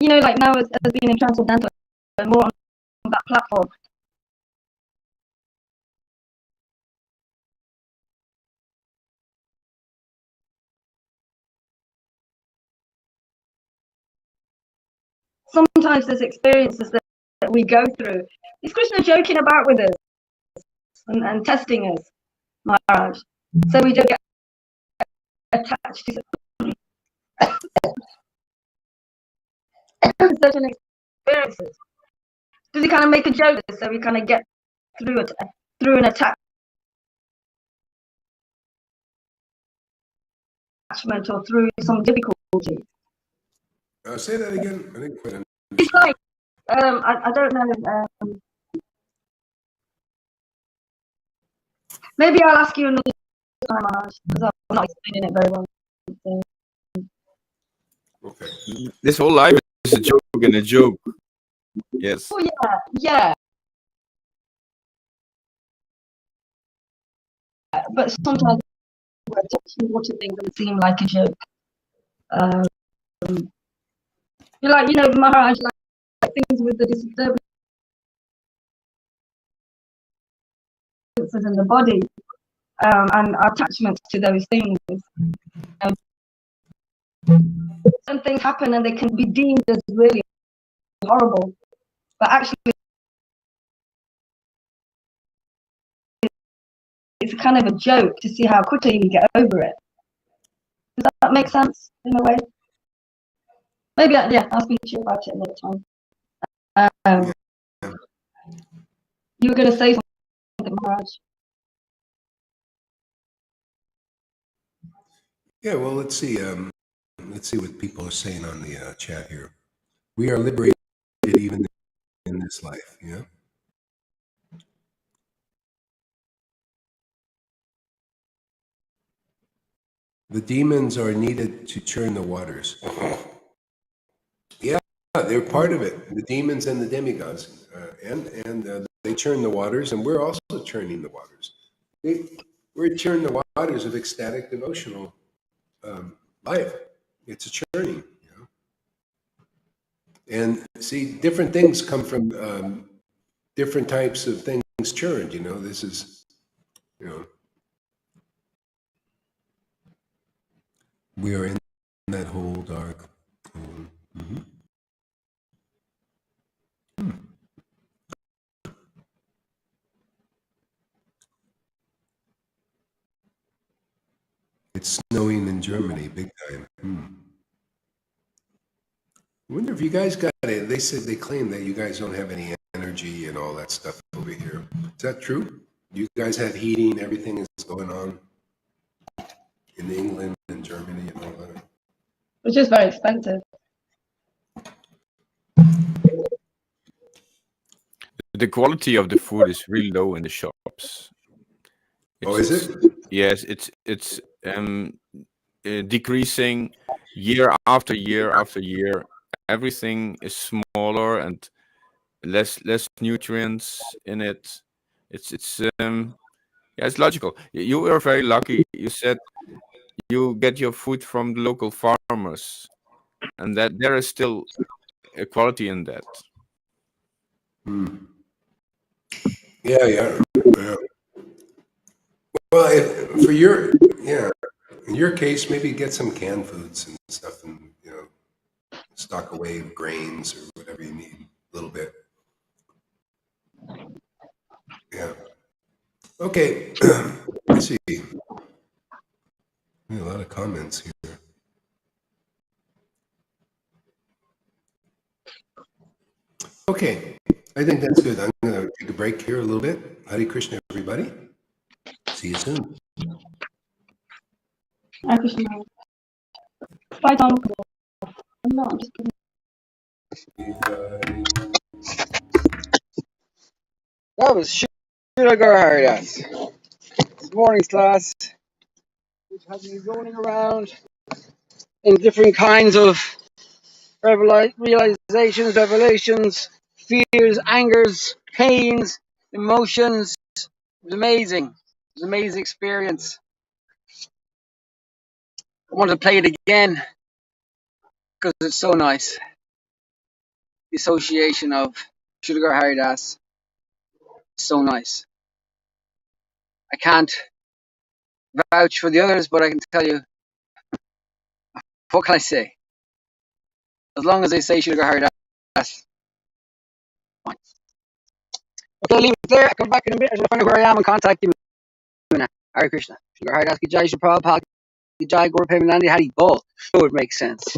like now as being in transcendental and more on that platform? Sometimes there's experiences that we go through. Is Krishna joking about with us and testing us, Maharaj? So we don't get attached to certain experiences. Does he kind of make a joke so we kind of get through an attachment or through some difficulty? Say that again. I think quite. It's like I don't know. Maybe I'll ask you another time, because I'm not explaining it very well. So. Okay. This whole life is a joke and a joke. Yes. Oh yeah. But sometimes we're touching water things that seem like a joke. You're like, Maharaj, like things with the disturbances in the body and our attachments to those things. Some things happen and they can be deemed as really horrible, but actually it's kind of a joke to see how quickly you get over it. Does that make sense in a way? Maybe, I'll speak to you about it another time. You were going to say something, Maharaj. Yeah, well, let's see. Let's see what people are saying on the chat here. We are liberated even in this life, yeah? The demons are needed to churn the waters. Yeah, they're part of it. The demons and the demigods, and they churn the waters, and we're also churning the waters. We're churning the waters of ecstatic devotional life. It's a churning, And see, different things come from different types of things churned. This is, we are in that whole dark hole. Mm-hmm. It's snowing in Germany, big time. I wonder if you guys got it. They claim that you guys don't have any energy and all that stuff over here. Is that true? You guys have heating, everything is going on in England and Germany and all that. Which is very expensive. The quality of the food is really low in the shops. Is it? Yes, it's decreasing year after year after year, everything is smaller and less nutrients in it. It's it's logical. You were very lucky. You said you get your food from the local farmers, and that there is still equality in that. Yeah, yeah. Well, for your in your case, maybe get some canned foods and stuff, and stock away grains or whatever you need a little bit. Yeah. Okay. Let's see. We have a lot of comments here. Okay. I think that's good. I'm going to take a break here a little bit. Hare Krishna, everybody. See you soon. Hare Krishna. Bye, Tom. No, I'm just kidding. That was Sugar Haridas. This morning's class, which has been rolling around in different kinds of realizations, revelations, fears, angers, pains, emotions. It was amazing. It was an amazing experience. I want to play it again because it's so nice. The association of Sridhar Haridas is so nice. I can't vouch for the others, but I can tell you, what can I say? As long as they say Sridhar Haridas, fine. Okay, I'll leave it there. I'll come back in a bit. I'm going to find out where I am and contact you. Hare Krishna. Sridhar Haridas ki jai, Shri Prabhupada ki jai, Gaura Premanandi Hari Bol. It would make sense.